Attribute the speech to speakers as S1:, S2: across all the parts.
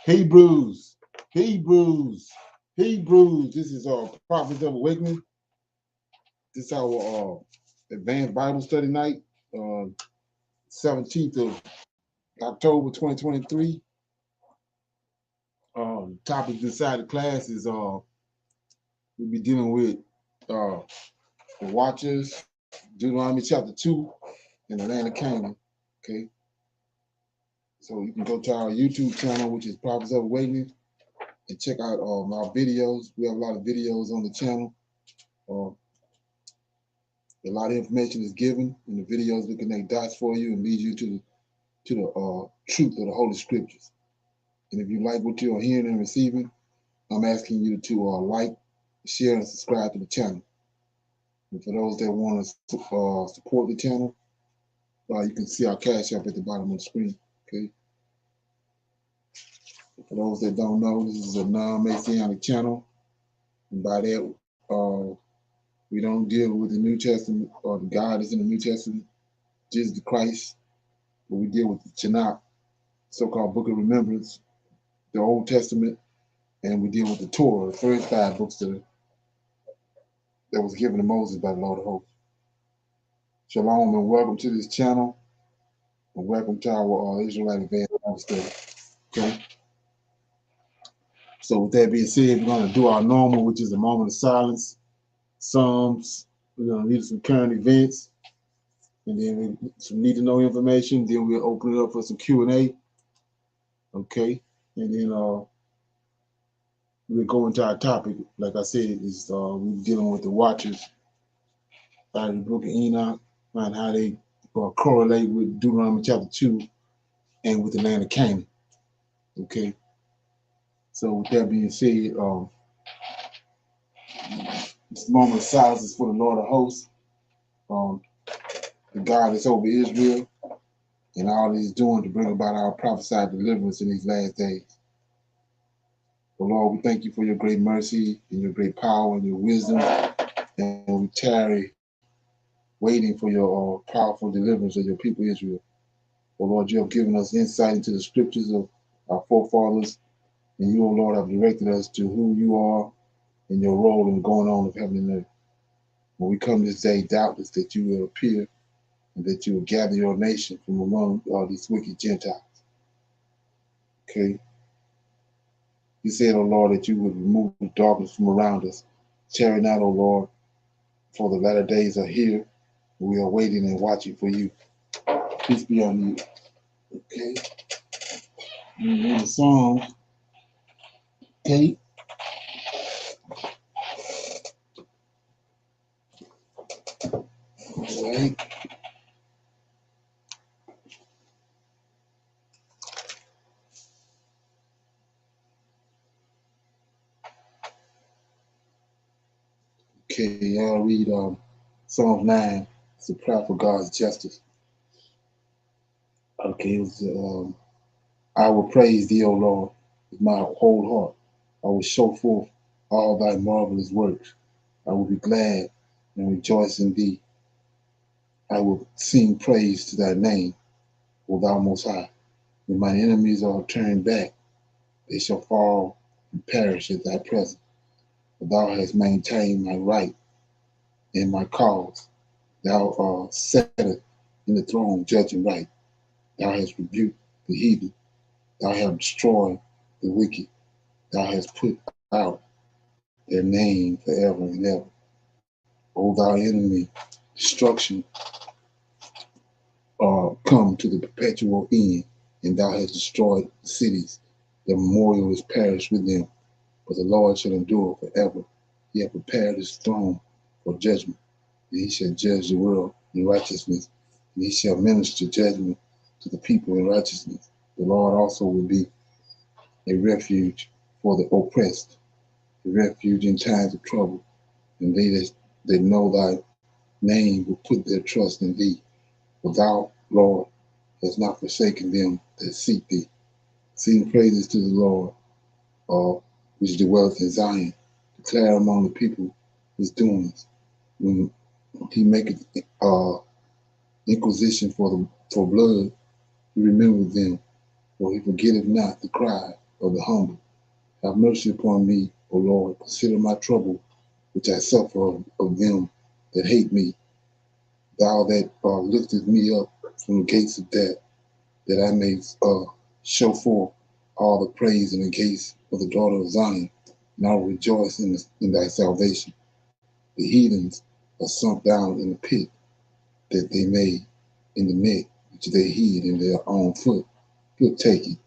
S1: Hebrews. This is our Prophets of Awakening. This is our advanced Bible study night, 17th of October 2023. Topic inside the class is we'll be dealing with the Watchers, Deuteronomy chapter 2, and the land of Canaan. Okay. So you can go to our YouTube channel, which is Prophets of Awakening, and check out our videos. We have a lot of videos on the channel. A lot of information is given, and the videos will connect dots for you and lead you to the truth of the Holy Scriptures. And if you like what you're hearing and receiving, I'm asking you to like, share, and subscribe to the channel. And for those that want to support the channel, you can see our Cash App at the bottom of the screen. Okay. For those that don't know, this is a non-Messianic channel, and by that, we don't deal with the New Testament or the God is in the New Testament, Jesus Christ, but we deal with the CANAAN, so-called Book of Remembrance, the Old Testament, and we deal with the Torah, the first 5 books that was given to Moses by the Lord of Hosts. Shalom and welcome to this channel, and welcome to our Israelite Advanced Bible Study. Okay. So with that being said, we're going to do our normal, which is a moment of silence, Psalms. We're going to read some current events, and then some need to know information. Then we'll open it up for some Q&A. Okay, and then we'll go into our topic. Like I said, is we're dealing with the Watchers out of the book of Enoch, and how they correlate with Deuteronomy chapter 2 and with the land of Canaan. Okay, so with that being said, this moment of silence is for the Lord of Hosts, the God that's over Israel, and all He's doing to bring about our prophesied deliverance in these last days. But Lord, we thank you for your great mercy and your great power and your wisdom, and we tarry waiting for your powerful deliverance of your people Israel. But Lord, you have given us insight into the scriptures of our forefathers, and you, O Lord, have directed us to who you are and your role in the going on of heaven and earth. When we come this day, doubtless that you will appear and that you will gather your nation from among all these wicked Gentiles. Okay. You said, O Lord, that you would remove the darkness from around us. Tarry not, O Lord, for the latter days are here. We are waiting and watching for you. Peace be on you. Okay. In the song, okay. All right. Okay, I'll read Psalm 9. It's a prayer for God's justice. Okay, it was, I will praise thee, O Lord, with my whole heart. I will show forth all thy marvelous works. I will be glad and rejoice in thee. I will sing praise to thy name, O thou most high. When mine enemies are turned back, they shall fall and perish at thy presence. For thou hast maintained my right and my cause. Thou settest in the throne judging right. Thou hast rebuked the heathen. Thou hast destroyed the wicked. Thou hast put out their name forever and ever. O thou enemy, destruction come to the perpetual end, and thou hast destroyed the cities. The memorial is perished with them, but the Lord shall endure forever. He hath prepared his throne for judgment, and he shall judge the world in righteousness, and he shall minister judgment to the people in righteousness. The Lord also will be a refuge for the oppressed, a refuge in times of trouble, and they that know thy name will put their trust in thee. For thou, Lord, hast not forsaken them that seek thee. Sing praises to the Lord, which dwelleth in Zion. Declare among the people his doings. When he maketh inquisition for blood, he remembereth them, for he forgetteth not the cry of the humble. Have mercy upon me, O Lord. Consider my trouble, which I suffer of them that hate me. Thou that liftest me up from the gates of death, that I may show forth all the praise in the gates of the daughter of Zion, and I will rejoice in thy salvation. The heathens are sunk down in the pit that they made in the net, which they hid in their own foot taking.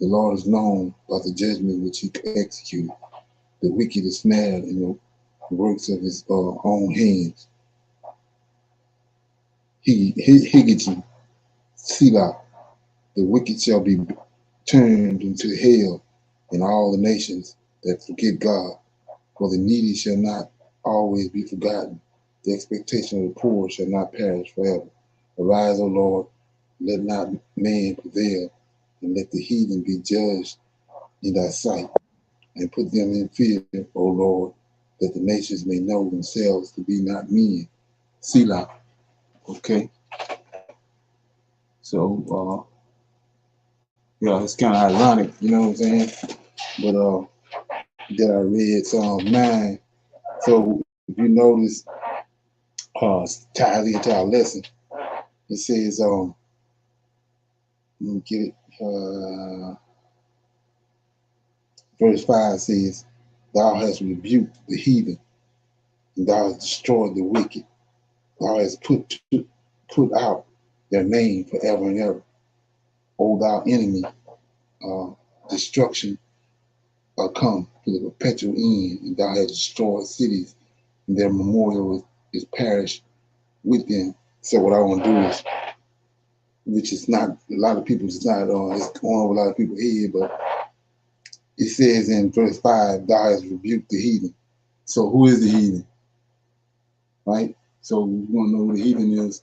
S1: The Lord is known by the judgment which he executed. The wicked is snared in the works of his own hands. Higgiton, Selah, the wicked shall be turned into hell, and all the nations that forget God. For the needy shall not always be forgotten. The expectation of the poor shall not perish forever. Arise, O Lord, let not man prevail, and let the heathen be judged in thy sight, and put them in fear, O Lord, that the nations may know themselves to be not men. Selah. Okay. So, yeah, it's kind of ironic, you know what I'm saying? But that I read Psalm 9. So if you notice, ties into our lesson. It says, let me get it. Verse 5 says, thou hast rebuked the heathen, and thou hast destroyed the wicked. Thou hast put out their name forever and ever. O thou enemy, destruction come to the perpetual end, and thou hast destroyed cities, and their memorial is perished with them. So what I want to do is, which is not a lot of people, it's not it's going over a lot of people's head, but it says in verse 5, thou hast rebuked the heathen. So who is the heathen? Right? So you want to know who the heathen is,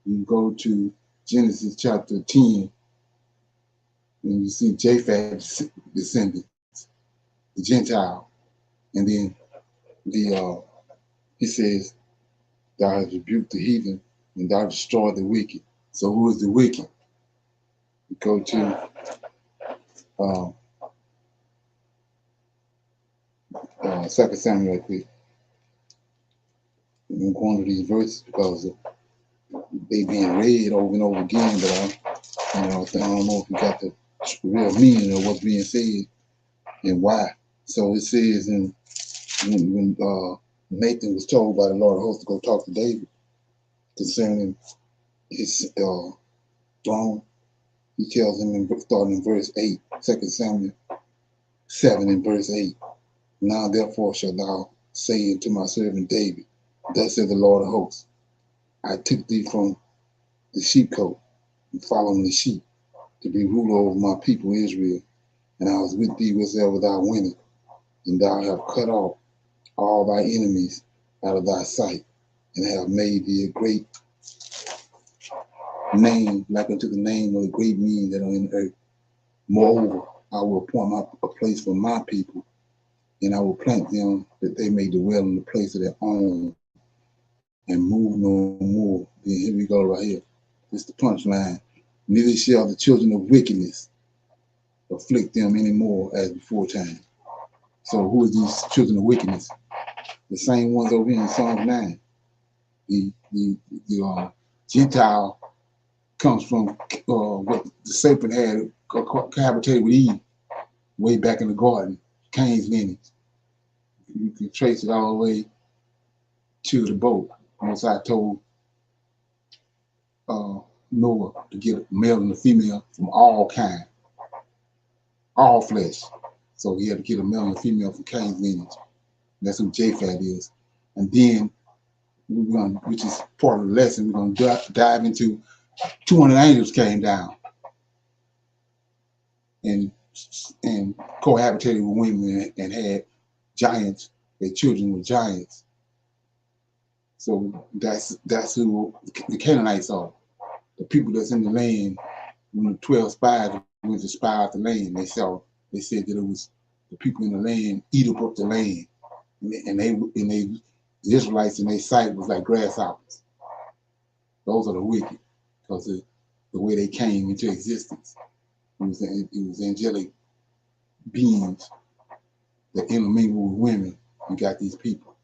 S1: you go to Genesis chapter 10, and you see Japhet's descendants, the Gentile, and then he says, thou hast rebuked the heathen, and thou destroyed the wicked. So who is the wicked? You go to 2 Samuel right quick. I'm going to these verses because they being read over and over again, but I don't know if you got the real meaning of what's being said and why. So it says when Nathan was told by the Lord of hosts to go talk to David concerning his throne, he tells him, starting in verse 8, 2 Samuel 7 and verse 8, now therefore shalt thou say unto my servant David, thus saith the Lord of hosts, I took thee from the sheepcote and following the sheep to be ruler over my people Israel, and I was with thee wheresoever thou wentest, and thou hast cut off all thy enemies out of thy sight, and have made thee a great name, like unto the name of the great men that are in the earth. Moreover, I will appoint a place for my people, and I will plant them that they may dwell in the place of their own and move no more. Then here we go right here. This is the punchline. Neither shall the children of wickedness afflict them anymore as before time. So who are these children of wickedness? The same ones over here in Psalm 9. The Gentile comes from what the serpent had cohabitated with Eve way back in the garden, Cain's lineage. You can trace it all the way to the boat. Once I told Noah to get a male and a female from all kind, all flesh. So he had to get a male and a female from Cain's lineage. That's who Japhet is. And then we're going, which is part of the lesson, we're going to dive into 200 angels came down and cohabitated with women and had giants. Their children were giants. So that's who the Canaanites are. The people that's in the land. When the 12 spies went to spy out the land, they said that it was the people in the land eat up the land, and the Israelites in their sight was like grasshoppers. Those are the wicked, because of the way they came into existence. It was angelic beings that intermingle with women. You got these people,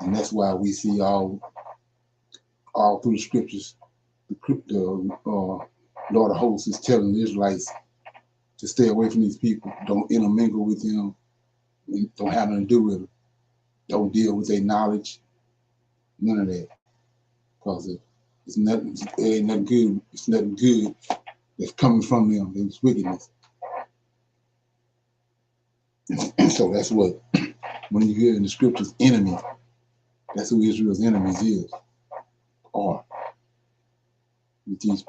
S1: and that's why we see all through the scriptures, the Lord of hosts is telling the Israelites to stay away from these people. Don't intermingle with them. Don't have nothing to do with them. Don't deal with their knowledge. None of that, because it's nothing. It ain't nothing good. It's nothing good that's coming from them. It's wickedness. So that's what, when you hear in the scriptures, enemy, that's who Israel's enemies is, are. With these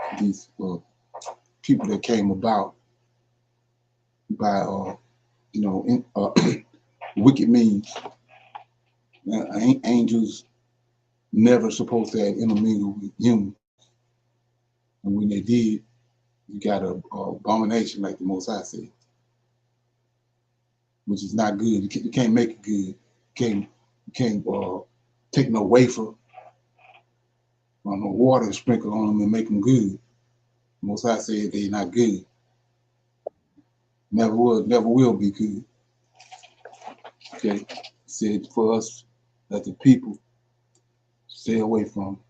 S1: people that came about by wicked means. Angels never supposed to have intermingled with humans, and when they did, you got a abomination, like the Most High said, which is not good. You can't make it good. You can't take no wafer or no water and sprinkle on them and make them good. The Most High said they're not good. Never will be good. Okay, said for us that the people stay away from.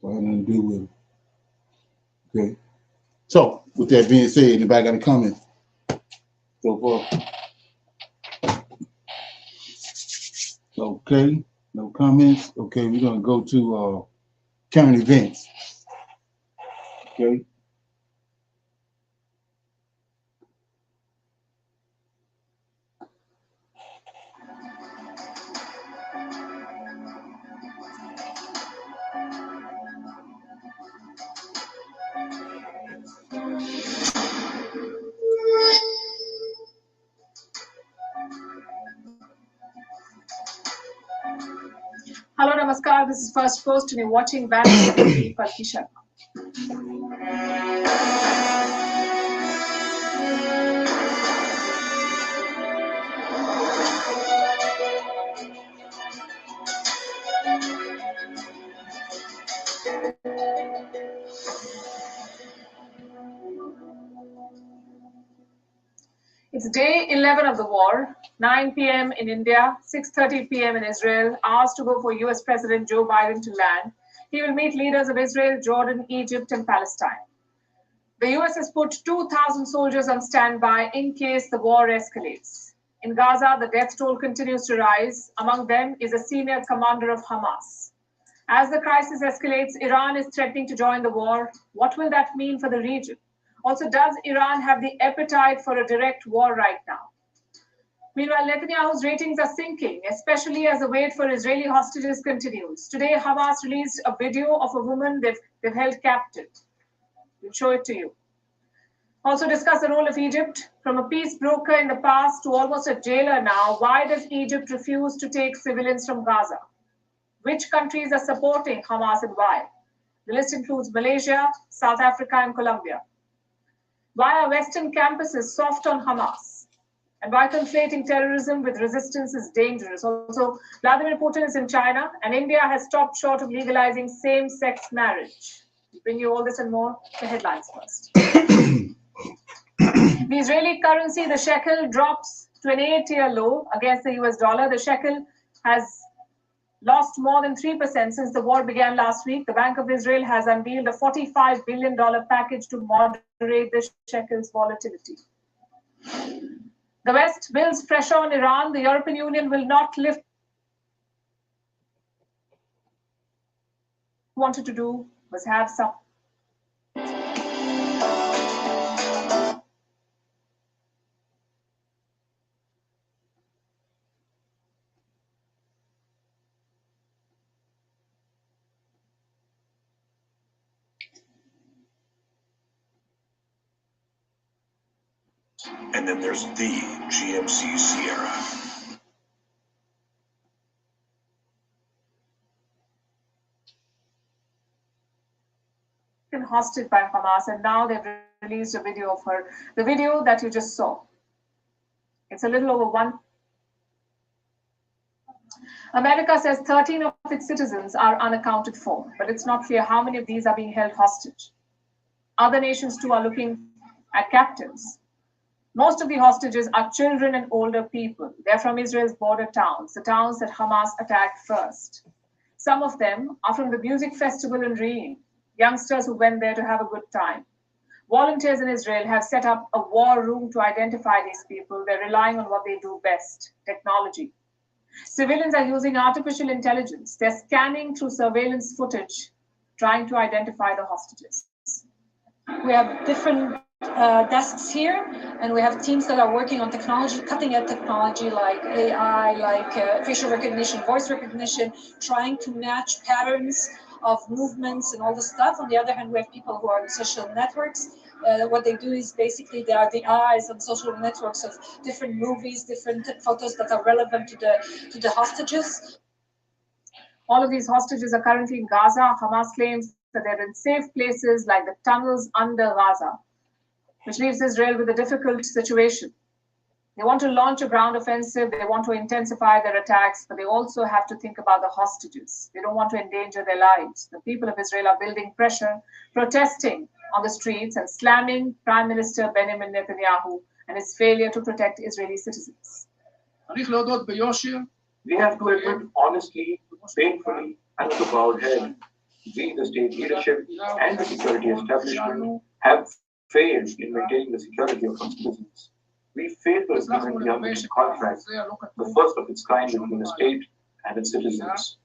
S1: Don't have nothing to do with them. Okay. So with that being said, anybody got a comment so far? Okay, no comments. Okay, we're gonna go to current events. Okay.
S2: Hello, Namaskar. This is First Post, and you're watching Vanity with me, Palki Sharma. It's day 11 of the war, 9 p.m. in India, 6:30 p.m. in Israel, hours to go for US President Joe Biden to land. He will meet leaders of Israel, Jordan, Egypt, and Palestine. The US has put 2,000 soldiers on standby in case the war escalates. In Gaza, the death toll continues to rise. Among them is a senior commander of Hamas. As the crisis escalates, Iran is threatening to join the war. What will that mean for the region? Also, does Iran have the appetite for a direct war right now? Meanwhile, Netanyahu's ratings are sinking, especially as the wait for Israeli hostages continues. Today, Hamas released a video of a woman they've held captive. We'll show it to you. Also discuss the role of Egypt. From a peace broker in the past to almost a jailer now, why does Egypt refuse to take civilians from Gaza? Which countries are supporting Hamas and why? The list includes Malaysia, South Africa, and Colombia. Why are Western campuses soft on Hamas? And why conflating terrorism with resistance is dangerous? Also, Vladimir Putin is in China, and India has stopped short of legalizing same-sex marriage. We bring you all this and more. The headlines first. The Israeli currency, the shekel, drops to an 8-year low against the US dollar. The shekel has lost more than 3% since the war began last week. The Bank of Israel has unveiled a $45 billion package to moderate the shekel's volatility. The West builds pressure on Iran. The European Union will not lift wanted to do must have some.
S3: And then there's the GMC Sierra.
S2: Been hostage by Hamas, and now they've released a video of her. The video that you just saw. It's a little over one. America says 13 of its citizens are unaccounted for, but it's not clear how many of these are being held hostage. Other nations too are looking at captives. Most of the hostages are children and older people. They're from Israel's border towns, the towns that Hamas attacked first. Some of them are from the music festival in Reem, youngsters who went there to have a good time. Volunteers in Israel have set up a war room to identify these people. They're relying on what they do best, technology. Civilians are using artificial intelligence. They're scanning through surveillance footage, trying to identify the hostages.
S4: We have different desks here, and we have teams that are working on technology, cutting-edge technology like AI, like facial recognition, voice recognition, trying to match patterns of movements and all this stuff. On the other hand, we have people who are on social networks. What they do is basically they are the eyes on social networks of different movies, different photos that are relevant to the hostages.
S2: All of these hostages are currently in Gaza. Hamas claims that they're in safe places like the tunnels under Gaza, which leaves Israel with a difficult situation. They want to launch a ground offensive. They want to intensify their attacks, but they also have to think about the hostages. They don't want to endanger their lives. The people of Israel are building pressure, protesting on the streets and slamming Prime Minister Benjamin Netanyahu and his failure to protect Israeli citizens.
S5: We have to admit honestly, painfully, and with a bowed head, we, the state leadership and the security establishment, have failed in maintaining the security of our citizens. We failed to implement the Arbitration Contract, the first of its kind between the state and its citizens.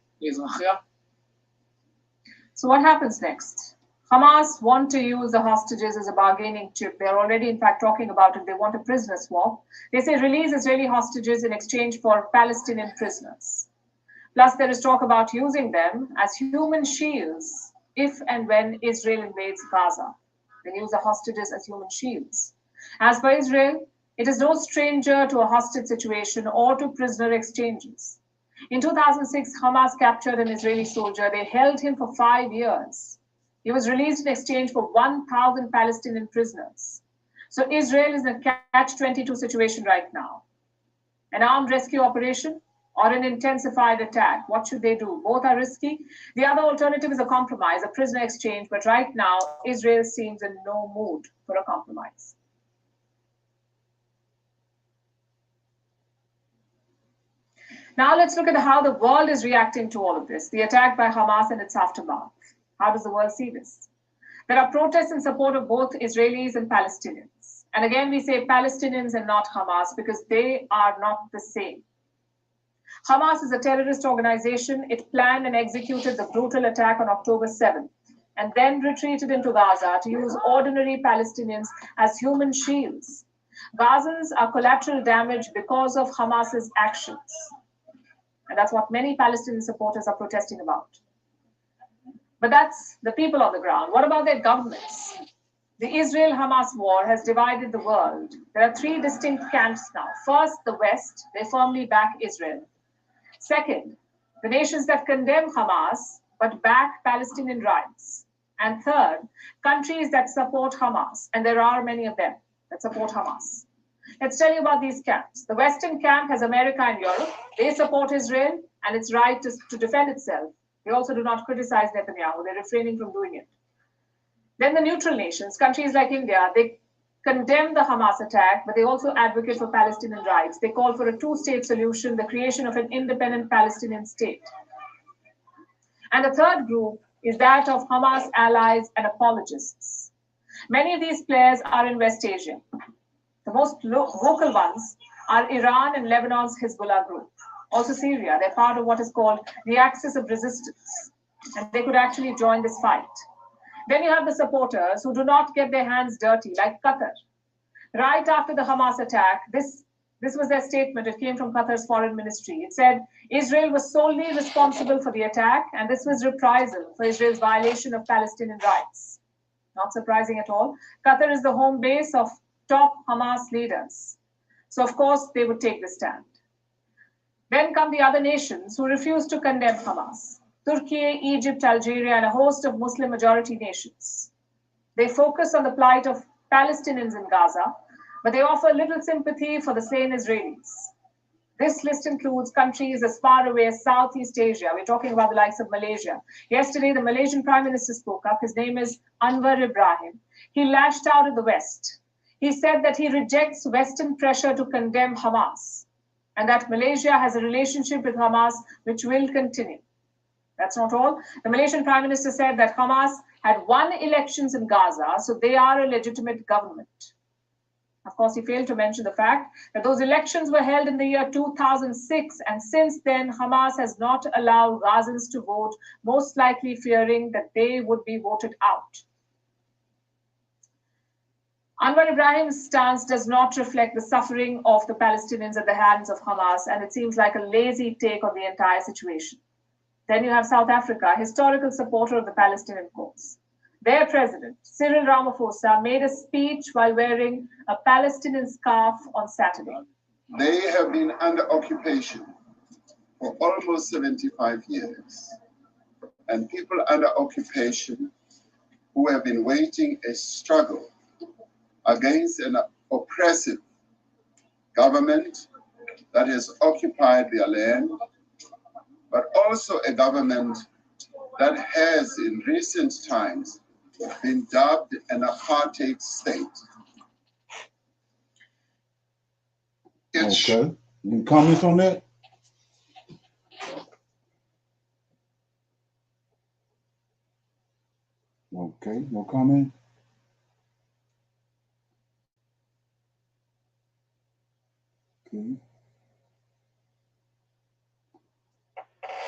S2: So what happens next? Hamas want to use the hostages as a bargaining chip. They're already, in fact, talking about it. They want a prisoner swap. They say release Israeli hostages in exchange for Palestinian prisoners. Plus, there is talk about using them as human shields if and when Israel invades Gaza. They use the hostages as human shields. As for Israel, it is no stranger to a hostage situation or to prisoner exchanges. In 2006, Hamas captured an Israeli soldier. They held him for 5 years. He was released in exchange for 1,000 Palestinian prisoners. So Israel is in a catch-22 situation right now. An armed rescue operation or an intensified attack. What should they do? Both are risky. The other alternative is a compromise, a prisoner exchange. But right now, Israel seems in no mood for a compromise. Now let's look at how the world is reacting to all of this, the attack by Hamas and its aftermath. How does the world see this? There are protests in support of both Israelis and Palestinians. And again, we say Palestinians and not Hamas because they are not the same. Hamas is a terrorist organization. It planned and executed the brutal attack on October 7th and then retreated into Gaza to use ordinary Palestinians as human shields. Gazans are collateral damage because of Hamas's actions. And that's what many Palestinian supporters are protesting about. But that's the people on the ground. What about their governments? The Israel-Hamas war has divided the world. There are 3 distinct camps now. First, the West, they firmly back Israel. Second, the nations that condemn Hamas but back Palestinian rights. And third, countries that support Hamas, and there are many of them that support Hamas. Let's tell you about these camps. The Western camp has America and Europe. They support Israel and its right to defend itself. They also do not criticize Netanyahu. They're refraining from doing it. Then the neutral nations, countries like India, they condemn the Hamas attack, but they also advocate for Palestinian rights. They call for a 2-state solution, the creation of an independent Palestinian state. And the third group is that of Hamas allies and apologists. Many of these players are in West Asia. The most vocal ones are Iran and Lebanon's Hezbollah group. Also Syria, they're part of what is called the Axis of Resistance. And they could actually join this fight. Then you have the supporters who do not get their hands dirty, like Qatar. Right after the Hamas attack, this was their statement. It came from Qatar's foreign ministry. It said Israel was solely responsible for the attack, and this was reprisal for Israel's violation of Palestinian rights. Not surprising at all. Qatar is the home base of top Hamas leaders. So, of course, they would take the stand. Then come the other nations who refuse to condemn Hamas. Turkey, Egypt, Algeria, and a host of Muslim-majority nations. They focus on the plight of Palestinians in Gaza, but they offer little sympathy for the slain Israelis. This list includes countries as far away as Southeast Asia. We're talking about the likes of Malaysia. Yesterday, the Malaysian Prime Minister spoke up. His name is Anwar Ibrahim. He lashed out at the West. He said that he rejects Western pressure to condemn Hamas and that Malaysia has a relationship with Hamas which will continue. That's not all. The Malaysian Prime Minister said that Hamas had won elections in Gaza, so they are a legitimate government. Of course, he failed to mention the fact that those elections were held in the year 2006, and since then, Hamas has not allowed Gazans to vote, most likely fearing that they would be voted out. Anwar Ibrahim's stance does not reflect the suffering of the Palestinians at the hands of Hamas, and it seems like a lazy take on the entire situation. Then you have South Africa, a historical supporter of the Palestinian cause. Their president, Cyril Ramaphosa, made a speech while wearing a Palestinian scarf on Saturday.
S6: They have been under occupation for almost 75 years. And people under occupation who have been waging a struggle against an oppressive government that has occupied their land, but also a government that has in recent times been dubbed an apartheid state.
S1: Okay. Any comments on that? Okay, no comment? Okay.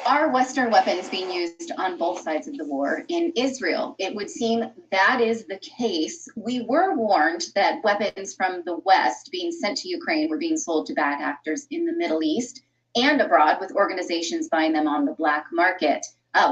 S7: Are Western weapons being used on both sides of the war in Israel? It would seem that is the case. We were warned that weapons from the West being sent to Ukraine were being sold to bad actors in the Middle East and abroad, with organizations buying them on the black market.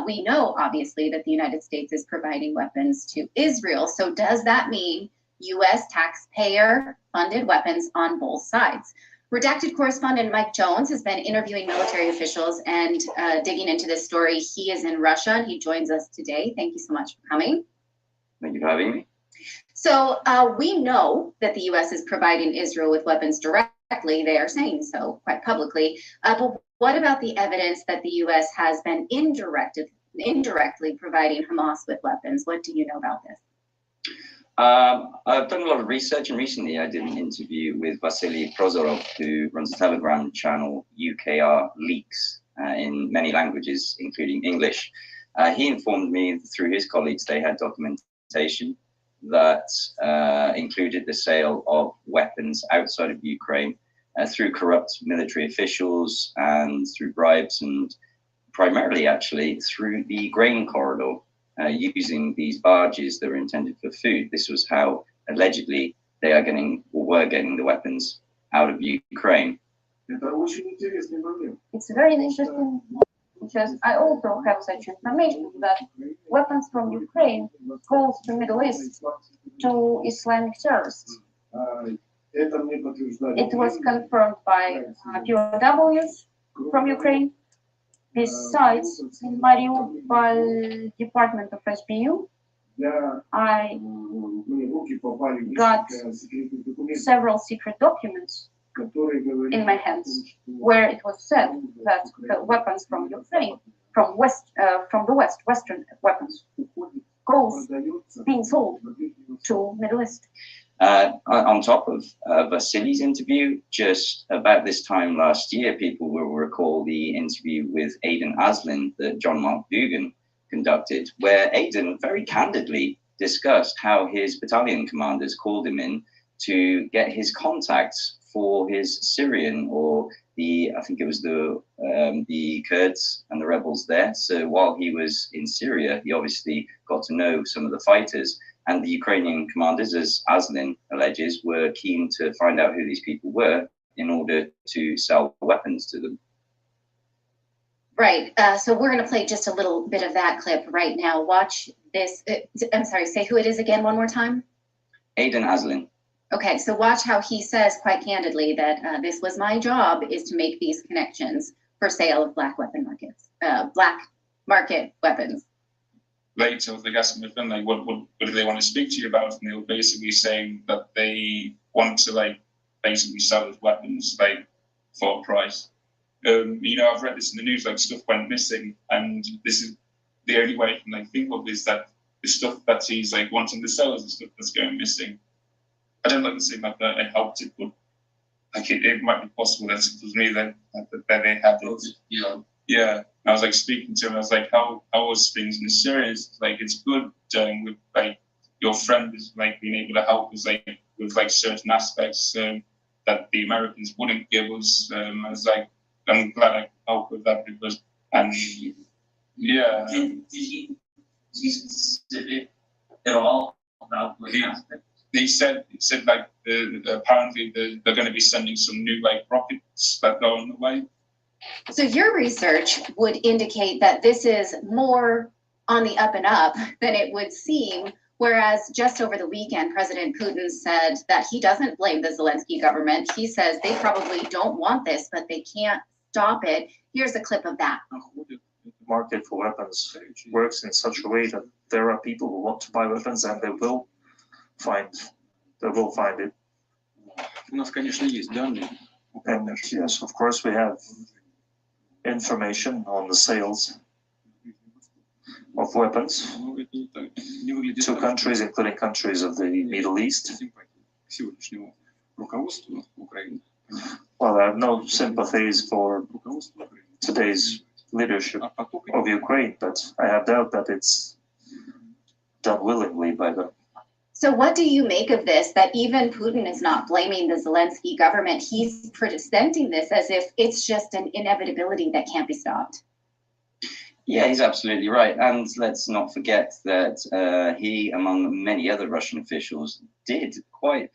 S7: We know, obviously, that the United States is providing weapons to Israel. So does that mean U.S. taxpayer-funded weapons on both sides? Redacted correspondent Mike Jones has been interviewing military officials and digging into this story. He is in Russia and he joins us today. Thank you so much for coming.
S8: Thank you for having me.
S7: So we know that the U.S. is providing Israel with weapons directly. They are saying so quite publicly. But what about the evidence that the U.S. has been indirectly providing Hamas with weapons? What do you know about this?
S8: I've done a lot of research, and recently I did an interview with Vasily Prozorov, who runs a Telegram channel, UKR Leaks, in many languages, including English. He informed me through his colleagues they had documentation that included the sale of weapons outside of Ukraine through corrupt military officials and through bribes, and primarily actually through the grain corridor. Using these barges that were intended for food. This was how allegedly they are getting or were getting the weapons out of Ukraine.
S9: It's very interesting because I also have such information that weapons from Ukraine goes to Middle East to Islamic terrorists. It was confirmed by POWs from Ukraine. Besides, in Mariupol Department of SBU, I got several secret documents in my hands where it was said that the weapons from Ukraine, from the West, Western weapons, goes being sold to Middle East.
S8: On top of Vasily's interview, just about this time last year, people will recall the interview with Aidan Aslin that John Mark Dougan conducted, where Aidan very candidly discussed how his battalion commanders called him in to get his contacts for his Syrian or I think it was the Kurds and the rebels there. So while he was in Syria, he obviously got to know some of the fighters, and the Ukrainian commanders, as Aslin alleges, were keen to find out who these people were in order to sell weapons to them.
S7: Right. So we're going to play just a little bit of that clip right now. Watch this. I'm sorry, say who it is again one more time.
S8: Aidan Aslin.
S7: Okay, so watch how he says quite candidly that this was my job, is to make these connections for sale of black market weapons.
S10: Later, they asked me, like, what do they want to speak to you about? And they were basically saying that they want to, like, basically sell us weapons, like, for a price. You know, I've read this in the news, like, stuff went missing, and this is the only way I can, like, think of is that the stuff that he's, like, wanting to sell is the stuff that's going missing. I don't like to say that I helped it, but like it might be possible that it was me that they had it. Yeah. I was like speaking to him. I was like, "How was things in Syria?" It's like it's good. With like your friend is like being able to help us like with like certain aspects that the Americans wouldn't give us. I was like, I'm glad I could help with that because yeah.
S11: Did he specific at all about what happened?
S10: He said like apparently they're going to be sending some new like rockets that go on the way.
S7: So your research would indicate that this is more on the up and up than it would seem. Whereas just over the weekend, President Putin said that he doesn't blame the Zelensky government. He says they probably don't want this, but they can't stop it. Here's a clip of that.
S12: The market for weapons works in such a way that there are people who want to buy weapons and they will find it. And yes, of course, we have information on the sales of weapons to countries, including countries of the Middle East. Well, I have no sympathies for today's leadership of Ukraine, but I have doubt that it's done willingly by them.
S7: So what do you make of this, that even Putin is not blaming the Zelensky government? He's presenting this as if it's just an inevitability that can't be stopped.
S8: Yeah, he's absolutely right. And let's not forget that he, among many other Russian officials, did quite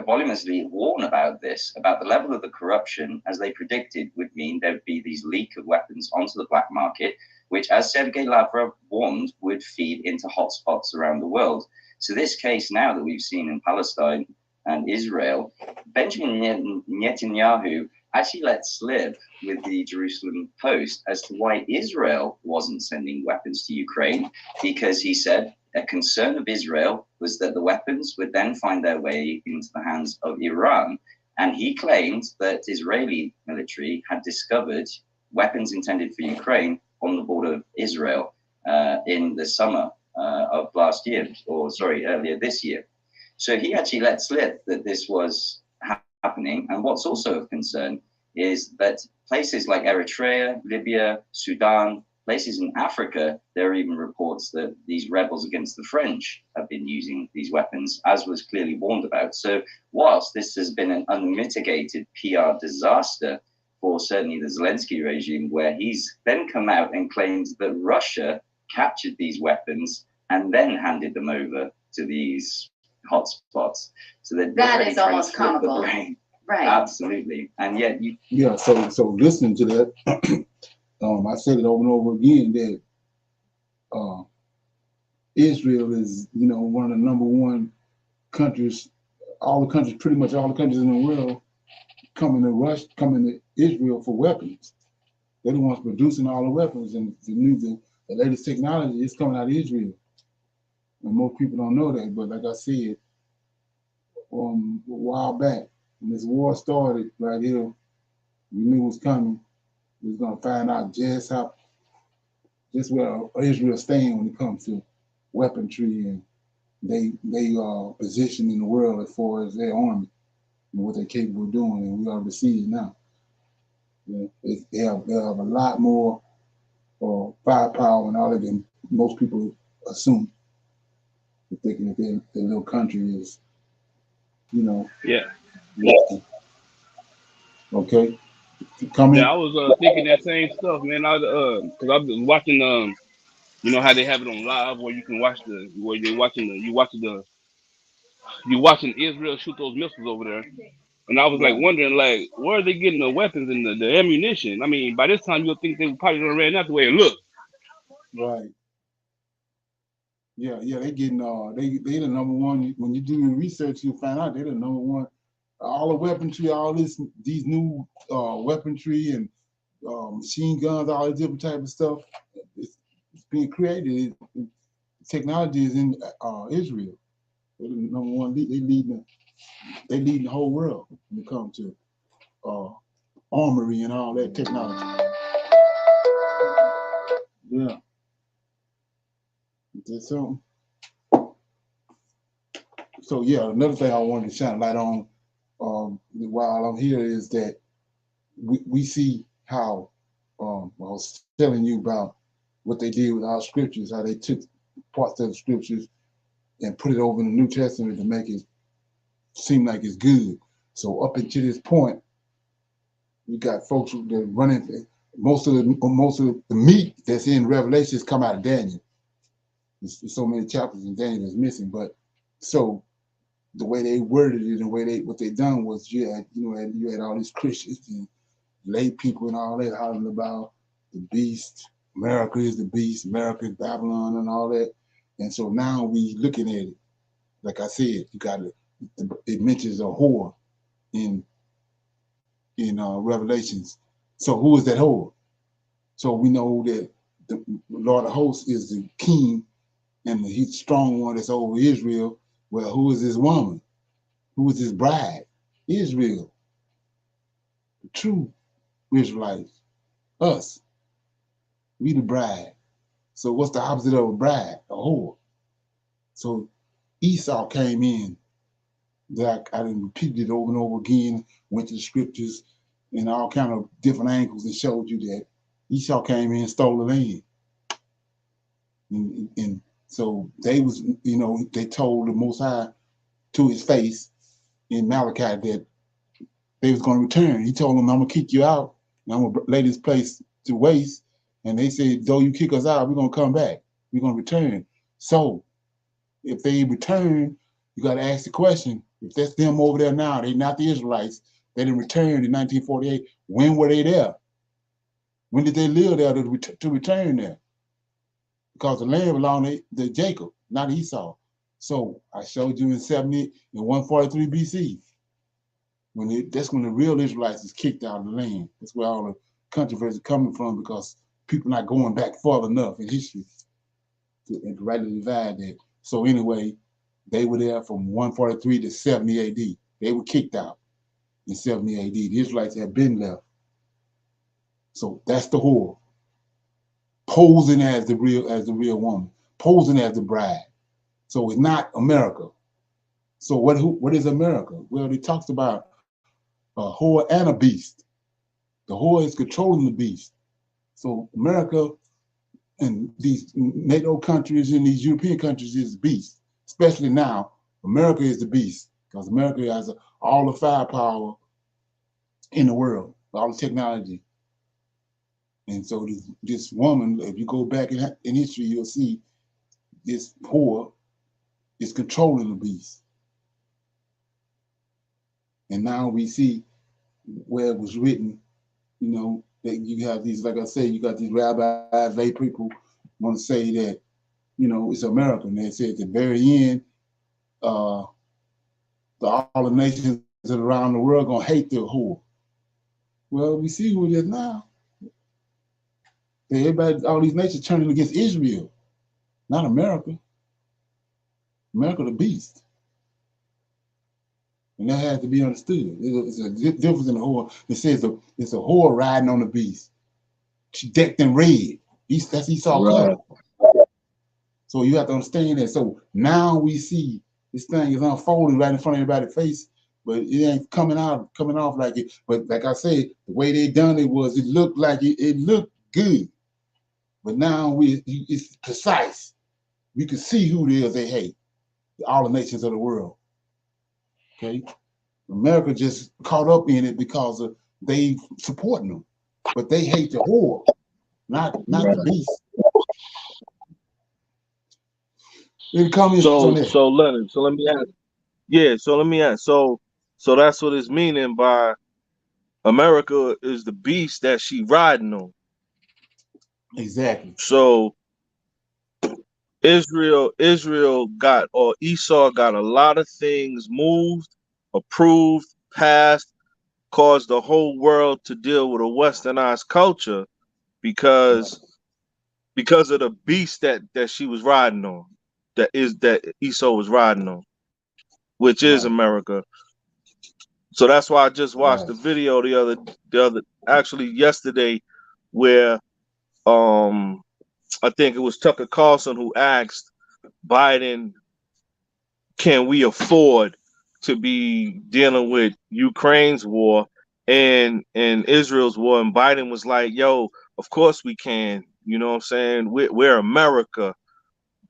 S8: voluminously warn about this, about the level of the corruption, as they predicted, would mean there would be these leak of weapons onto the black market, which, as Sergei Lavrov warned, would feed into hotspots around the world. So this case now that we've seen in Palestine and Israel, Benjamin Netanyahu actually let slip with the Jerusalem Post as to why Israel wasn't sending weapons to Ukraine, because he said a concern of Israel was that the weapons would then find their way into the hands of Iran. And he claimed that Israeli military had discovered weapons intended for Ukraine on the border of Israel in the summer of last year, or sorry, earlier this year. So he actually let slip that this was happening. And what's also of concern is that places like Eritrea, Libya, Sudan, places in Africa, there are even reports that these rebels against the French have been using these weapons, as was clearly warned about. So whilst this has been an unmitigated PR disaster for certainly the Zelensky regime, where he's then come out and claimed that Russia captured these weapons and then handed them over to these hotspots. So that
S7: is almost comical. Right.
S8: Absolutely. And yet
S1: yeah, so listening to that, I said it over and over again that Israel is, one of the number one countries, pretty much all the countries in the world coming to Israel for weapons. They're the ones producing all the weapons, and the latest technology is coming out of Israel. And most people don't know that, but like I said, a while back, when this war started right here, we knew it was coming. We was gonna find out just where Israel stand when it comes to weaponry and they position in the world as far as their army and what they're capable of doing, and we already see it now. They have a lot more firepower and all of them. Most people assume, thinking that their little country is,
S13: Yeah,
S1: Okay, come in.
S13: Yeah, I was thinking that same stuff, man. Cause I've been watching you know how they have it on live where you can watch where they're watching you watching Israel shoot those missiles over there. And I was like
S1: Right,
S13: wondering, like, where are they getting the weapons and the ammunition? I mean, by this time you'll think they probably done ran out the way it looked.
S1: right. Yeah, yeah. They getting they the number one. When you do your research, you'll find out they're the number one. All the weaponry, all these new weaponry and machine guns, all this different type of stuff. It's being created. Technology is in Israel. They're the number one. They leading the whole world when it comes to armory and all that technology. Yeah. Is there something? So yeah, another thing I wanted to shine a light on while I'm here is that we see how I was telling you about what they did with our scriptures, how they took parts of the scriptures and put it over in the New Testament to make it seem like it's good. So up until this point, you got folks that are running. Most of the meat that's in Revelations come out of Daniel. There's so many chapters in Daniel that's missing, but so the way they worded it and what they done was you had all these Christians and lay people and all that hollering about the beast. America is the beast. America is Babylon and all that. And so now we looking at it. Like I said, you got it mentions a whore in Revelations. So who is that whore? So we know that the Lord of hosts is the king and he's the strong one that's over Israel. Well, who is this woman? Who is this bride? Israel, the true Israelites, us. We the bride. So what's the opposite of a bride? A whore. So Esau came in. That I didn't repeat it over and over again, went to the scriptures and all kind of different angles and showed you that Esau came in and stole the land. And so they was, they told the Most High to his face in Malachi that they was going to return. He told them, I'm going to kick you out and I'm going to lay this place to waste. And they said, though you kick us out, we're going to come back. We're going to return. So if they return, you got to ask the question, if that's them over there now, they not the Israelites, they didn't return in 1948, when were they there? When did they live there to return there? Because the land belonged to Jacob, not Esau. So I showed you in 70 and 143 BC. That's when the real Israelites is kicked out of the land. That's where all the controversy is coming from, because people not going back far enough in history to rightly divide that. So anyway, they were there from 143 to 70 AD. They were kicked out in 70 AD. The Israelites had been left. So that's the whore, posing as the real woman, posing as the bride. So it's not America. So what is America? Well, it talks about a whore and a beast. The whore is controlling the beast. So America and these NATO countries and these European countries is the beast. Especially now, America is the beast, because America has all the firepower in the world, all the technology. And so this woman, if you go back in history, you'll see this whore is controlling the beast. And now we see where it was written, that you have these, like I say, you got these rabbis, lay people want to say that, it's American. They say at the very end, all the nations around the world gonna hate the whore. Well, we see who it is now. Everybody, all these nations turning against Israel, not America. America the beast. And that has to be understood. It's a difference in the whore. It says it's a whore riding on the beast. She decked in red. That's Esau color. So you have to understand that. So now we see this thing is unfolding right in front of everybody's face, but it ain't coming off like it. But like I said, the way they done it was, it looked like it looked good. But now it's precise. We can see who it is they hate. All the nations of the world. Okay? America just caught up in it because of they supporting them, but they hate the whore, not the beast. Any comments on that?
S14: So Leonard, so let me ask. Yeah, so let me ask. So that's what it's meaning by America is the beast that she riding on.
S1: Exactly.
S14: So Israel got, or Esau got, a lot of things moved, approved, passed, caused the whole world to deal with a westernized culture because of the beast that she was riding on, that Esau was riding on, which is America. So that's why I just watched the video the other actually yesterday, where I think it was Tucker Carlson who asked Biden, can we afford to be dealing with Ukraine's war and Israel's war? And Biden was like, yo, of course we can. You know what I'm saying? We're America.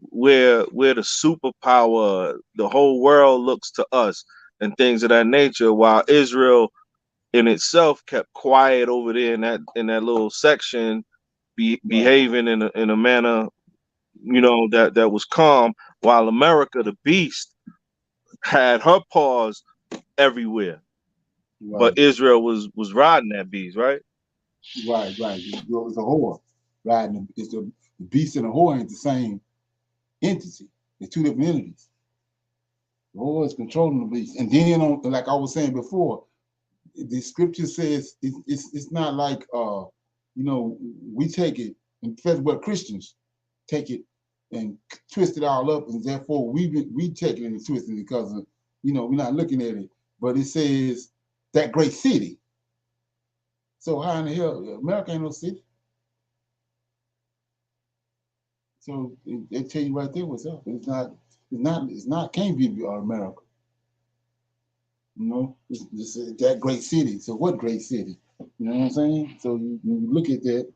S14: We're the superpower. The whole world looks to us and things of that nature, while Israel in itself kept quiet over there in that little section, behaving in a manner, you know, that was calm, while America, the beast, had her paws everywhere. But Israel was riding that beast, right?
S1: Right. It's a whore riding. It's the beast and the whore ain't the same entity. It's two different entities. The whore is controlling the beast, and then like I was saying before, the scripture says it's not like you know, we take it, and especially what Christians take it and twist it all up, and therefore we take it and twist it because of, you know, we're not looking at it. But it says that great city. So how in the hell America ain't no city? So they tell you right there what's up. It's not can't be America. You know, it's that great city. So what great city? You know what I'm saying? So you look at that,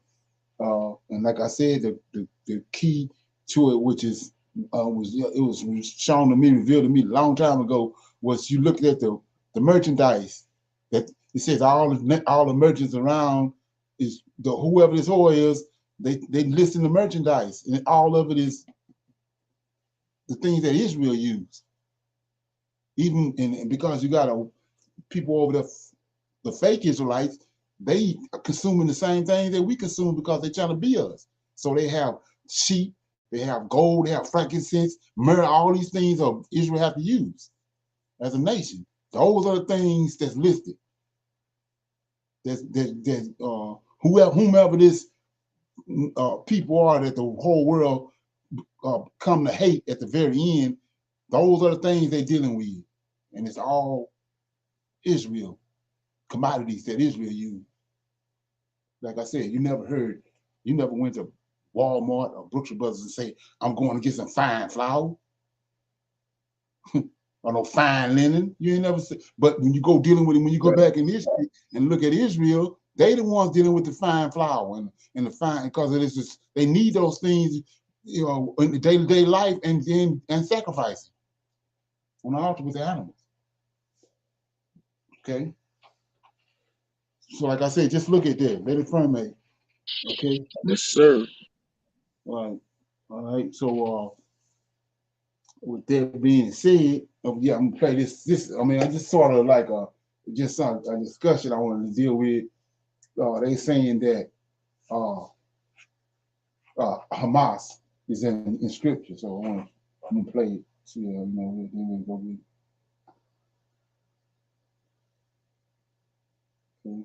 S1: and like I said, the key to it, which is was shown to me, revealed to me a long time ago, was you look at the merchandise that it says all the merchants around is whoever this whore is, they listen the merchandise, and all of it is the things that Israel used. Even and because you got people over there, the fake Israelites, they are consuming the same things that we consume because they're trying to be us. So they have sheep, they have gold, they have frankincense, myrrh, all these things Israel have to use as a nation. Those are the things that's listed. Whomever this people are that the whole world come to hate at the very end, those are the things they're dealing with. And it's all Israel, commodities that Israel used. Like I said, you never went to Walmart or Brooks Brothers and say, I'm going to get some fine flour or no fine linen. You ain't never say, but when you go dealing with it, when you go back in history and look at Israel, they the ones dealing with the fine flour and the fine, because it is just, they need those things, you know, in the day-to-day life and sacrificing on the altar with the animals. Okay. So like I said, just look at that. Let it ferment. Okay.
S14: Yes, sir.
S1: All right. So with that being said, yeah, I'm gonna play this. I mean, I just sort of like a discussion I wanted to deal with. They saying that Hamas is in scripture. So I'm gonna play it. So, you know, we'll go with it. Okay.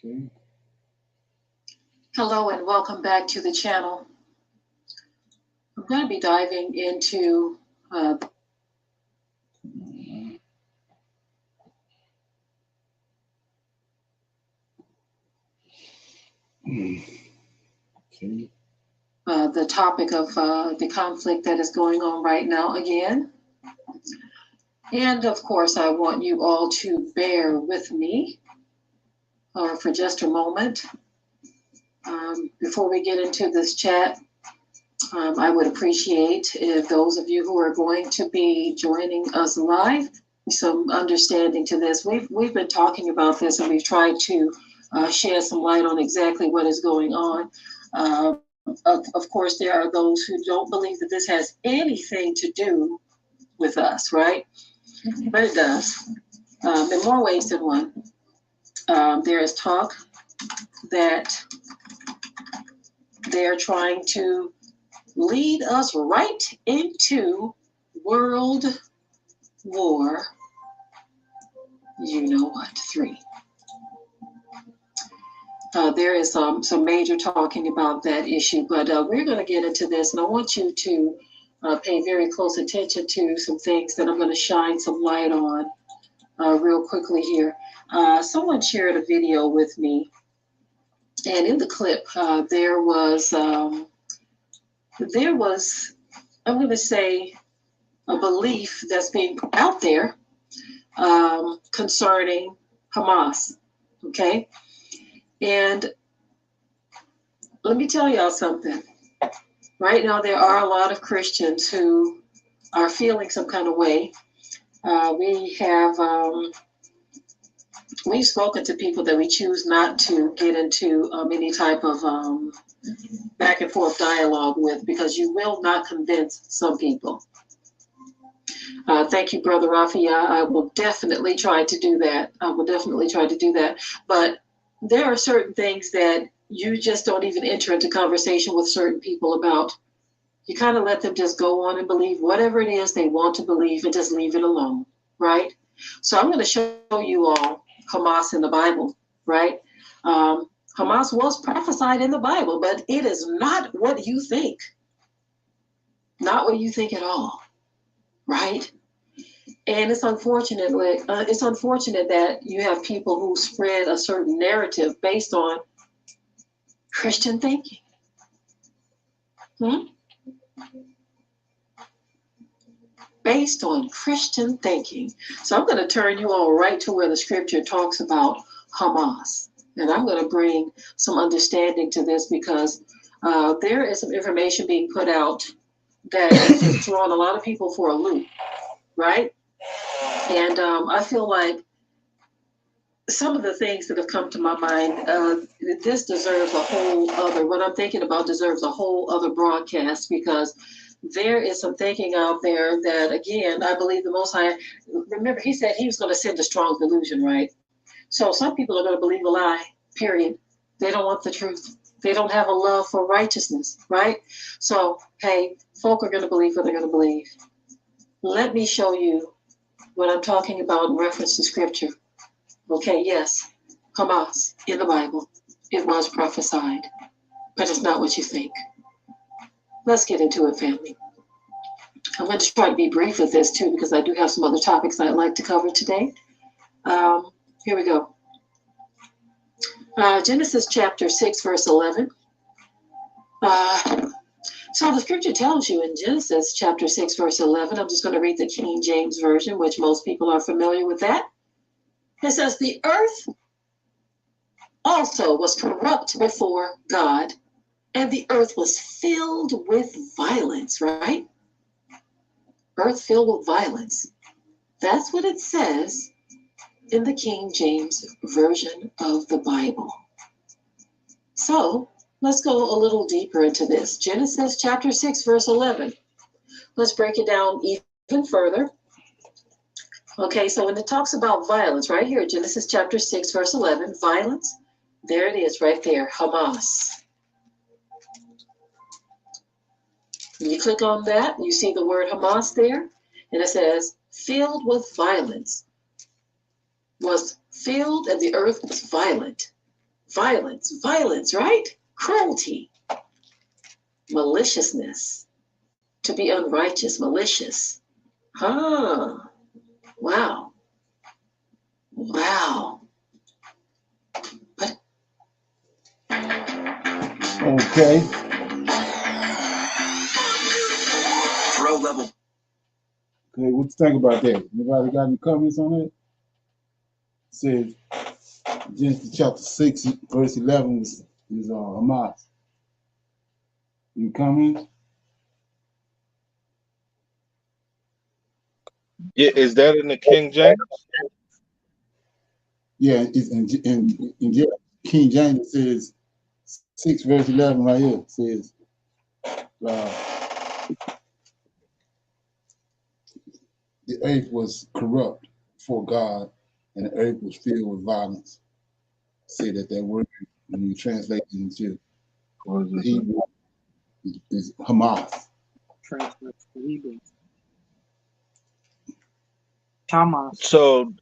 S1: Okay.
S2: Hello and welcome back to the channel. I'm going to be diving into the topic of the conflict that is going on right now again. And of course, I want you all to bear with me
S15: for just a moment. Before we get into this chat, I would appreciate if those of you who are going to be joining us live, some understanding to this. We've been talking about this, and we've tried to shed some light on exactly what is going on. Of course, there are those who don't believe that this has anything to do with us, right? But it does, in more ways than one. There is talk that they're trying to lead us right into World War, you know what, 3. There is some major talking about that issue, but we're going to get into this, and I want you to pay very close attention to some things that I'm going to shine some light on real quickly here. Someone shared a video with me, and in the clip there was, I'm going to say, a belief that's being put out there concerning Hamas, okay? And let me tell y'all something. Right now, there are a lot of Christians who are feeling some kind of way. We've spoken to people that we choose not to get into any type of back and forth dialogue with, because you will not convince some people. Thank you, Brother Raphael. I will definitely try to do that. But there are certain things that you just don't even enter into conversation with certain people about. You kind of let them just go on and believe whatever it is they want to believe and just leave it alone, right? So I'm going to show you all Hamas in the Bible, right? Hamas was prophesied in the Bible, but it is not what you think. Not what you think at all, right? And it's unfortunate that you have people who spread a certain narrative based on Christian thinking. Based on Christian thinking. So I'm going to turn you all right to where the scripture talks about Hamas. And I'm going to bring some understanding to this, because there is some information being put out that is throwing a lot of people for a loop, right? And I feel like some of the things that have come to my mind, this deserves a whole other, what I'm thinking about deserves a whole other broadcast, because there is some thinking out there that, again, I believe the Most High, remember, he said he was going to send a strong delusion, right? So some people are going to believe a lie, period. They don't want the truth. They don't have a love for righteousness, right? So, hey, folk are going to believe what they're going to believe. Let me show you what I'm talking about in reference to scripture. Okay, yes, Hamas in the Bible, it was prophesied, but it's not what you think. Let's get into it, family. I'm going to try to be brief with this too, because I do have some other topics I'd like to cover today. Here we go. Genesis chapter 6, verse 11. So the scripture tells you in Genesis chapter 6, verse 11, I'm just going to read the King James Version, which most people are familiar with that. It says, the earth also was corrupt before God, and the earth was filled with violence, right? Earth filled with violence. That's what it says in the King James Version of the Bible. So let's go a little deeper into this. Genesis chapter 6, verse 11. Let's break it down even further. Okay, so when it talks about violence, right here, Genesis chapter 6, verse 11, violence, there it is right there, Hamas. When you click on that, you see the word Hamas there, and it says, filled with violence. Was filled, and the earth was violent. Violence, right? Cruelty, maliciousness, to be unrighteous, malicious. Wow. But
S1: Okay.
S3: Throw level.
S1: Okay, what you think about that? Anybody got any comments on that? It says Genesis chapter 6, verse 11 is Hamas. You coming?
S14: Yeah, is that in the King James?
S1: Yeah, it's in King James. It says 6 verse 11 right here. It says, the earth was corrupt before God, and the earth was filled with violence. Say that word when you translate it into the Hebrew is Hamas.
S16: Translate to Hebrew. Chamas.
S14: So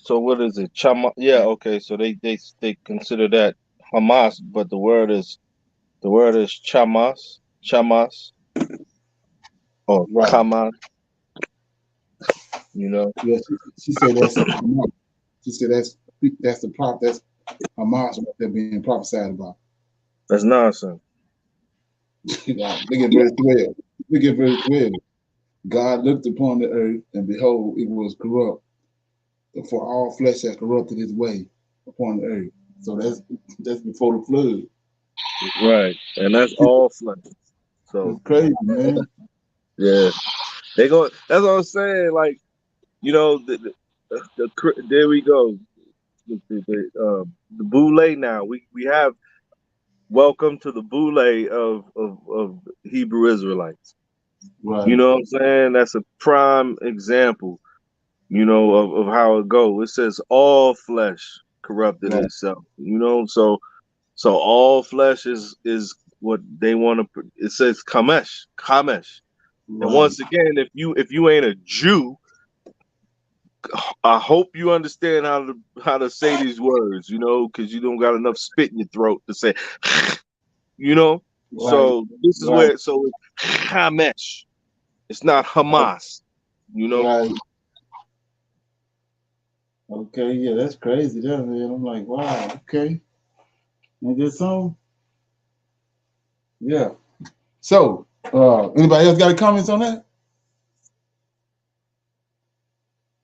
S14: so what is it? Chama? Yeah, okay. So they consider that Hamas, but the word is chamas, or
S1: right.
S14: Kaman. You know.
S1: Yeah, she said that's Hamas. She said that's the prop. That's Hamas what they're being prophesied about.
S14: That's nonsense.
S1: Look at verse 12. Look at verse 12. God looked upon the earth, and behold, it was corrupt. For all flesh has corrupted his way upon the earth. So that's before the flood.
S14: Right, and that's all flesh. So
S1: it's crazy, man.
S14: Yeah, they go. That's what I'm saying. Like, you know, there we go. The boule now. We have welcome to the boule of Hebrew Israelites.
S1: Right.
S14: You know what I'm saying? That's a prime example, you know, of how it goes. It says all flesh corrupted itself. You know, so all flesh is what they want to. It says kamesh. Right. And once again, if you ain't a Jew, I hope you understand how to say these words, you know, because you don't got enough spit in your throat to say, you know.
S1: Right.
S14: So this is where it's Hamesh. It's not Hamas, you know.
S1: Right. Okay, yeah, that's crazy, doesn't it? I'm like, wow, okay. And just some, yeah. So, anybody else got any comments on that?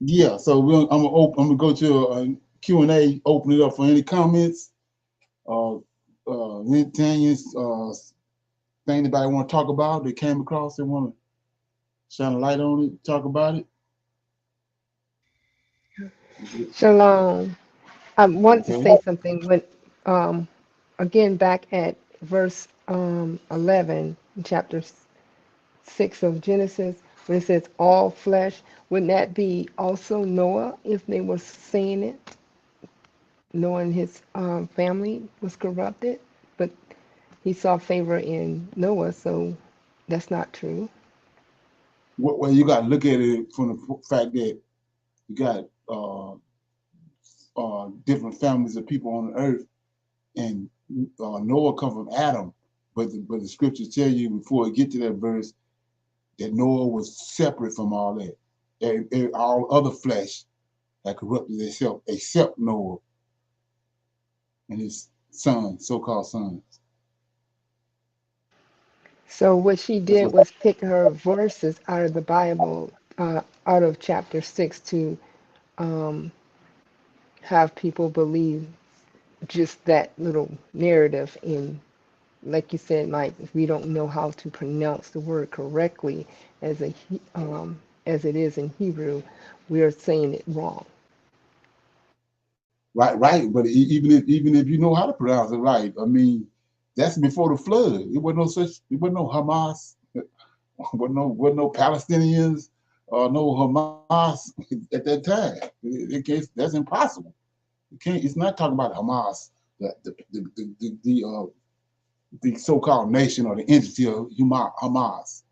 S1: Yeah. So I'm gonna go to a Q&A. Open it up for any comments. Anything anybody want to talk about? They came across. They want to shine a light on it. Talk about it.
S17: Shalom. I want to say something when, again, back at verse 11, chapter 6 of Genesis, when it says all flesh, wouldn't that be also Noah if they were saying it? Noah and his family was corrupted, but he saw favor in Noah, so that's not true.
S1: Well, you got to look at it from the fact that you got different families of people on the earth, and Noah come from Adam, but the scriptures tell you before you get to that verse that Noah was separate from all that. All other flesh had corrupted itself except Noah and his sons, so-called sons.
S17: So what she did was pick her verses out of the Bible, out of chapter 6 to have people believe just that little narrative. In, like you said, Mike, if we don't know how to pronounce the word correctly as it is in Hebrew, we are saying it wrong.
S1: Right. But even if you know how to pronounce it right, I mean, that's before the flood. It wasn't no Hamas, wasn't no Palestinians, or no Hamas at that time. That's impossible. It's not talking about Hamas, the so-called nation or the entity of Hamas.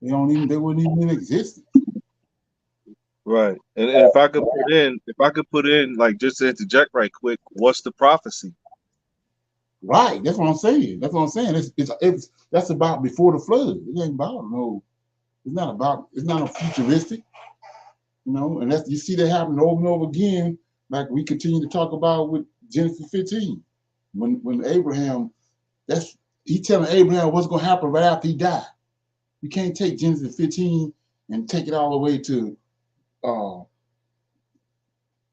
S1: They wouldn't even exist.
S14: Right. And if I could put in, like, just to interject right quick, what's the prophecy?
S1: Right. That's what I'm saying. That's about before the flood. It ain't about no. It's not a futuristic. You know, and you see that happen over and over again, like we continue to talk about with Genesis 15. When Abraham, he telling Abraham what's gonna happen right after he died. You can't take Genesis 15 and take it all the way to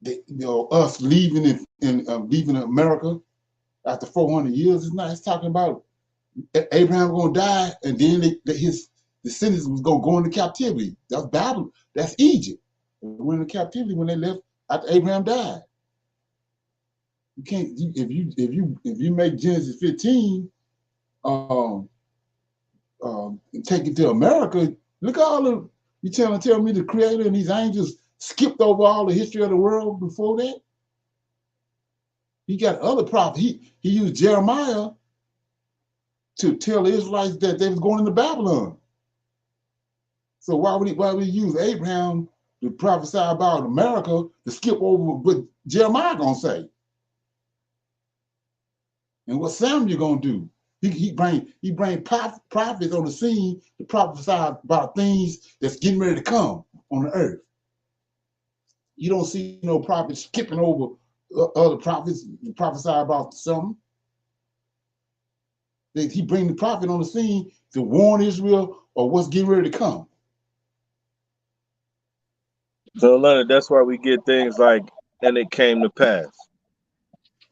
S1: us leaving leaving America after 400 years. It's talking about Abraham gonna die, and then his descendants was gonna go into captivity. That's Babylon. That's Egypt. They went into captivity when they left after Abraham died. You can't if you make Genesis 15 and take it to America. Look at all the you tell me the Creator and these angels skipped over all the history of the world before that. He got other prophets. He used Jeremiah to tell the Israelites that they was going into Babylon. So why would he use Abraham to prophesy about America to skip over what Jeremiah gonna say? And what Samuel gonna do? He bring prophets on the scene to prophesy about things that's getting ready to come on the earth. You don't see no prophets skipping over other prophets to prophesy about something. He bring the prophet on the scene to warn Israel of what's getting ready to come.
S14: So, Leonard, that's why we get things like, and it came to pass.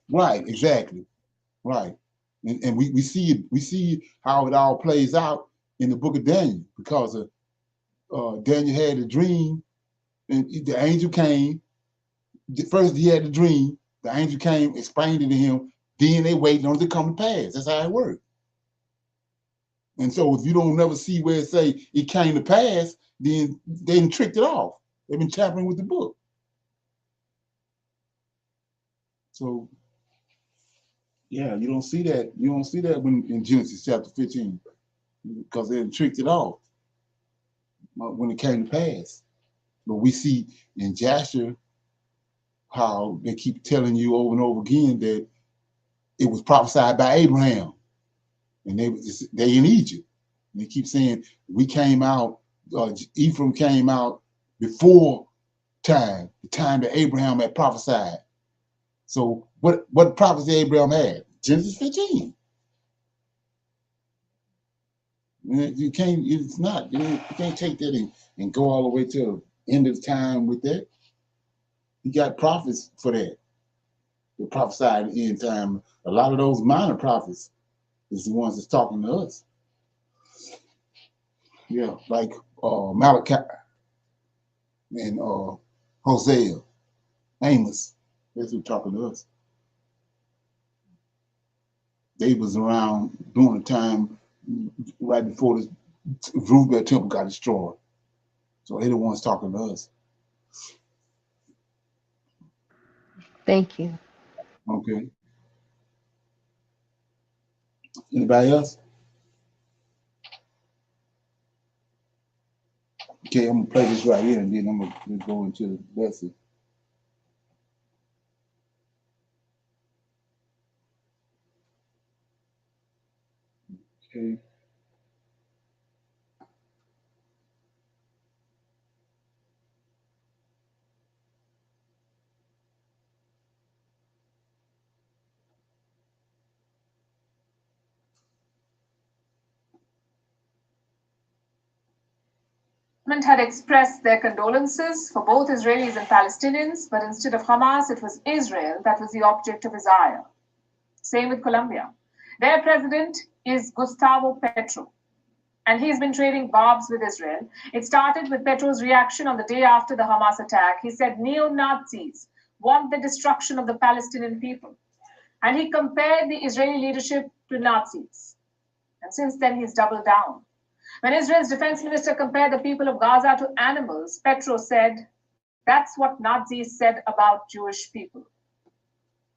S1: Right, exactly. Right. And we see how it all plays out in the book of Daniel, because Daniel had a dream, and the angel came. First he had the dream, the angel came, explained it to him, then they waited on it to come to pass. That's how it works. And so if you don't never see where it say it came to pass, then they tricked it off. They've been tampering with the book. So yeah, you don't see that. You don't see that when in Genesis chapter 15, because they tricked it off when it came to pass. But we see in Jasher how they keep telling you over and over again that it was prophesied by Abraham, and they in Egypt. And they keep saying we came out. Ephraim came out before time, the time that Abraham had prophesied. So what prophecy Abraham had? Genesis 15. You can't. It's not. You can't take that and go all the way to the end of time with that. You got prophets for that. They prophesied the end time. A lot of those minor prophets is the ones that's talking to us. Yeah, like Malachi and Hosea, Amos. That's who talking to us. They was around during the time right before the Zerubbabel temple got destroyed. So they're the ones talking to us.
S17: Thank you.
S1: Okay. Anybody else? Okay, I'm gonna play this right here, and then I'm gonna go into the lesson. Okay.
S2: Had expressed their condolences for both Israelis and Palestinians, but instead of Hamas, it was Israel that was the object of his ire. Same with Colombia. Their president is Gustavo Petro, and he's been trading barbs with Israel. It started with Petro's reaction on the day after the Hamas attack. He said neo-Nazis want the destruction of the Palestinian people, and he compared the Israeli leadership to Nazis. And since then, he's doubled down. When Israel's defense minister compared the people of Gaza to animals, Petro said, that's what Nazis said about Jewish people.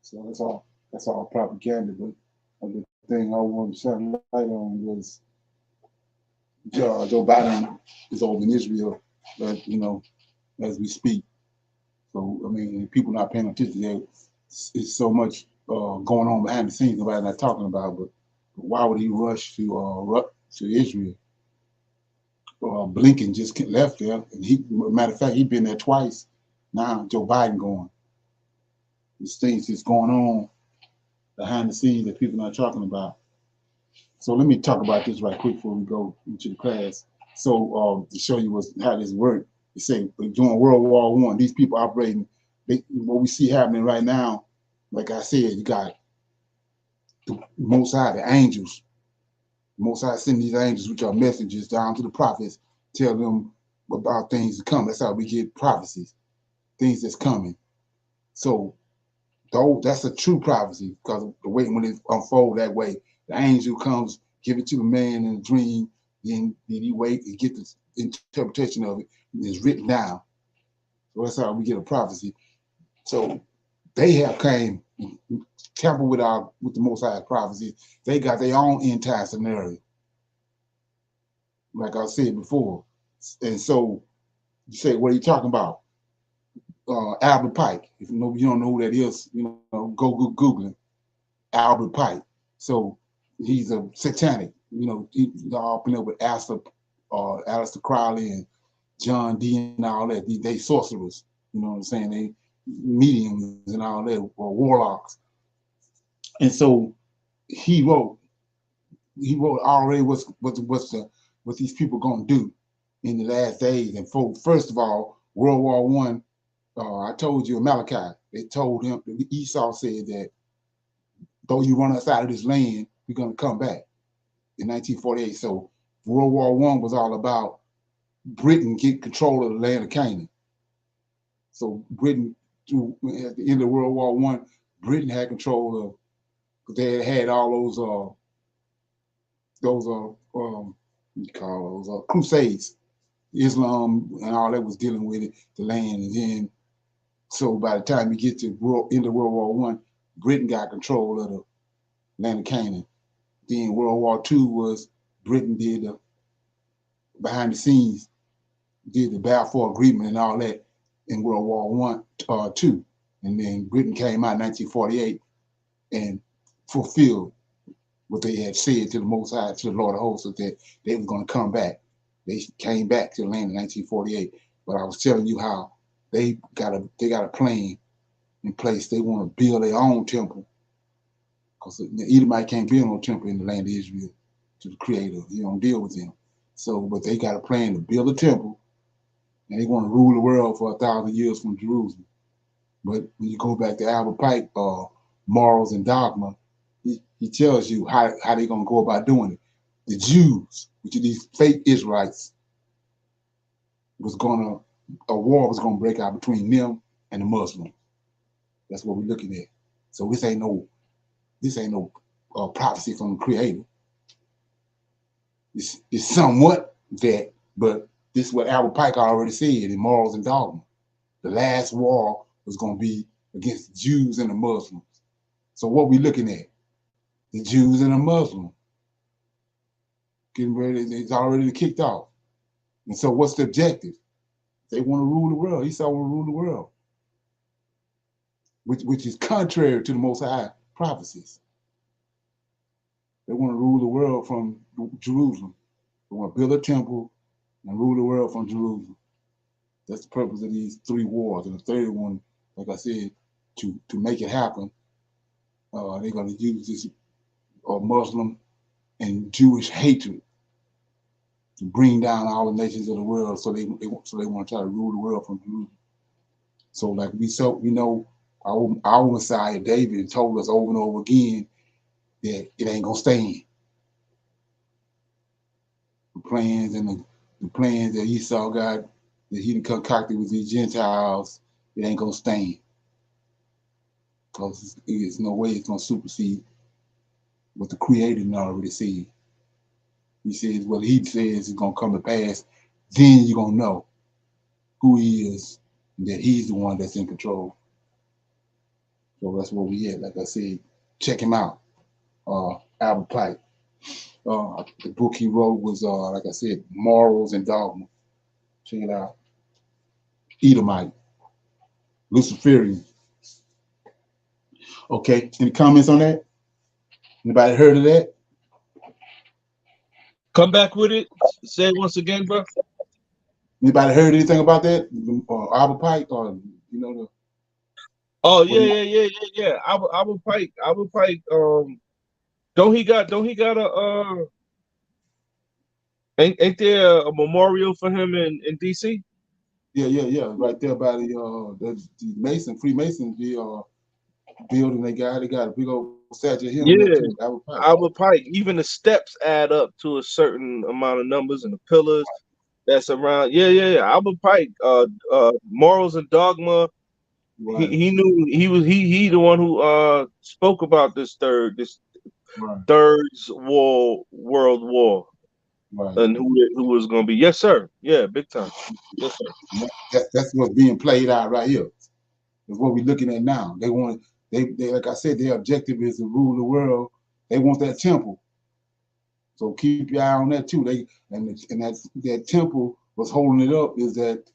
S1: So that's all propaganda. But the thing I wanted to shine light on was Joe Biden is over in Israel, as we speak. So, I mean, people not paying attention to that. It's so much going on behind the scenes nobody's not talking about, but why would he rush to Israel? Blinken just left there, and matter of fact, he's been there twice. Now Joe Biden going. There's things that's going on behind the scenes that people not talking about. So let me talk about this right quick before we go into the class. So to show you how this worked, you say during World War I, these people operating, what we see happening right now, like I said, you got the Most High, the angels. The Most High send these angels, which are messengers, down to the prophets, tell them about things to come. That's how we get prophecies, things that's coming. So though that's a true prophecy, because the way when it unfolds that way, the angel comes, give it to the man in a dream, then he wait and get the interpretation of it. It's written down. So that's how we get a prophecy. So they have came tamper with the Most High prophecies. They got their own end time scenario, like I said before. And so you say, what are you talking about? Albert Pike. If you don't know who that is, go Google him. Albert Pike. So he's a satanic. He's all up with Aleister Crowley and John Dee and all that. They sorcerers. You know what I'm saying? They mediums and all that, or warlocks. And so he wrote already what these people gonna do in the last days. And first of all, World War One. I told you, Malachi. They told him. Esau said that though you run us out of this land, we're gonna come back in 1948. So World War One was all about Britain get control of the land of Canaan. So Britain, at the end of World War One, Britain had control of. They had all those crusades, Islam and all that was dealing with it, the land. And then, so by the time you get to end of World War One, Britain got control of the land of Canaan. Then World War II was Britain did the behind the scenes, did the Balfour Agreement and all that in World War II. And then Britain came out in 1948 and fulfilled what they had said to the Most High, to the Lord of Hosts, that they were going to come back. They came back to the land in 1948. But I was telling you how they got a plan in place. They want to build their own temple, because the Edomite can't build no temple in the land of Israel to the Creator. He don't deal with them. So, but they got a plan to build a temple, and they want to rule the world for 1,000 years from Jerusalem. But when you go back to Albert Pike, Morals and Dogma, he tells you how they're going to go about doing it. The Jews, which are these fake Israelites, a war was going to break out between them and the Muslims. That's what we're looking at. So this ain't no prophecy from the Creator. It's somewhat that, but this is what Albert Pike already said in Morals and Dogma. The last war was going to be against the Jews and the Muslims. So what we looking at? The Jews and the Muslims. Getting ready, it's already kicked off. And so what's the objective? They want to rule the world. Esau want to rule the world, which is contrary to the Most High prophecies. They want to rule the world from Jerusalem. They want to build a temple and rule the world from Jerusalem. That's the purpose of these 3 wars. And the third one, like I said, to make it happen, they're going to use this Muslim and Jewish hatred to bring down all the nations of the world. So they want to try to rule the world from Jerusalem. So like we know our Messiah David told us over and over again that it ain't gonna stand. The plans that Esau got, that he concocted with these Gentiles, it ain't gonna stand. Because there's no way it's gonna supersede what the Creator already said. He says what he says is gonna come to pass. Then you're gonna know who he is, and that he's the one that's in control. So that's where we at. Like I said, check him out. Albert Pike. The book he wrote was, like I said, Morals and Dogma. Check it out. Edomite. Luciferian. Okay, any comments on that? Anybody heard of that?
S14: Come back with it. Say it once again, bro.
S1: Anybody heard anything about that? Albert Pike, or the?
S14: Oh yeah. Albert Pike. Don't he got a ain't there a memorial for him in DC?
S1: Yeah. Right there by the Freemason building they got a big old statue of him there
S14: Yeah,
S1: too. Albert Pike.
S14: Albert Pike. Even the steps add up to a certain amount of numbers, and the pillars that's around. Yeah. Albert Pike. Morals and Dogma.
S1: Right.
S14: He knew he the one who spoke about this
S1: Right.
S14: third world war,
S1: Right.
S14: and who was going to be. Yes, sir. Yeah, big time. Yes, sir.
S1: That's what's being played out right here. That's what we're looking at now. They like I said, their objective is to rule the world. They want that temple. So keep your eye on that too. That temple was holding it up is that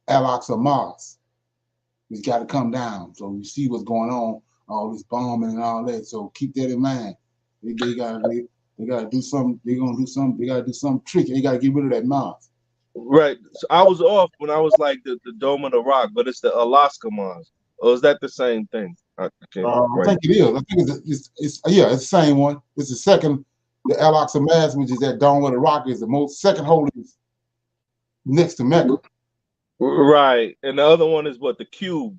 S1: Al-Aqsa Mosque. It's got to come down. So you see what's going on, all this bombing and all that. So keep that in mind. They gotta do something. They're gonna do something. They gotta do something tricky. They gotta get rid of that mosque.
S14: Right. So I was off when I was like the Dome of the Rock, but it's the Alaska Mons. Or is that the same thing? I can't
S1: I think it is. I think it's the same one. It's the second. The Al-Aqsa Mosque, which is at Dome of the Rock, is the most second holiest next to Mecca.
S14: Right. And the other one is what, the cube,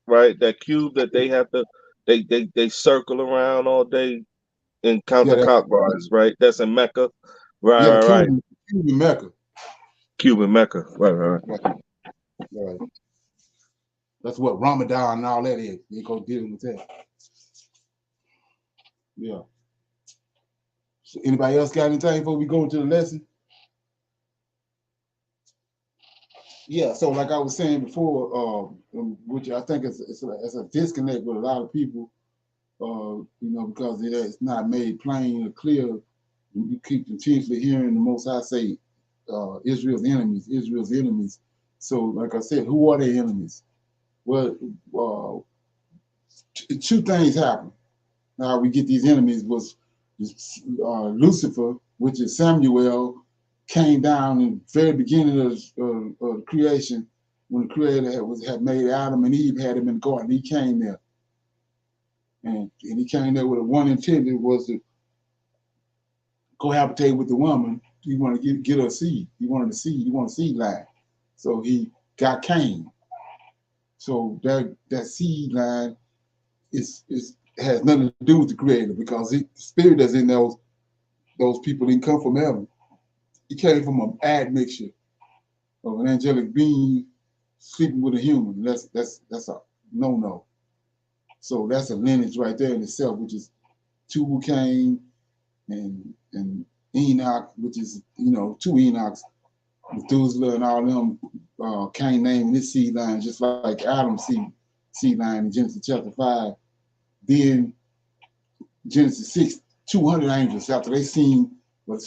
S14: right? That cube that they have to they circle around all day and count the clockwise, right? That's in Mecca. Right,
S1: Yeah, the
S14: right.
S1: cube in Mecca.
S14: Cube in Mecca. Right.
S1: Right. That's what Ramadan and all that is. They go dealing with that. Yeah. So anybody else got anything before we go into the lesson? Yeah. So like I was saying before, which I think it's a disconnect with a lot of people, because it's not made plain or clear. You keep continuously hearing the Most High say, Israel's enemies. So like I said, who are their enemies? Well, two things happen. Now we get these enemies was Lucifer, which is Samuel, came down in the very beginning of creation when the Creator had made Adam and Eve, had him in the garden. He came there, and he came there with one intent. It was to cohabitate with the woman. He wanted to get her seed. He wanted a seed. He wanted a seed line. So he got Cain. So that seed line has nothing to do with the Creator, because the spirit that's in those people didn't come from heaven. He came from an admixture of an angelic being sleeping with a human. That's a no. So that's a lineage right there in itself, which is Tubal Cain and Enoch, which is two Enochs, Methuselah and all them. Cain naming his seed line just like Adam's seed line in Genesis chapter 5. Then Genesis 6, 200 angels, after they seen what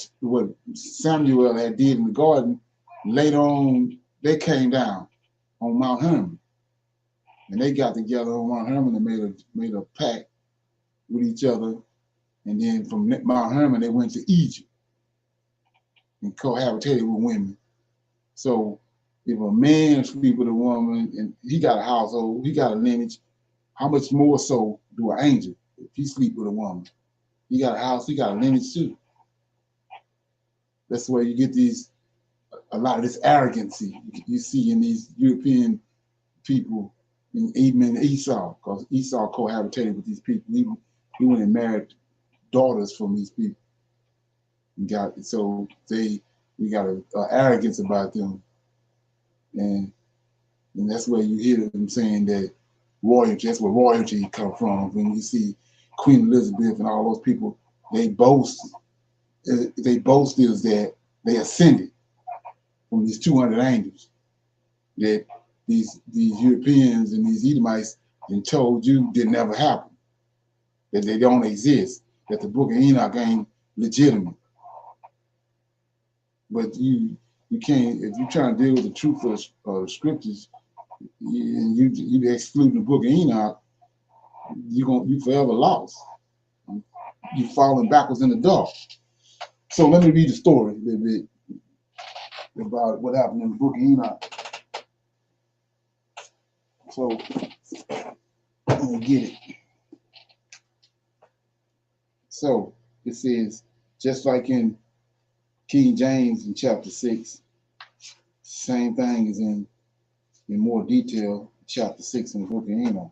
S1: Samuel had did in the garden, later on they came down on Mount Hermon, and they got together on Mount Hermon and made a pact with each other, and then from Mount Hermon they went to Egypt and cohabitated with women. So if a man sleep with a woman and he got a household, he got a lineage, how much more so do an angel if he sleep with a woman? He got a house, he got a lineage too. That's where you get a lot of this arrogancy you see in these European people, and even in Esau, because Esau cohabitated with these people. He went and married daughters from these people. We got an arrogance about them, and that's where you hear them saying that royalty. That's where royalty come from. When you see Queen Elizabeth and all those people, they boast is that they ascended from these 200 angels. That these Europeans and these Edomites and told you did never happen. That they don't exist. That the book of Enoch ain't legitimate. But you can't, if you're trying to deal with the truth of scriptures, and you exclude the book of Enoch, you forever lost. You falling backwards in the dark. So let me read the story a little bit about what happened in the book of Enoch. So let me get it. So it says, just like in King James in chapter 6, same thing is in more detail, chapter 6 in the book of Enoch.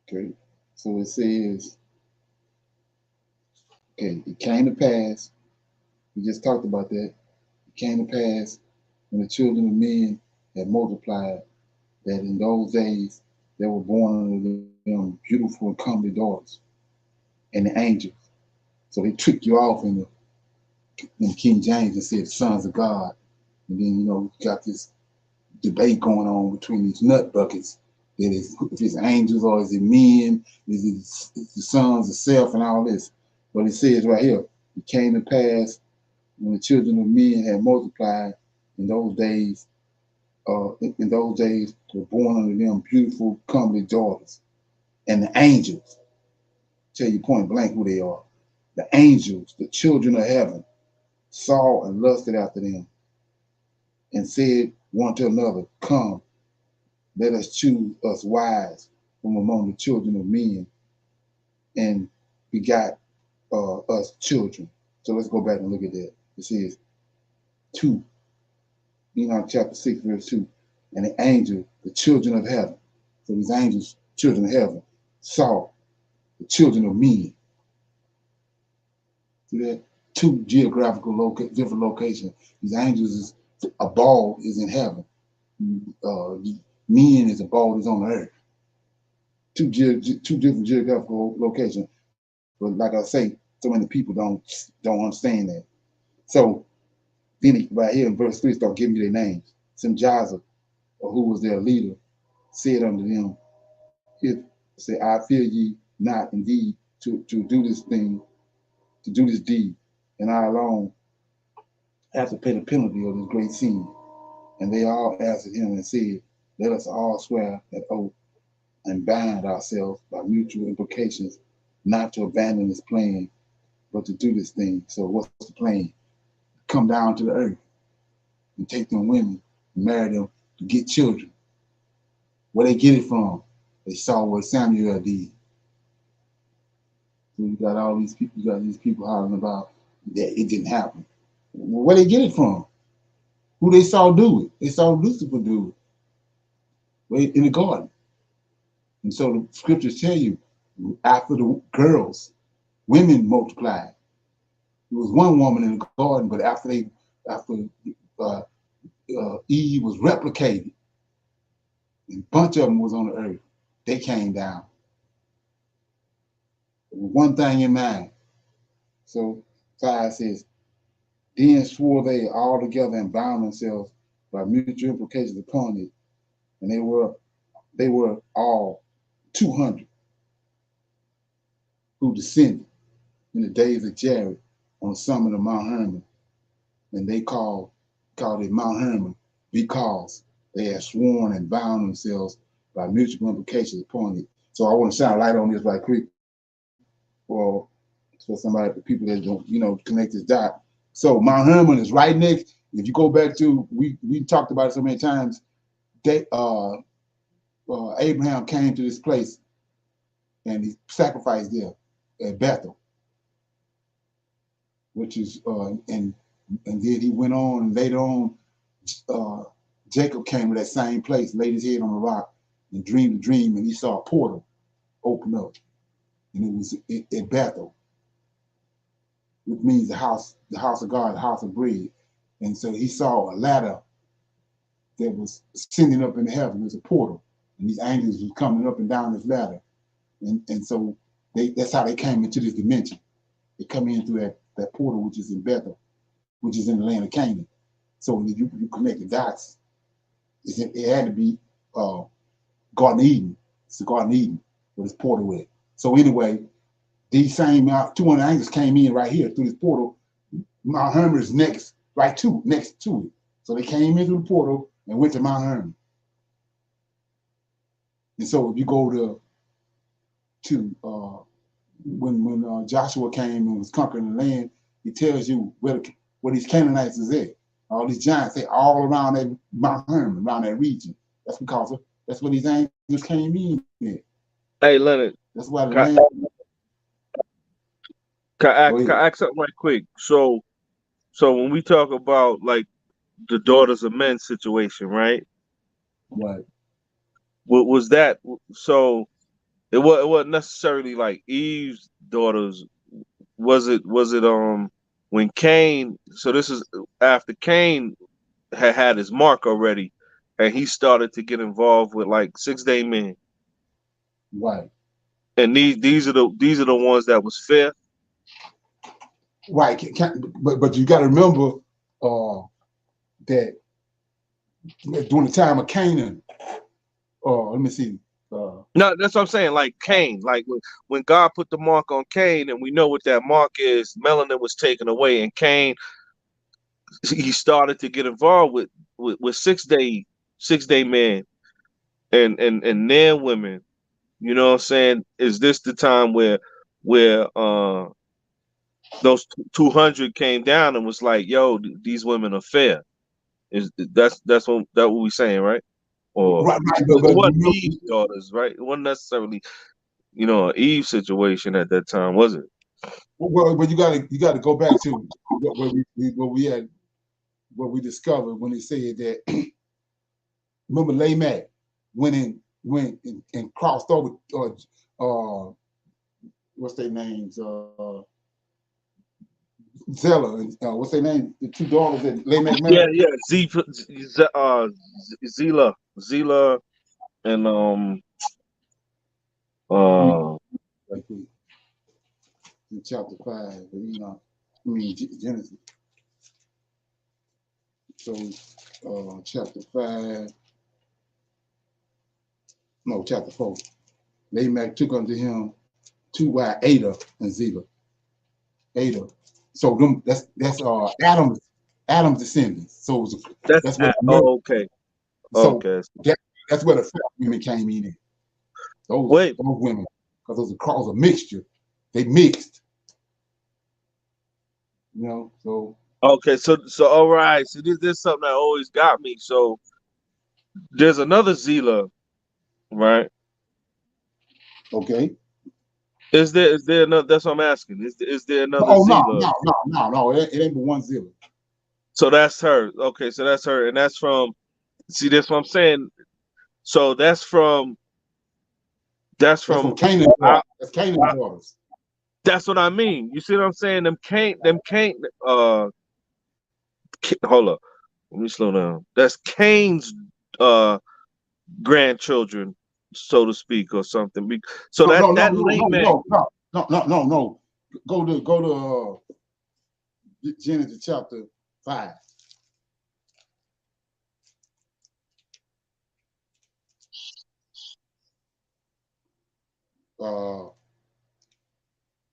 S1: Okay, so it says, okay, it came to pass, we just talked about that, it came to pass when the children of men had multiplied, that in those days there were born unto them beautiful and comely daughters, and the angels. So they tricked you off in King James and said sons of God. And then, you know, you got this debate going on between these nut buckets. That is, if it's angels or is it men, is it the sons of self and all this. But it says right here, it came to pass when the children of men had multiplied in those days were born unto them beautiful, comely daughters. And the angels, tell you point blank who they are. The angels, the children of heaven, saw and lusted after them, and said one to another, come, let us choose us wives from among the children of men, and begot us children. So let's go back and look at that. It says 2, Enoch chapter 6, verse 2. And the angel, the children of heaven, so these angels, children of heaven, saw the children of men. See that? 2 geographical different locations. These angels is a ball is in heaven. Men is a ball is on the earth. 2 different geographical locations. But like I say, so many people don't understand that. So then right here in verse 3 start giving you their names. Simjaza, who was their leader, said unto them, say, I fear ye not indeed to do this thing, to do this deed, and I alone have to pay the penalty of this great sin. And they all answered him and said, let us all swear that oath and bind ourselves by mutual implications not to abandon this plan, but to do this thing. So what's the plan? Come down to the earth and take them women and marry them to get children. Where they get it from? They saw what Samuel did. So you got all these people, hollering about that it didn't happen. Where they get it from? Who they saw do it? They saw Lucifer do it in the garden. And so the scriptures tell you, after the girls, women multiplied. There was one woman in the garden, but after Eve was replicated, and a bunch of them was on the earth, they came down. With one thing in mind. So 5 says, then swore they all together and bound themselves by mutual implications upon it, and they were all 200 who descended in the days of Jared on the summit of Mount Hermon, and they called it Mount Hermon because they had sworn and bound themselves by mutual implications upon it. So I want to shine a light on this right quick for somebody, people that don't, connect this dot. So Mount Hermon is right next. If you go back to, we talked about it so many times, Abraham came to this place and he sacrificed there at Bethel, which is, and then he went on, and later on, Jacob came to that same place, laid his head on a rock, and dreamed a dream, and he saw a portal open up, and it was at Bethel, which means the house of God, the house of bread. And so he saw a ladder that was ascending up into heaven. It was a portal, and these angels was coming up and down this ladder, and so that's how they came into this dimension. They come in through that portal, which is in Bethel, which is in the land of Canaan. So when you connect the dots, it had to be Garden of Eden. It's the Garden of Eden where this portal went. So anyway, these same 200 angels came in right here through this portal. Mount Hermon is next to it. So they came into the portal and went to Mount Hermon. And so if you go to when Joshua came and was conquering the land, it tells you where these Canaanites is at. All these giants, they all around that Mount Hermon, around that region. That's because that's where these angels came in.
S14: Hey, Leonard.
S1: That's why the land.
S14: Can I ask something right quick? So when we talk about like the daughters of men situation, right?
S1: Right.
S14: What was that? So it wasn't necessarily like Eve's daughters. Was it when Cain? So this is after Cain had his mark already, and he started to get involved with like 6 day men.
S1: Right.
S14: And these are the ones that was fair.
S1: Right. But you got to remember that during the time of Canaan, let me see.
S14: No, that's what I'm saying. Like Cain, like when God put the mark on Cain, and we know what that mark is, melanin was taken away, and Cain, he started to get involved with 6 day men and their women. You know what I'm saying? Is this the time where those 200 came down and was like, yo, these women are fair? Is that's what we saying, right? Or
S1: Right.
S14: it wasn't Eve's daughters, right? It wasn't necessarily, an Eve situation at that time, was it?
S1: Well, but you got to go back to what we discovered when they said that. Remember, Lamech went and crossed over. What's their names? Zella and what's their name? The two daughters that Lamech married.
S14: Zila, and
S1: in chapter 5, Genesis. So chapter 5, no, chapter 4. Lamech took unto him 2 wives, Ada and Zillah. Ada. So that's Adam's descendants. So that's what.
S14: Okay.
S1: So
S14: okay.
S1: That's where the first women came in. Those women, because those are a mixture. They mixed. So.
S14: Okay, so all right. So this is something that always got me. So there's another Zila, right?
S1: Okay.
S14: Is there another? That's what I'm asking. Is there another Zila?
S1: No. It ain't but one Zila.
S14: So that's her. Okay, so that's her, and that's from. See, that's what I'm saying. So that's from
S1: Canaan. That's Canaan's daughters.
S14: That's what I mean. You see what I'm saying? Them Cain. Hold up. Let me slow down. That's Cain's grandchildren, so to speak, or something. So
S1: no. Go to Genesis chapter 5.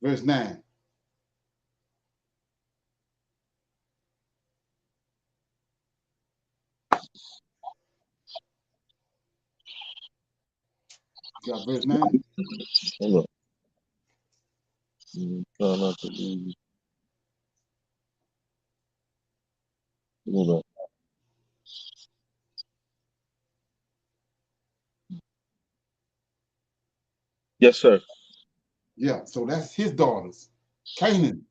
S1: Verse 9. You got verse 9?
S14: Hold up. Try not to lose. Hold up. Yes, sir.
S1: Yeah, so that's his daughters. Canaan.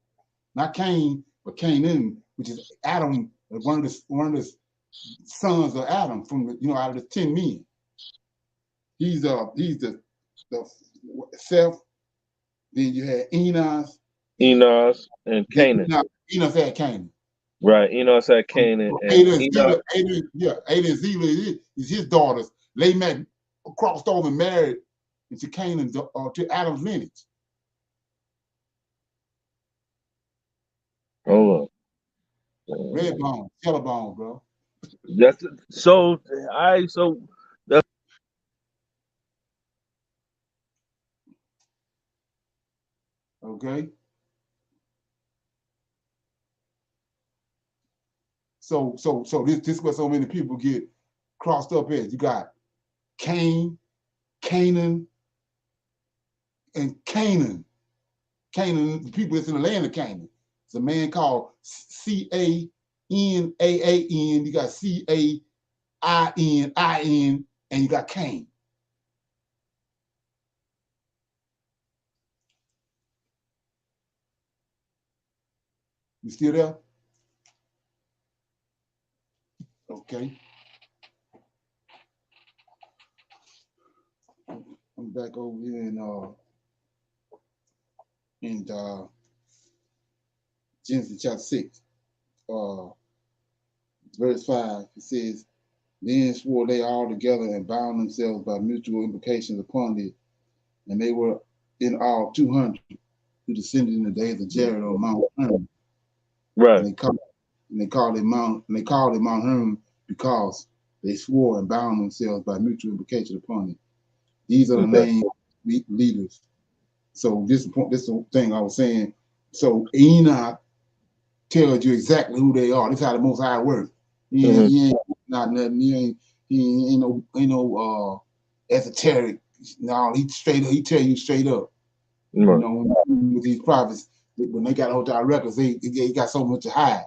S1: Not Cain, but Canaan, which is Adam, one of the sons of Adam from out of the 10 men. He's the Seth. Then you had Enos
S14: and Canaan.
S1: Enos had Canaan.
S14: Right, Enos had Canaan.
S1: Ada and Zillah is his daughters. Lamech crossed over and married into Canaan to Adam's lineage.
S14: Hold up.
S1: Red bone, yellow bone, bro.
S14: That's so. So that's
S1: okay. So this is where so many people get crossed up as. You got Cain, Canaan, and Canaan. Canaan, the people that's in the land of Canaan. It's a man called Canaan. You got Cain, and you got Cain. You still there? Okay. I'm back over here in Genesis chapter 6, verse 5. It says, "Then swore they all together and bound themselves by mutual implications upon it, and they were in all 200 who descended in the days of Jared on Mount Hermon.
S14: Right.
S1: And they called it Mount Hermon because they swore and bound themselves by mutual implication upon it. These are the named leaders." So this is the thing I was saying. So Enoch tells you exactly who they are. This is how the Most High works. He ain't not nothing. He ain't no esoteric. No, he tell you straight up. You know, with these prophets, when they got hold of our records, they got so much to hide.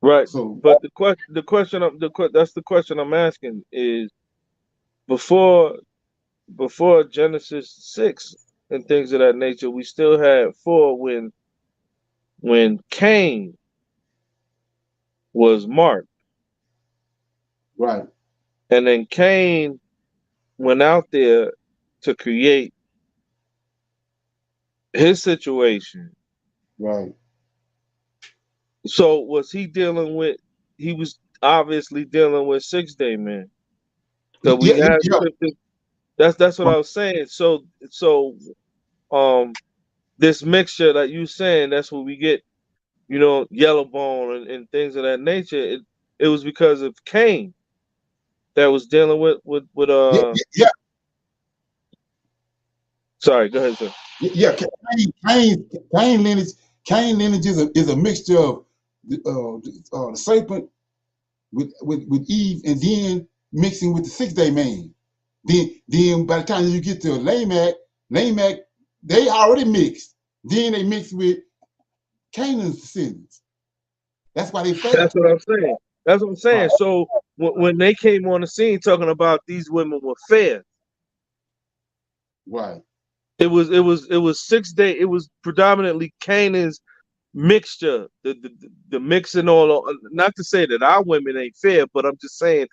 S14: Right.
S1: So,
S14: but the question that's the question I'm asking is before Genesis 6 and things of that nature, we still had 4 when Cain was marked.
S1: Right.
S14: And then Cain went out there to create his situation.
S1: Right.
S14: So was he dealing with? He was obviously dealing with 6-day men. So we have that's what I was saying. So this mixture that you saying, that's what we get. You know, yellow bone and things of that nature. It was because of Cain that was dealing with
S1: yeah.
S14: Sorry, go ahead, sir.
S1: Yeah, Cain lineage is a mixture of the serpent with Eve, and then mixing with the 6-day man. Then by the time you get to Lamech, they already mixed. Then they mixed with Canaan's descendants. That's why they failed.
S14: That's what I'm saying. That's what I'm saying. Right. So when they came on the scene talking about these women were fair,
S1: right?
S14: It was 6-day. It was predominantly Canaan's mixture, the mixing all. Not to say that our women ain't fair, but I'm just saying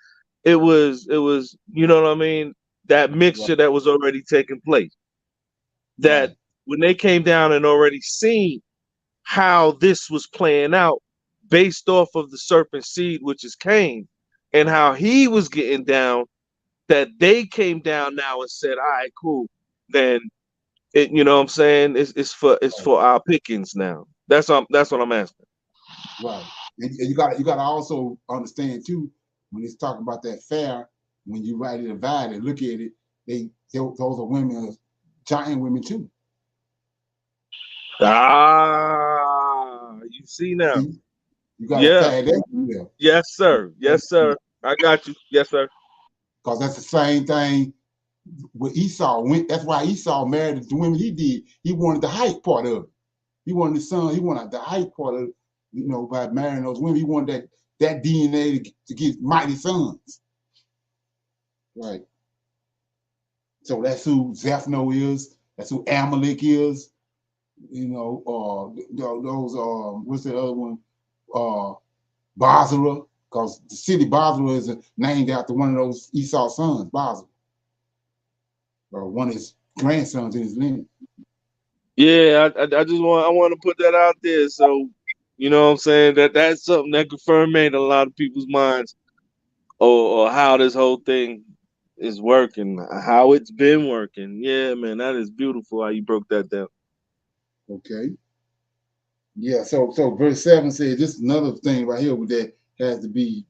S14: it was you know what I mean. That mixture that was already taking place. That when they came down and already seen how this was playing out based off of the serpent seed, which is Cain, and how he was getting down, that they came down now and said, all right, cool. Then it, you know what I'm saying? It's for our pickings now. That's what I'm asking.
S1: Right. And you gotta also understand too, when it's talking about that fair, when you write it divide and look at it, those are women, giant women too.
S14: You see now.
S1: See? You gotta fag that.
S14: Yes, sir. Yes, sir. I got you. Yes, sir.
S1: Because that's the same thing with Esau. That's why Esau married the women he did. He wanted the height part of it. He wanted the son. He wanted the height part of it. You know, by marrying those women, he wanted that DNA to get mighty sons. Right. So that's who Zephno is. That's who Amalek is. You know, those what's the other one? Basra, because the city Basra is named after one of those Esau sons, Basra, or one of his grandsons in his lineage.
S14: Yeah, I just want to put that out there. So, you know what I'm saying, that's something that could ferment a lot of people's minds, or how this whole thing is working, how it's been working. Yeah, man, that is beautiful how you broke that down.
S1: Okay. Yeah, so verse 7 says this is another thing right here that has to be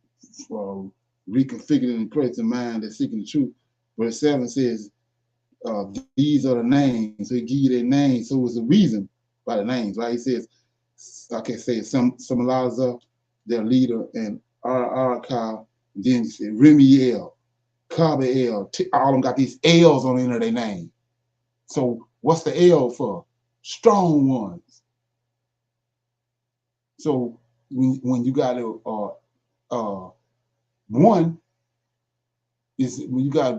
S1: reconfigured in the person mind that's seeking the truth. Verse 7 says, these are the names. So he give you their names. So it's a reason by the names, right? He says, I can say some Laza, their leader, and Arakal, then he said Remiel, Kabael, all of them got these L's on the end of their name. So what's the L for? Strong ones. So when you got one is when you got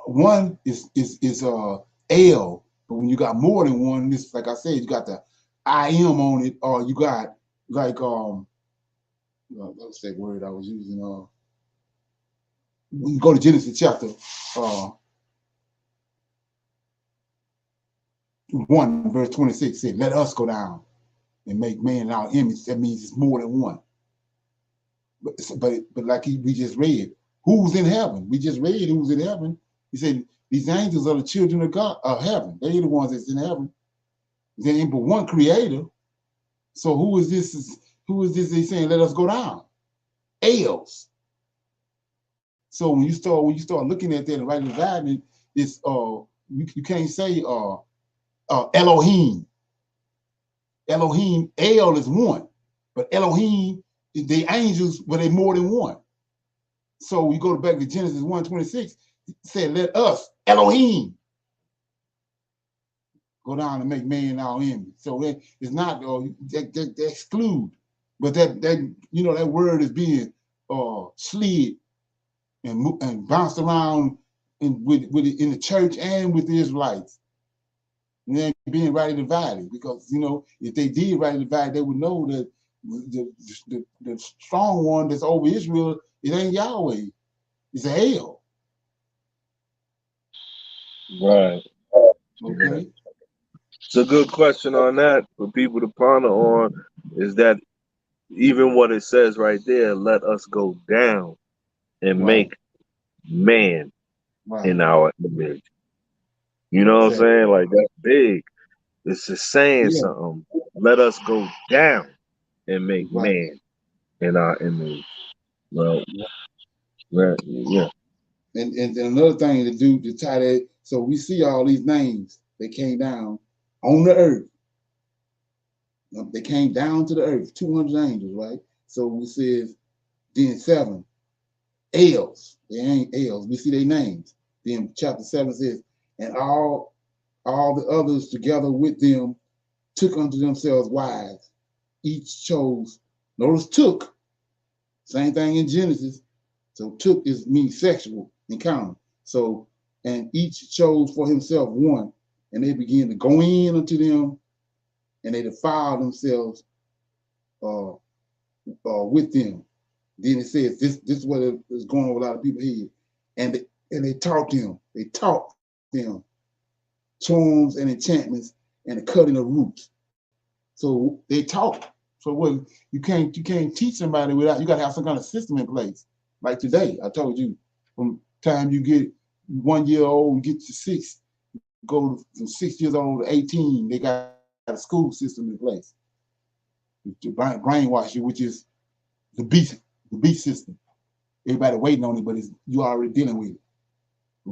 S1: one is L, but when you got more than one, this like I said, you got the IM on it, or you got like what's that word I was using? When you go to Genesis chapter 1, verse 26, said, "Let us go down and make man in our image." That means it's more than one. But like we just read, who's in heaven? We just read who's in heaven. He said, these angels are the children of God, of heaven. They're the ones that's in heaven. There ain't but one creator. So who is this? Who is this? They saying, let us go down. Els. So when you start looking at that and writing dividing, it's you can't say Elohim. Elohim, El is one, but Elohim, the angels, were they more than one? So we go back to Genesis 1:26, said, let us, Elohim, go down and make man in our image. So it's not that exclude, but that you know that word is being slid and bounced around in the church and with the Israelites. And then being rightly divided, because you know if they did rightly divide, they would know that the strong one that's over Israel, it ain't Yahweh, it's a hell.
S14: Right.
S1: Okay.
S14: It's a good question on that for people to ponder on, is that even what it says right there, let us go down and make man in our image. You know what I'm saying? Like, that's big. It's just saying something. Let us go down and make man in our image. Well, yeah.
S1: And another thing to do to tie that, so we see all these names that came down on the earth. They came down to the earth, 200 angels, right? So we says, then 7, Els. They ain't Els. We see their names. Then chapter 7 says, and all the others together with them took unto themselves wives. Each chose. Notice took. Same thing in Genesis. So took means sexual encounter. So, and each chose for himself one, and they began to go in unto them, and they defiled themselves with them. Then it says this is what is going on with a lot of people here, and they taught them. They taught them charms and enchantments and the cutting of roots. So they taught. So what you can't teach somebody without, you got to have some kind of system in place. Like today, I told you, from time you get 1 year old, you get to 6, go from 6 years old to 18, they got a school system in place to brainwash you, which is the beast system. Everybody waiting on it, but you already dealing with it.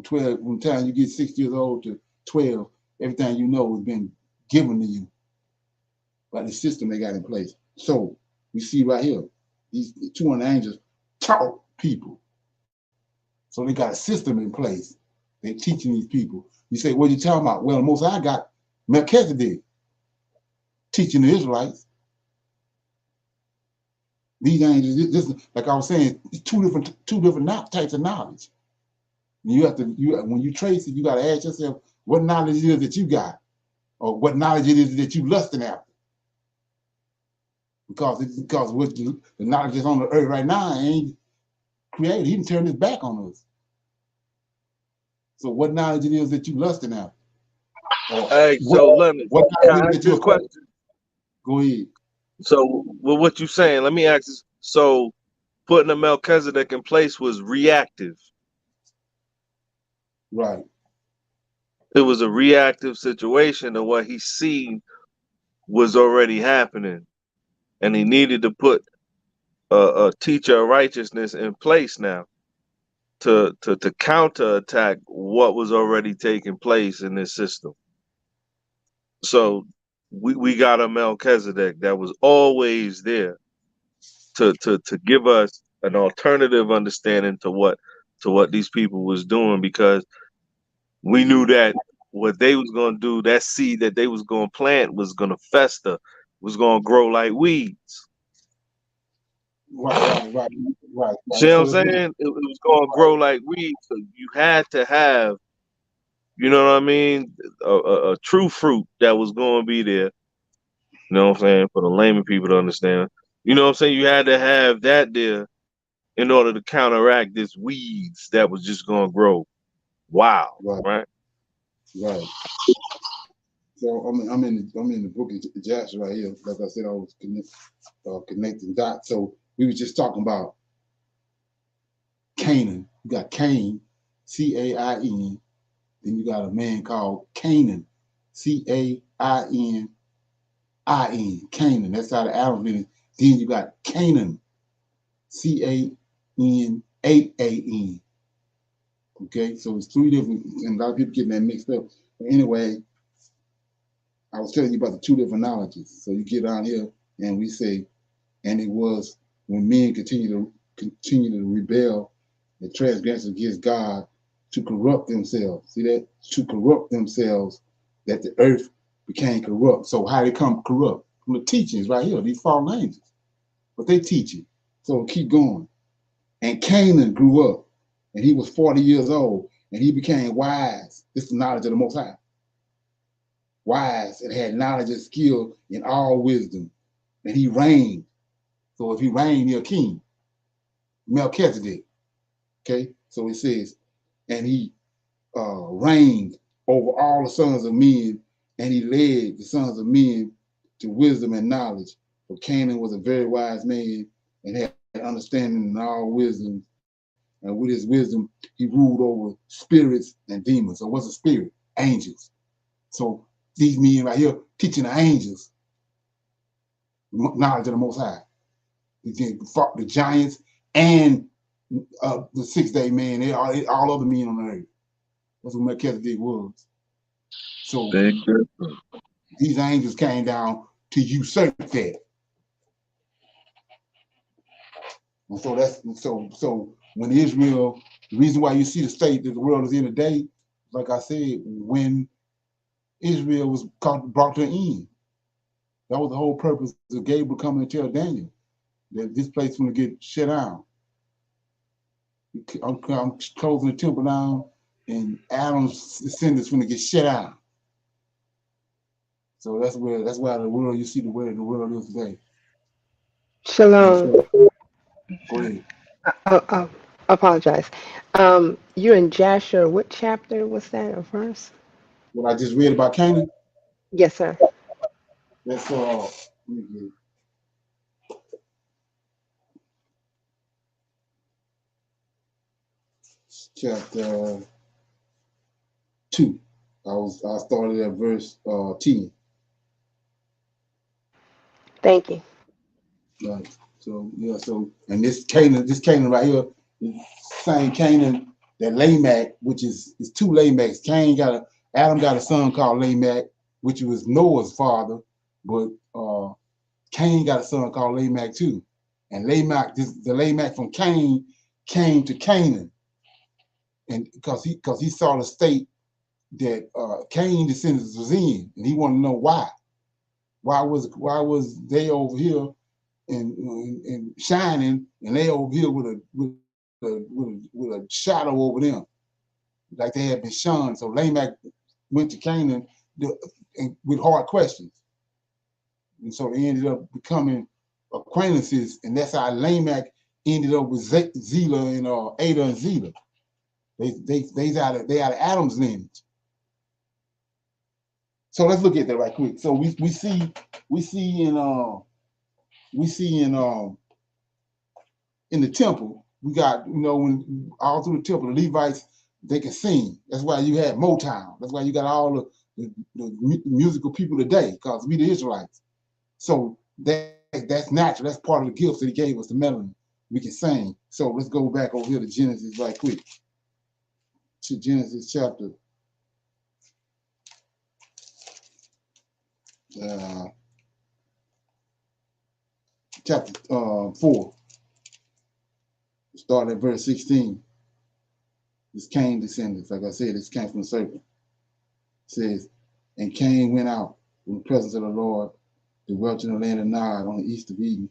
S1: From time you get 6 years old to 12, everything you know has been given to you by the system they got in place. So we see right here, these 200 angels taught people. So they got a system in place. They're teaching these people. You say, what are you talking about? Well, Most High got Melchizedek teaching the Israelites. These angels, this, like I was saying, it's two different types of knowledge. You have to, when you trace it, you got to ask yourself what knowledge it is that you got, or what knowledge it is that you lusting after. Because what the knowledge that's on the earth right now ain't created. He can turn his back on us. So what knowledge it is that you lusting after?
S14: Hey, so let me ask you a question.
S1: Go ahead.
S14: So, with what you're saying, let me ask this. So, putting a Melchizedek in place was reactive.
S1: Right.
S14: It was a reactive situation, and what he seen was already happening, and he needed to put a teacher of righteousness in place now to counterattack what was already taking place in this system. So we got a Melchizedek that was always there to give us an alternative understanding to what these people was doing, because we knew that what they was going to do, that seed that they was going to plant was going to fester, was going to grow like weeds.
S1: Right.
S14: See what I'm saying? It was going to grow like weeds. So you had to have, you know what I mean, a true fruit that was going to be there. You know what I'm saying? For the layman people to understand, You know what I'm saying? You had to have that there in order to counteract this weeds that was just gonna grow wild, right?
S1: Right. So I'm in the book of Jasher right here. Like I said, I was connecting dots. So we were just talking about Canaan. You got Cain, C-A-I-N. Then you got a man called Canaan, C-A-I-N-I-N. Canaan. That's how the Adam lineage. Then you got Canaan, C-A-N-A-A-N. Okay, so it's three different, and a lot of people getting that mixed up. But anyway, I was telling you about the two different knowledges. So you get on here and we say, and it was when men continue to rebel and transgress against God to corrupt themselves. See that? To corrupt themselves, that the earth became corrupt. So how they come corrupt? From the teachings right here, these fallen angels. But they teach it. So keep going. And Canaan grew up, and he was 40 years old, and he became wise. This is the knowledge of the Most High. Wise and had knowledge and skill in all wisdom. And he reigned. So if he reigned, he's a king. Melchizedek. Okay, so it says, and he reigned over all the sons of men, and he led the sons of men to wisdom and knowledge. For Canaan was a very wise man and had understanding in all wisdom. And with his wisdom, he ruled over spirits and demons. So what's a spirit? Angels. So these men right here teaching the angels knowledge of the Most High. He fought the giants and the 6-day man, all other men on the earth. That's what Melchizedek was. So these angels came down to usurp that. And so that's so when Israel, the reason why you see the state that the world is in today, like I said, when Israel was brought to an end. That was the whole purpose of Gabriel coming to tell Daniel that this place is going to get shut down. I'm closing the temple down, and Adam's descendants going to get shut down. So that's why the world, you see the way the world is today.
S17: Shalom.
S1: Go ahead.
S17: I apologize. You're in Jasher. What chapter was that, or verse?
S1: What I just read about Canaan?
S17: Yes, sir.
S1: That's let me get it. Chapter 2. I started at verse 10.
S17: Thank you.
S1: Right. So yeah, so and this Canaan right here, is same Canaan that Lamech, which is two Lamechs. Adam got a son called Lamech, which was Noah's father, but Cain got a son called Lamech too. And Lamech, the Lamech from Cain came to Canaan. And because he saw the state that Cain descendants was in, and he wanted to know why. Why was they over here and shining, and they over here with a shadow over them, like they had been shunned. So Lamech went to Canaan with hard questions, and so they ended up becoming acquaintances, and that's how Lamech ended up with Zillah and Ada and Zillah. They out of Adam's lineage. So let's look at that right quick. So we see in the temple, we got, when all through the temple, the Levites, they can sing. That's why you had Motown. That's why you got all the musical people today, because we the Israelites. So that's natural. That's part of the gifts that he gave us, the melody. We can sing. So let's go back over here to Genesis right quick. To Genesis chapter 4. Start at verse 16. This Cain descendants, like I said, this came from the serpent. It says, and Cain went out from the presence of the Lord, dwelt in the land of Nod on the east of Eden.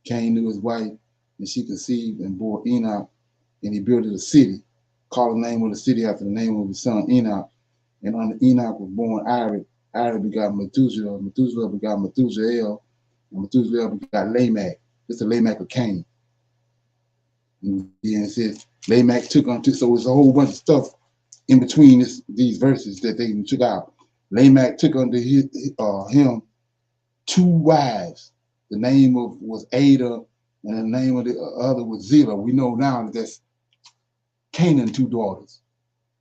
S1: Cain knew his wife, and she conceived and bore Enoch, and he built a city, called the name of the city after the name of his son Enoch. And under Enoch was born Irad. Irad begot Methuselah. Methuselah begot Methusael, and Methuselah begot Lamech. It's the Lamech of Cain. And then it says Lamech took unto, so it's a whole bunch of stuff in between these verses that they took out. Lamech took unto him 2 wives. The name was Ada, and the name of the other was Zillah. We know now that that's Canaan 2 daughters.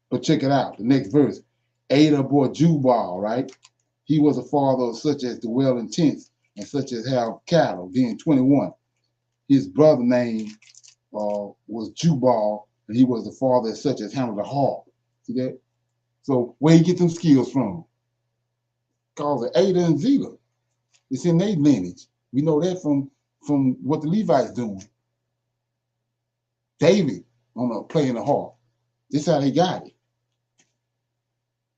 S1: But check it out, the next verse. Ada bore Jubal, right? He was a father of such as dwell in tents and such as have cattle. Then 21. His brother name was Jubal, and he was the father of such as handled the harp. See that? So where he get them skills from? Cause of Ada and Zillah. It's in their lineage. We know that from what the Levites doing. David playing the harp. This is how they got it.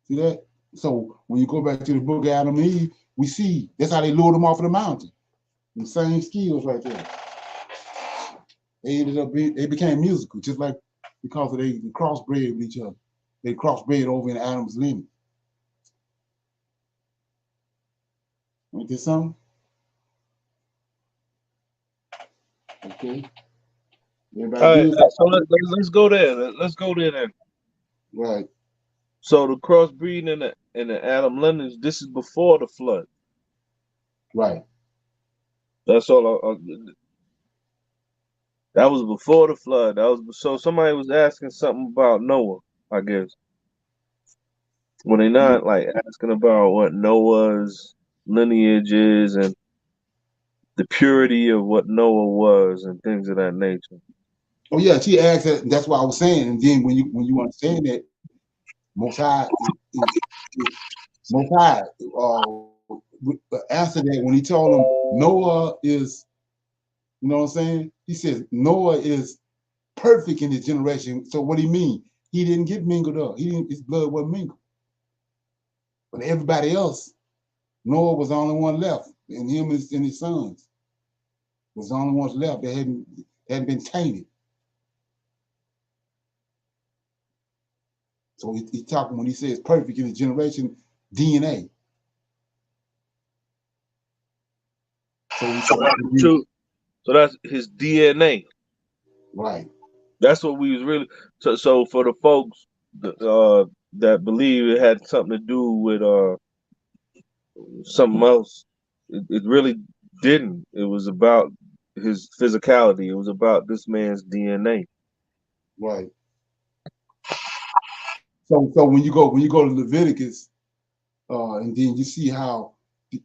S1: See that? So when you go back to the book of Adam and Eve, we see that's how they lured them off of the mountain. The same skills right there. They became musical, just like because they crossbred with each other. They crossbred over in Adam's lineage. Ain't this something? Okay. Everybody
S14: All right,
S1: good?
S14: so let's go there. Let's go there then.
S1: Right.
S14: So the crossbreeding in the Adam lineage, this is before the flood.
S1: Right.
S14: That's all. That was before the flood. That was so somebody was asking something about Noah, I guess. When they not like asking about what Noah's lineage is and the purity of what Noah was and things of that nature.
S1: Oh yeah, she asked that. That's what I was saying. And then when you understand that, Most High, Most High answered that when he told him Noah is, you know what I'm saying? He says Noah is perfect in his generation. So what do you mean? He didn't get mingled up. His blood wasn't mingled. But everybody else, Noah was the only one left, and him and his sons was the only ones left that hadn't been tainted. So he's talking when he says perfect in his generation, DNA.
S14: So that's his DNA.
S1: Right.
S14: That's what we was really. So for the folks that believe it had something to do with something else, it really didn't. It was about his physicality. It was about this man's DNA.
S1: Right. So when you go to Leviticus, and then you see how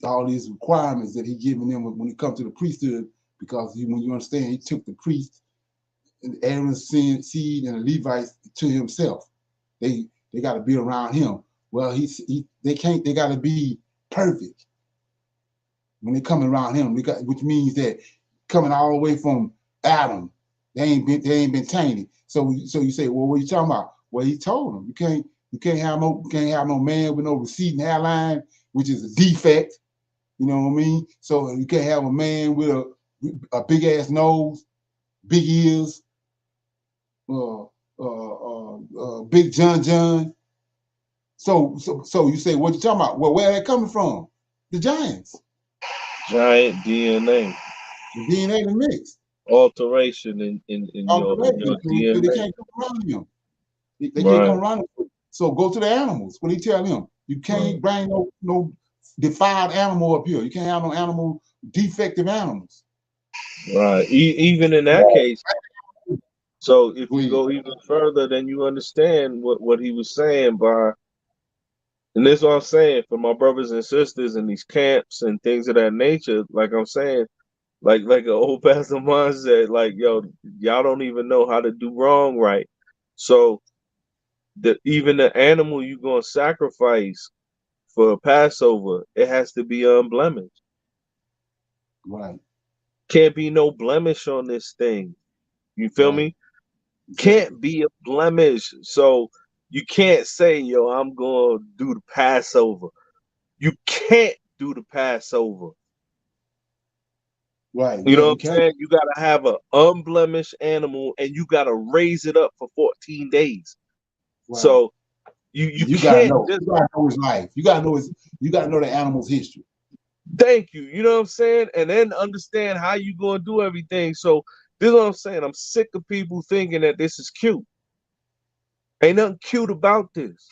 S1: all these requirements that he giving them when it comes to the priesthood, because when you understand, he took the priest and Aaron's seed and the Levites to himself. They got to be around him. Well, they got to be perfect when they coming around him. Which means that coming all the way from Adam, they ain't been tainted. So you say, well, what are you talking about? Well, he told them you can't have no man with no receding hairline, which is a defect. You know what I mean? So you can't have a man with a big ass nose, big ears, big John. So you say, what you talking about? Well, where are they coming from? The giants.
S14: Giant DNA.
S1: The DNA to mix.
S14: Alteration in your DNA.
S1: They can't come around him. They
S14: Right.
S1: can't come around him. So go to the animals. What do you tell him? You can't bring no defiled animal up here. You can't have no animal defective animals.
S14: Right. Even in that case. So if you go even further, then you understand what he was saying by, and this is what I'm saying for my brothers and sisters in these camps and things of that nature. Like I'm saying, like an old pastor of mine said, like, yo, y'all don't even know how to do wrong right. So even the animal you're gonna sacrifice for Passover, it has to be unblemished.
S1: Right.
S14: Can't be no blemish on this thing. You feel me? Can't be a blemish. So you can't say, yo, I'm gonna do the Passover. You can't do the Passover.
S1: Right.
S14: You know what I'm saying? You gotta have an unblemished animal and you gotta raise it up for 14 days. Right. So you
S1: gotta
S14: can't
S1: know. You gotta know his life. You gotta know the animal's history.
S14: Thank you. You know what I'm saying? And then understand how you gonna do everything. So this is what I'm saying. I'm sick of people thinking that this is cute. Ain't nothing cute about this.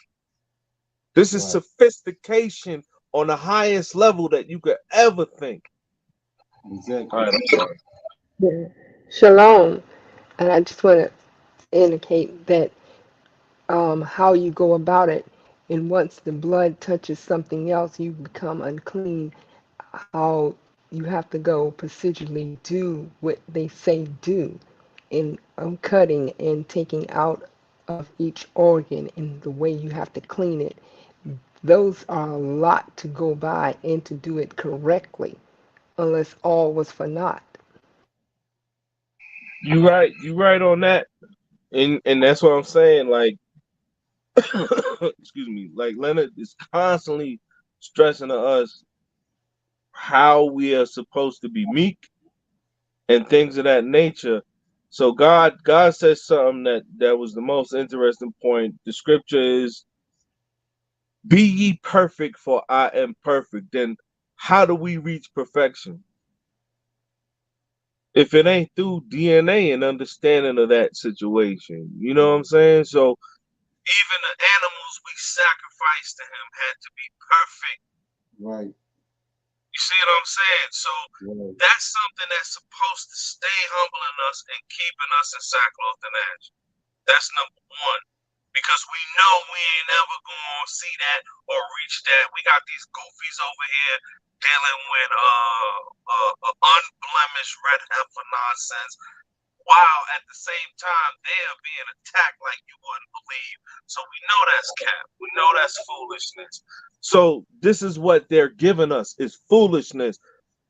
S14: This is
S1: Right.
S14: sophistication on the highest level that you could ever think.
S1: Exactly.
S14: All right, I'm sorry.
S17: Yeah. Shalom. And I just want to indicate that how you go about it, and once the blood touches something else, you become unclean. How you have to go procedurally do what they say do in cutting and taking out of each organ and the way you have to clean it. Those are a lot to go by and to do it correctly, unless all was for naught.
S14: You right. You right on that. And that's what I'm saying. Like, excuse me. Like Leonard is constantly stressing to us how we are supposed to be meek and things of that nature. So God says something that was the most interesting point. The scripture is, "Be ye perfect, for I am perfect." Then how do we reach perfection? If it ain't through DNA and understanding of that situation, you know what I'm saying? So even the animals we sacrificed to him had to be perfect.
S1: Right.
S14: You see what I'm saying? So
S1: Right.
S14: that's something that's supposed to stay humbling us and keeping us in sackcloth and ashes. That's number one. Because we know we ain't never gonna see that or reach that. We got these goofies over here dealing with unblemished red heifer nonsense, while at the same time they are being attacked like you wouldn't believe. So we know that's cap. We know that's foolishness. So this is what they're giving us is foolishness.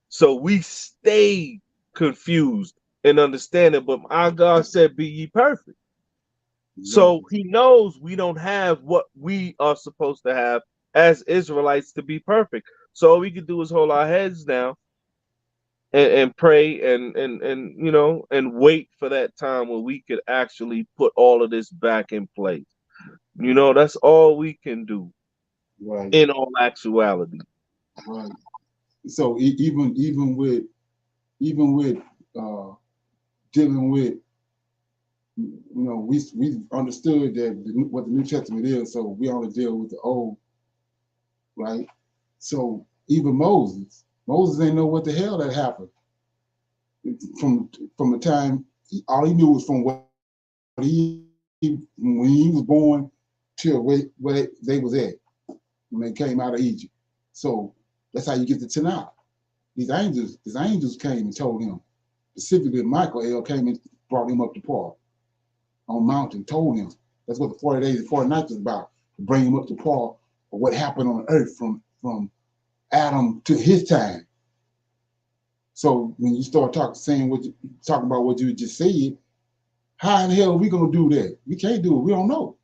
S14: So we stay confused and understanding. But our God said, "Be ye perfect." So he knows we don't have what we are supposed to have as Israelites to be perfect. So all we can do is hold our heads down and pray and you know and wait for that time where we could actually put all of this back in place. You know, that's all we can do
S1: Right.
S14: in all actuality.
S1: Right. So even with uh, dealing with, we understood that what the New Testament is, so we only deal with the old, right? So even Moses ain't know what the hell that happened from the time. All he knew was from what he when he was born till where they was at when they came out of Egypt. So that's how you get the Tanakh. These angels came and told him, specifically Michael came and brought him up to par on mountain, told him. That's what the 40 days and 40 nights is about, to bring him up to par of what happened on earth from Adam to his time. So when you start talking about what you just said, how in the hell are we gonna do that? We can't do it. We don't know.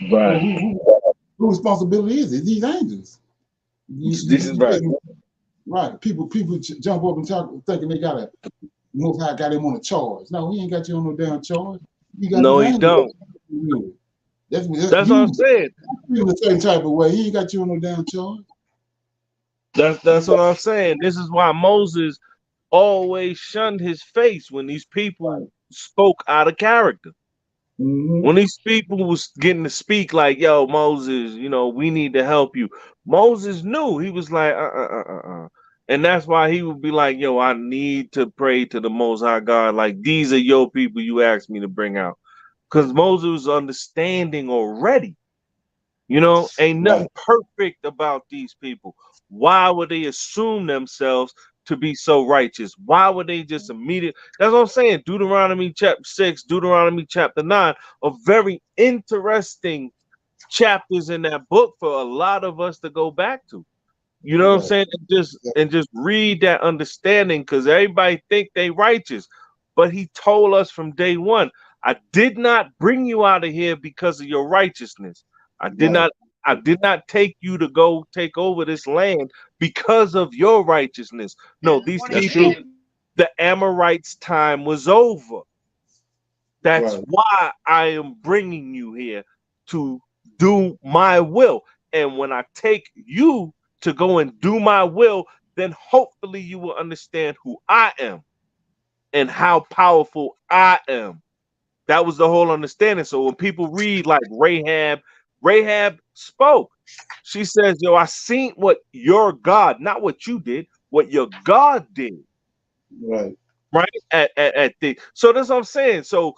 S14: Right.
S1: So who responsibility is it? These angels.
S14: This is right.
S1: Right. People jump up and talk thinking they got Most High got him on a charge. No, he ain't got you on no damn charge. He got
S14: No,
S1: these
S14: he
S1: angels.
S14: don't.
S1: That's
S14: what I'm saying.
S1: In a certain type of way. He ain't got you on no damn charge.
S14: That's what I'm saying. This is why Moses always shunned his face when these people spoke out of character. When these people was getting to speak like, "Yo, Moses, we need to help you." Moses knew. He was like, and that's why he would be like, "Yo, I need to pray to the Most High God. Like, these are your people you asked me to bring out." Because Moses was understanding already. Ain't nothing perfect about these people. Why would they assume themselves to be so righteous? Why would they just immediately? That's what I'm saying. Deuteronomy chapter 6, Deuteronomy chapter 9 are very interesting chapters in that book for a lot of us to go back to. You know what I'm saying? And just read that understanding, because everybody think they righteous. But he told us from day one, "I did not bring you out of here because of your righteousness. I did not take you to go take over this land because of your righteousness. No, these people, the Amorites' time was over. That's why I am bringing you here to do my will. And when I take you to go and do my will, then hopefully you will understand who I am and how powerful I am. That was the whole understanding. So when people read like Rahab spoke. She says, yo, I seen what your God, not what you did, what your God did.
S1: Right.
S14: Right? At the so that's what I'm saying. So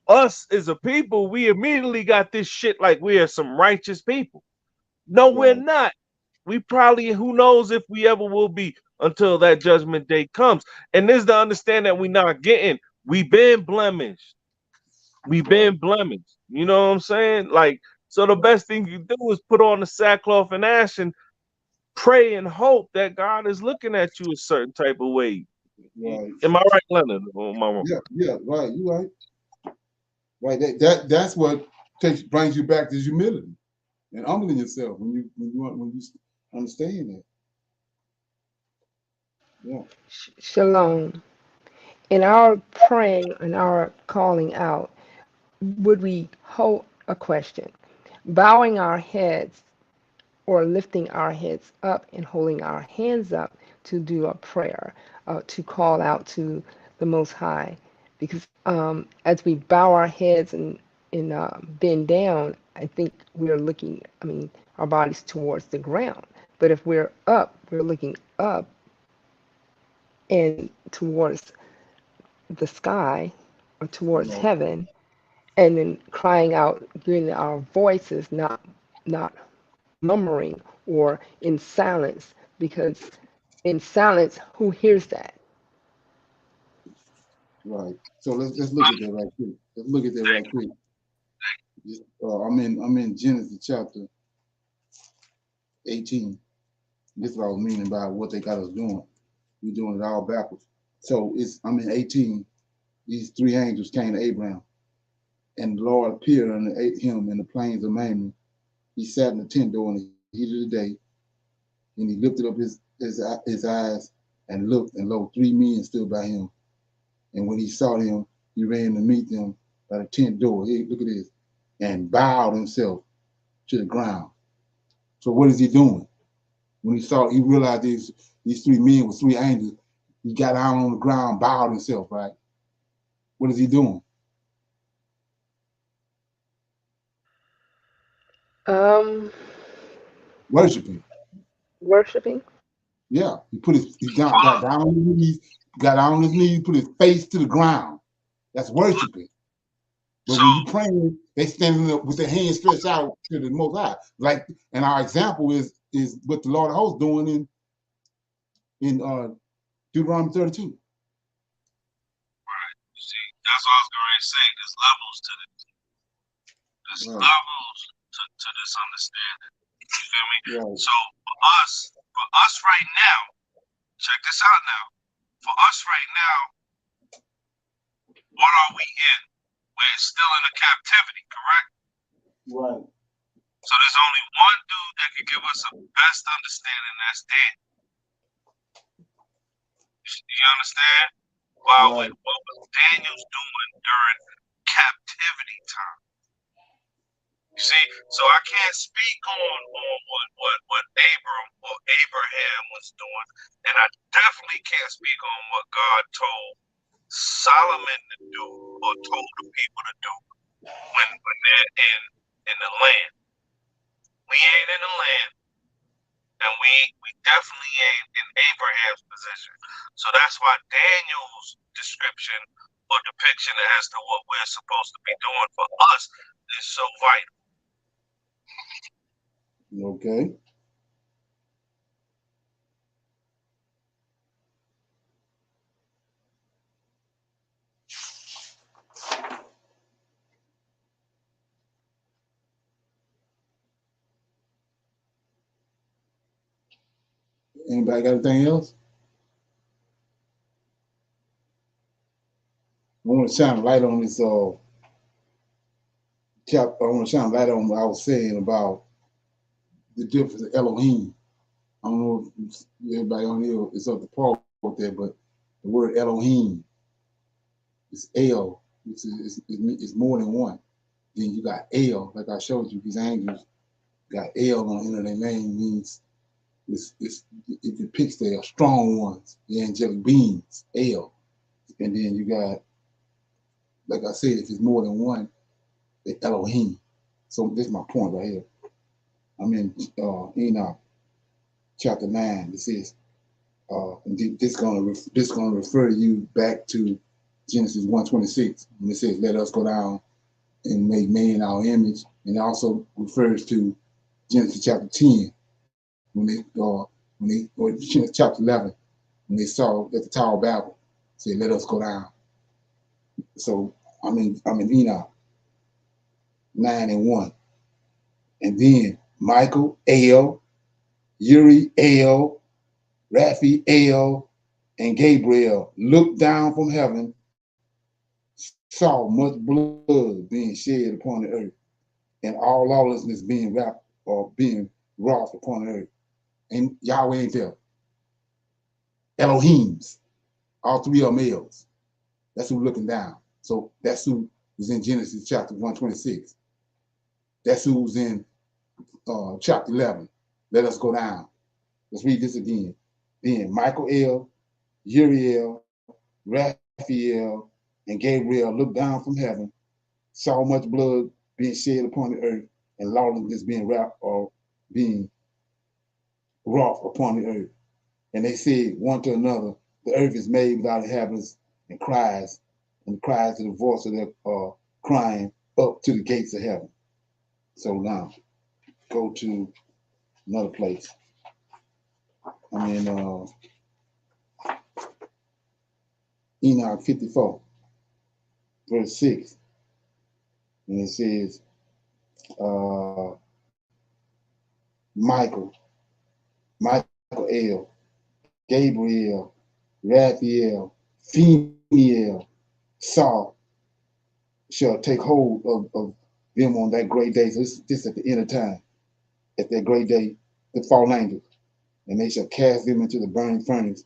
S14: us as a people, we immediately got this shit like we are some righteous people. No, we're not. We probably, who knows if we ever will be until that judgment day comes. And this is the understanding that we not getting. We been blemished. We been blemished. You know what I'm saying? Like, so the best thing you do is put on the sackcloth and ash and pray and hope that God is looking at you a certain type of way.
S1: Right.
S14: Am I right, Leonard? Or am I wrong?
S1: Yeah, right. You right. Right. That's what brings you back to humility and humbling yourself when you understand that. Yeah.
S17: Shalom. In our praying and our calling out, would we hold a question, bowing our heads or lifting our heads up and holding our hands up to do a prayer, to call out to the Most High? Because as we bow our heads and bend down, I think we're looking, our bodies towards the ground. But if we're up, we're looking up and towards the sky or towards heaven, and then crying out, giving our voices, not murmuring or in silence, because in silence, who hears that?
S1: Right. So let's look at that right quick. Let's look at that right quick. I'm in Genesis chapter 18. This is what I was meaning by what they got us doing. We're doing it all backwards. So I'm in 18. These three angels came to Abraham, and the Lord appeared unto him in the plains of Mamre. He sat in the tent door in the heat of the day, and he lifted up his eyes and looked, and lo, three men stood by him. And when he saw them, he ran to meet them by the tent door. Hey, look at this, and bowed himself to the ground. So what is he doing? When he realized these three men were three angels, he got down on the ground, bowed himself, right? What is he doing? Worshiping.
S17: Worshiping?
S1: Yeah. He got down on his knees, put his face to the ground. That's worshiping. But when you praying, they standing up with their hands stretched out to the Most High. Like, and our example is what the Lord of Hosts doing in Deuteronomy 32.
S14: Right. See, that's what I was going to say. There's levels to this. There's levels to this understanding. You feel me?
S1: Right.
S14: So for us right now, check this out now. For us right now, what are we in? We're still in a captivity, correct?
S1: Right.
S14: So there's only one dude that can give us a best understanding, that's Dan. You understand? What was Daniel's doing during captivity time? You see, so I can't speak on what Abraham was doing, and I definitely can't speak on what God told Solomon to do or told the people to do when they're in the land. We ain't in the land, and we definitely ain't in Abraham's position. So that's why Daniel's description or depiction as to what we're supposed to be doing for us is so vital.
S1: Okay. Anybody got anything else? I want to shine a light on this chapter. I want to shine a light on what I was saying about the difference of Elohim. I don't know if everybody on here is up to par with that, but the word Elohim is El. It's more than one. Then you got El, like I showed you, these angels got El on the end of their name, means it depicts the strong ones, the angelic beings, El. And then you got, like I said, if it's more than one, the Elohim. So this is my point right here. I'm in Enoch chapter 9. It says, this gonna refer you back to Genesis 1:26 when it says, "Let us go down and make man in our image," and it also refers to Genesis chapter 10 or chapter 11 when they saw at the Tower of Babel, said, "Let us go down." So I'm in Enoch 9:1, and then Michael, El, Uriel, Raphael, and Gabriel looked down from heaven, saw much blood being shed upon the earth, and all lawlessness being wrought upon the earth. And Yahweh ain't there. Elohims, all three are males. That's who's looking down. So that's who was in Genesis chapter 1:26. That's who's in chapter 11. Let us go down. Let's read this again. Then Michael, El, Uriel, Raphael, and Gabriel looked down from heaven, saw much blood being shed upon the earth, and lawlessness being wrought upon the earth. And they said one to another, "The earth is made without inhabitants," and cries to the voice of their crying up to the gates of heaven. So now, go to another place. I'm in Enoch 54, verse 6. And it says, Michael, El, Gabriel, Raphael, Pheniel, Saul shall take hold of them on that great day. So this at the end of time. At that great day, the fallen angels, and they shall cast them into the burning furnace,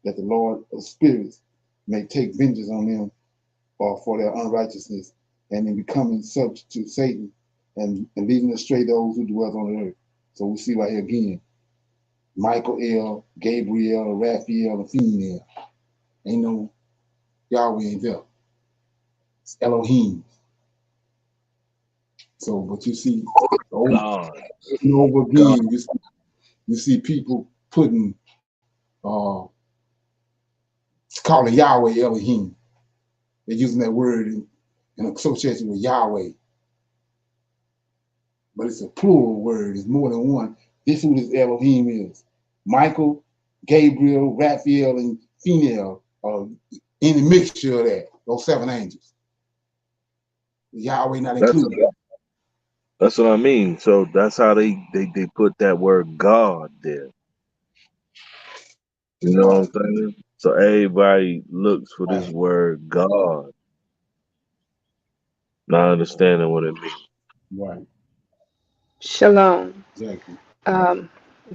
S1: that the Lord of spirits may take vengeance on them for their unrighteousness, and in becoming subject to Satan, and leading astray those who dwell on the earth. So we see right here again, Michael, El, Gabriel, Raphael, and Pheniel. Ain't no Yahweh ain't there. It's Elohim. So, but you see, over again, you see people putting, calling Yahweh Elohim. They're using that word in association with Yahweh. But it's a plural word. It's more than one. This is who this Elohim is. Michael, Gabriel, Raphael, and Pheniel are in the mixture of that, those seven angels. Yahweh not included.
S14: That's what I mean. So that's how they put that word God there. You know what I'm saying? So everybody looks for this word God, not understanding what it means.
S1: Right.
S17: Shalom.
S1: Exactly.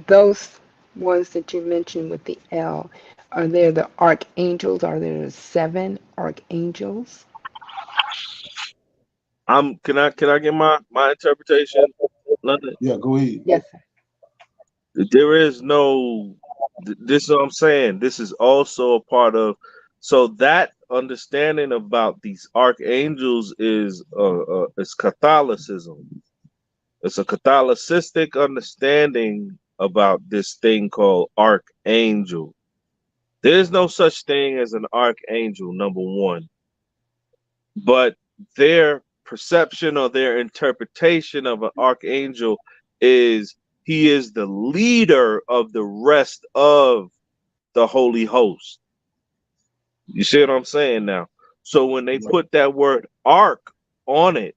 S17: Those ones that you mentioned with the L, are there the archangels? Are there 7 archangels?
S14: Can I get my interpretation, London?
S1: Yeah, go ahead.
S17: Yes, sir.
S14: There is no. This is what I'm saying. This is also a part of. So that understanding about these archangels is Catholicism. It's a Catholicistic understanding about this thing called archangel. There's no such thing as an archangel, number one. But their perception or their interpretation of an archangel is he is the leader of the rest of the holy host. You see what I'm saying now? So when they put that word ark on it,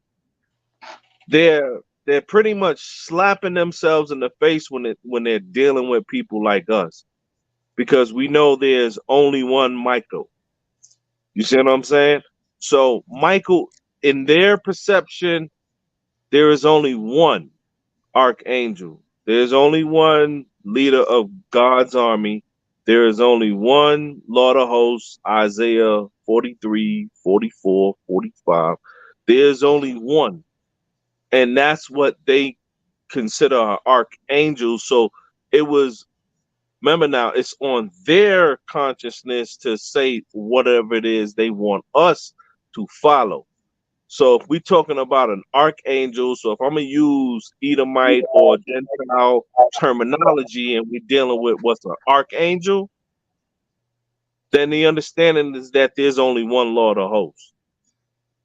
S14: they're pretty much slapping themselves in the face when they're dealing with people like us, because we know there's only one Michael. You see what I'm saying? So Michael, in their perception, there is only one archangel. There's only one leader of God's army. There is only one Lord of hosts, Isaiah 43, 44, 45. There's only one. And that's what they consider an archangel. So it was Remember now, it's on their consciousness to say whatever it is they want us to follow. So if we're talking about an archangel, so if I'm gonna use Edomite or Gentile terminology and we're dealing with what's an archangel, then the understanding is that there's only one Lord of hosts.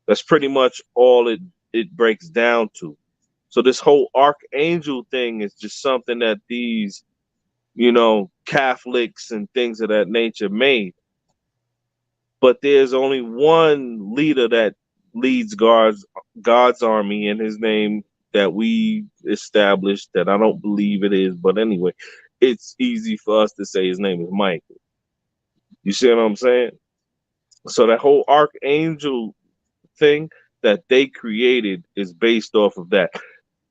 S14: That's pretty much all it breaks down to. So this whole archangel thing is just something that these, Catholics and things of that nature made. But there's only one leader that leads God's army, and his name that we established, that I don't believe it is, but anyway, it's easy for us to say his name is Michael. You see what I'm saying? So that whole archangel thing that they created is based off of that.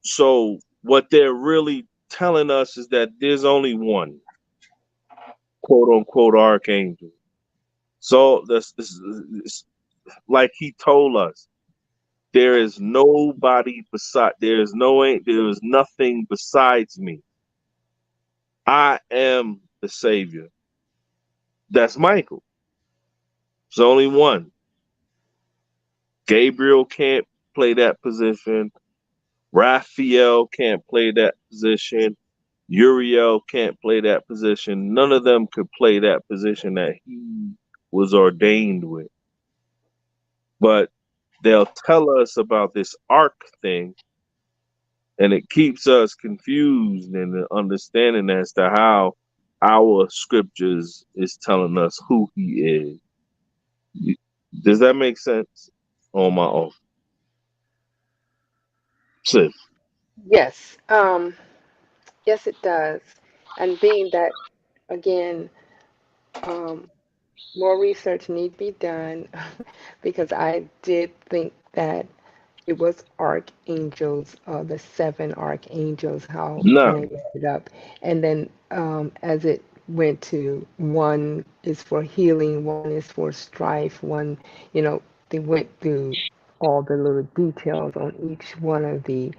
S14: So what they're really telling us is that there's only one quote unquote archangel. So this like he told us, there is nobody beside, there is nothing besides me. I am the Savior. That's Michael. There's only one. Gabriel can't play that position. Raphael can't play that position. Uriel can't play that position. None of them could play that position that he was ordained with. But they'll tell us about this ark thing, and it keeps us confused in the understanding as to how our scriptures is telling us who he is. Does that make sense? On my own. Sis.
S17: Yes. Yes, it does. And being that, again, more research need be done because I did think that it was archangels, the seven archangels, how when I
S14: No.
S17: looked it up. And then as it went to one is for healing, one is for strife, one, they went through all the little details on each one of the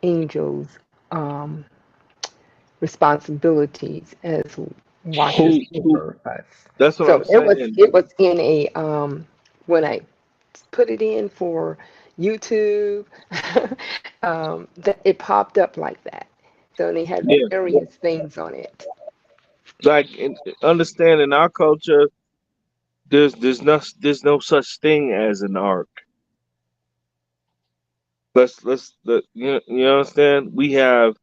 S17: angels' um, responsibilities as watchers
S14: Who
S17: over us.
S14: that's what
S17: So
S14: I'm saying.
S17: it was in a when I put it in for YouTube, that it popped up like that. So they had
S14: Yeah.
S17: various things on it.
S14: Like understanding our culture, there's no such thing as an ark. You understand? We have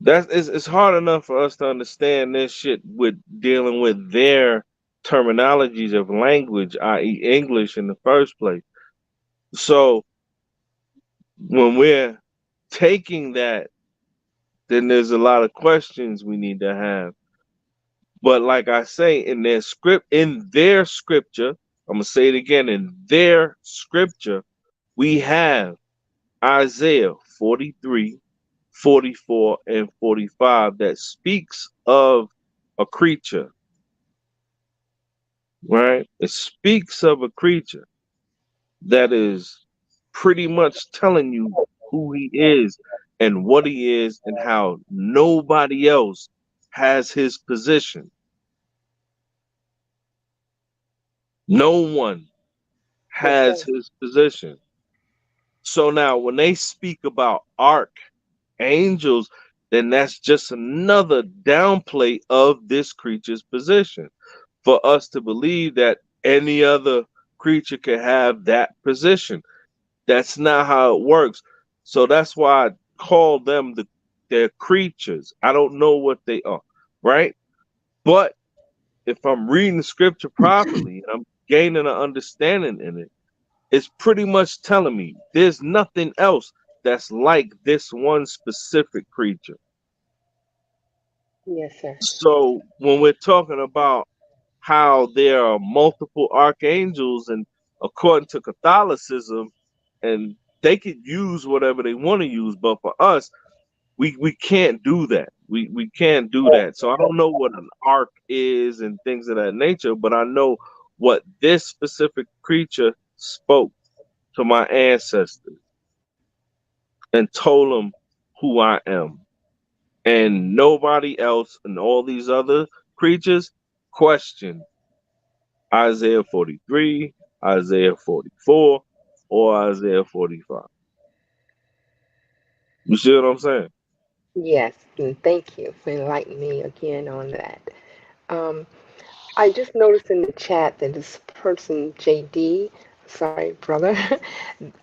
S14: it's hard enough for us to understand this shit with dealing with their terminologies of language, i.e. English in the first place. So when we're taking that, then there's a lot of questions we need to have. But like I say, in their scripture, I'm gonna say it again, in their scripture, we have Isaiah 43, 44, and 45 that speaks of a creature, right? It speaks of a creature that is pretty much telling you who he is and what he is and how nobody else has his position. No one has his position. So now when they speak about archangels, then that's just another downplay of this creature's position for us to believe that any other creature can have that position. That's not how it works. So that's why I call them they're creatures. I don't know what they are, right? But if I'm reading the scripture properly and I'm gaining an understanding in it, it's pretty much telling me there's nothing else that's like this one specific creature.
S17: Yes, sir.
S14: So when we're talking about how there are multiple archangels, and according to Catholicism, and they could use whatever they want to use, but for us, we can't do that. We can't do that. So I don't know what an ark is and things of that nature, but I know what this specific creature spoke to my ancestors and told them who I am and nobody else and all these other creatures question Isaiah 43, Isaiah 44, or Isaiah 45. You see what I'm saying?
S17: Yes, and thank you for enlightening me again on that. Um, I just noticed in the chat that this person, JD, sorry, brother,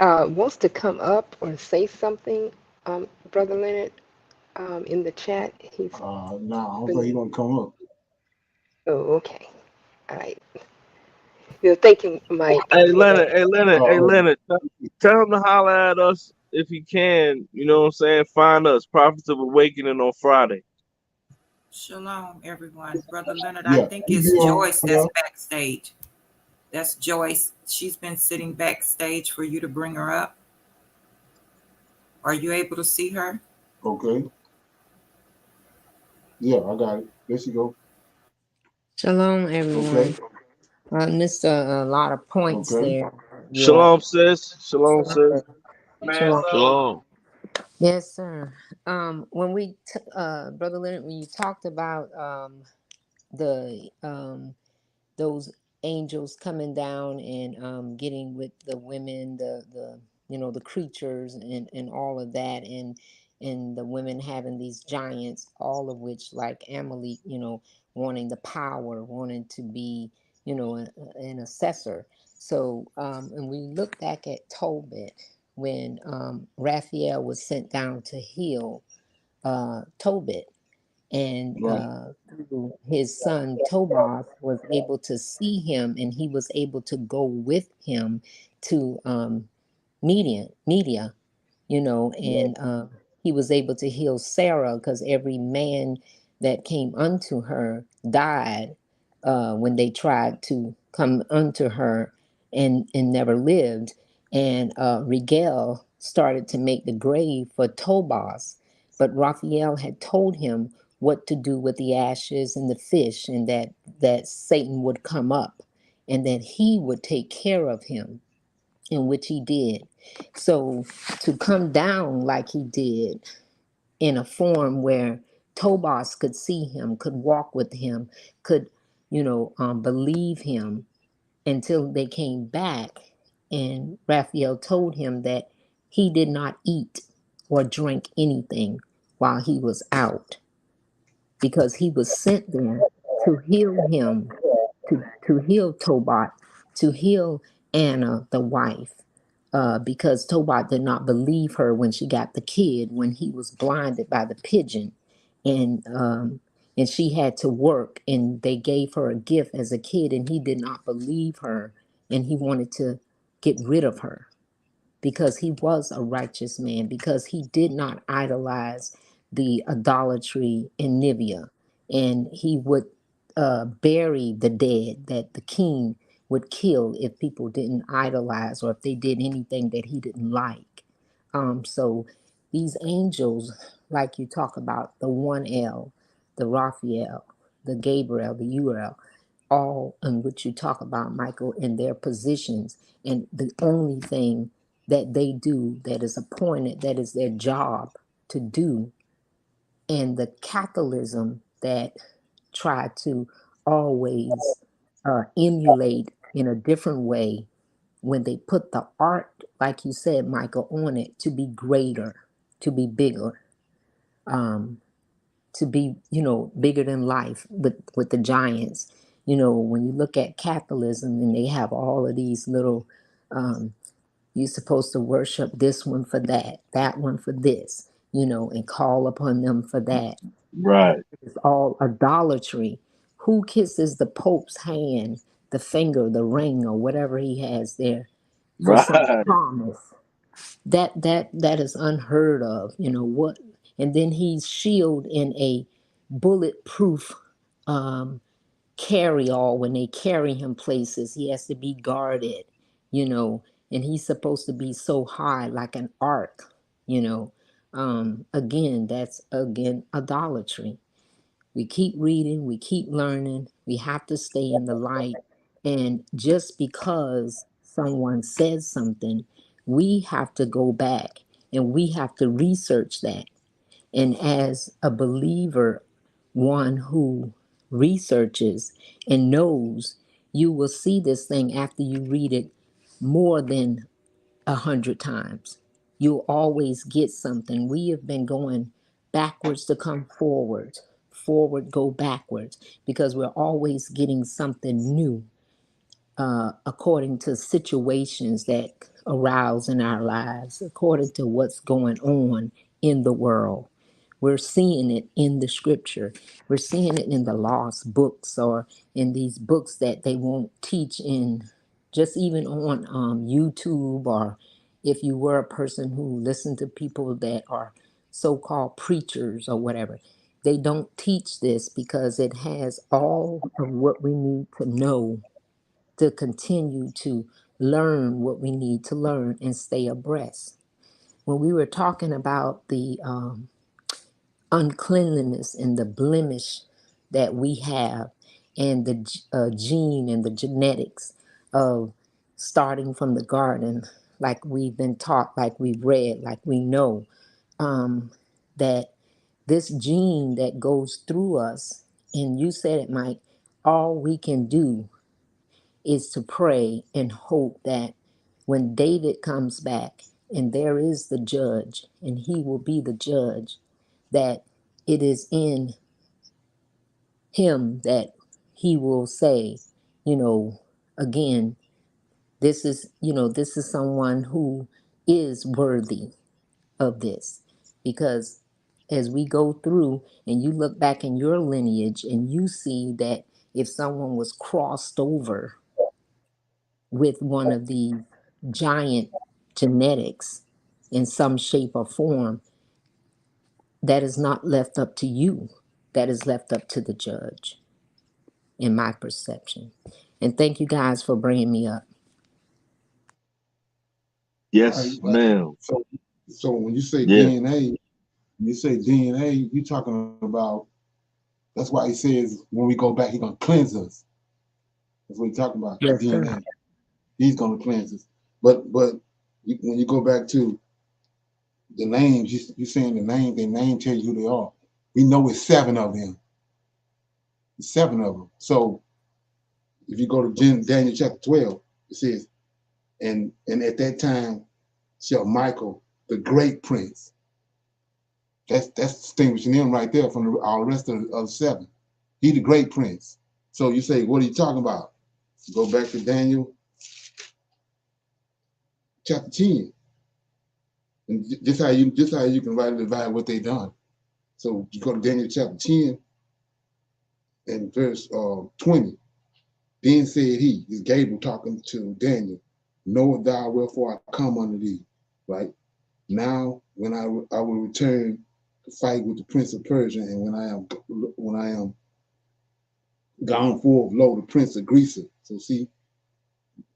S17: wants to come up or say something, Brother Leonard, in the chat. He's
S1: No, I don't think he gonna come up.
S17: Oh, okay. All right. You're thinking might
S14: Hey
S17: say
S14: Leonard,
S17: that.
S14: hey Leonard, hey Leonard, tell him to holler at us if he can. You know what I'm saying? Find us, Prophets of Awakening on Friday.
S18: Shalom, everyone. Brother Leonard, I
S1: Yeah.
S18: think it's Joyce that's backstage. That's Joyce. She's been sitting backstage for you to bring her up. Are you able to see her?
S1: Okay. Yeah, I got it. There she go.
S19: Shalom, everyone.
S1: Okay.
S19: I missed a lot of points there. Yeah.
S14: Shalom, sis. Shalom, sis.
S19: Shalom.
S13: Shalom.
S19: Yes, sir. When we, Brother Leonard, when you talked about the those angels coming down and getting with the women, the the creatures and all of that, and the women having these giants, all of which like Amalek, wanting the power, wanting to be, an assessor. So and we look back at Tobit when Raphael was sent down to heal Tobit, and through his son Tobas was able to see him, and he was able to go with him to media, and he was able to heal Sarah because every man that came unto her died when they tried to come unto her and never lived. And Rigel started to make the grave for Tobas, but Raphael had told him what to do with the ashes and the fish, and that Satan would come up and that he would take care of him, in which he did. So to come down like he did in a form where Tobas could see him, could walk with him, could, believe him until they came back. And Raphael told him that he did not eat or drink anything while he was out, because he was sent there to heal him, to heal Tobat, to heal Anna, the wife, because Tobat did not believe her when she got the kid, when he was blinded by the pigeon, and she had to work, and they gave her a gift as a kid, and he did not believe her, and he wanted to get rid of her because he was a righteous man, because he did not idolize the idolatry in Nivea, and he would bury the dead that the king would kill if people didn't idolize or if they did anything that he didn't like. So these angels, like you talk about, the 1L, the Raphael, the Gabriel, the Uriel, all in which you talk about, Michael, in their positions, and the only thing that they do that is appointed, that is their job to do, and the Catholicism that try to always emulate in a different way when they put the art, like you said, Michael, on it to be greater, to be bigger, to be, bigger than life with the giants. When you look at Catholicism and they have all of these little, you're supposed to worship this one for that one for this, and call upon them for that.
S14: Right.
S19: It's all idolatry. Who kisses the Pope's hand, the finger, the ring, or whatever he has there for some
S14: Right.
S19: promise? That is unheard of. What? And then he's shielded in a bulletproof carry all. When they carry him places, he has to be guarded, and he's supposed to be so high like an ark, again, that's again idolatry. We keep reading, we keep learning, we have to stay in the light. And just because someone says something, we have to go back and we have to research that. And as a believer, one who researches and knows, you will see this thing after you read it more than 100 times. You'll always get something. We have been going backwards to come forward, forward go backwards, because we're always getting something new according to situations that arouse in our lives, according to what's going on in the world. We're seeing it in the scripture. We're seeing it in the lost books or in these books that they won't teach in just even on YouTube, or if you were a person who listened to people that are so-called preachers or whatever. They don't teach this because it has all of what we need to know to continue to learn what we need to learn and stay abreast. When we were talking about the uncleanliness and the blemish that we have, and the gene and the genetics of starting from the garden, like we've been taught, like we've read, like we know, that this gene that goes through us, and you said it, Mike, all we can do is to pray and hope that when David comes back and there is the judge and he will be the judge, that it is in him that he will say, you know, again, this is, this is someone who is worthy of this. Because as we go through and you look back in your lineage and you see that if someone was crossed over with one of the giant genetics in some shape or form, that is not left up to you. That is left up to the judge, in my perception. And thank you guys for bringing me up.
S14: Yes, ma'am.
S1: So when you say
S14: Yeah.
S1: DNA, you're talking about, that's why he says when we go back, he's gonna cleanse us. That's what he's talking about.
S19: Yes,
S1: DNA.
S19: sir.
S1: He's gonna cleanse us. But when you go back to the names, you're saying their name tells you who they are. We know it's 7 of them. It's 7 of them. So if you go to Daniel chapter 12, it says, and at that time shall Michael, the great prince. That's distinguishing him right there from all the rest of the 7. He the great prince. So you say, what are you talking about? You go back to Daniel chapter 10. And this how you can rightly divide what they done. So you go to Daniel chapter 10 and verse 20. Then said he, is Gabriel talking to Daniel, knowest thou wherefore I come unto thee, right? Now when I will return to fight with the prince of Persia, and when I am gone forth, lo, the prince of Greece. So see,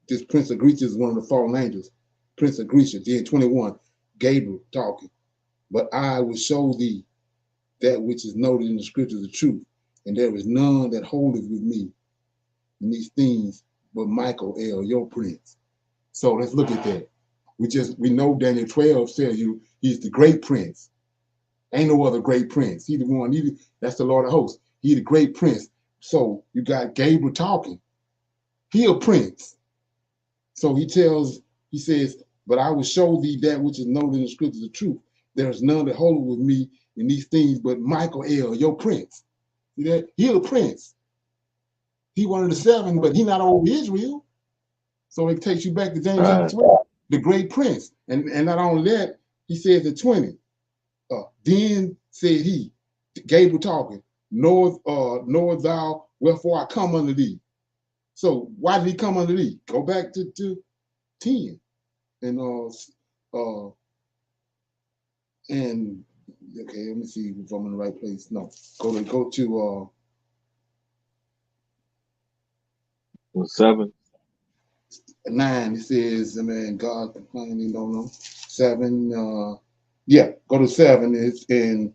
S1: this prince of Greece is one of the fallen angels. Prince of Greece. Then 21, Gabriel talking. But I will show thee that which is noted in the scriptures of truth, and there is none that holdeth with me in these things but Michael, your prince. So let's look at that. We know Daniel 12 tells you he's the great prince. Ain't no other great prince. He the one, that's the Lord of hosts. He the great prince. So you got Gabriel talking. He a prince. So he says, but I will show thee that which is known in the scriptures of truth. There is none that holdeth with me in these things but Michael, your prince. See that? He a prince. He one of the 7, but he not over Israel. So it takes you back to Daniel chapter 12, the great prince. And not only that, he says at 20, then said he, Gabriel talking, knowest thou wherefore I come unto thee. So why did he come unto thee? Go back to 10. And okay, let me see if I'm in the right place. No, go to
S14: 7.
S1: 9. It says, man, God complaining, don't know. 7, yeah, go to 7. It's in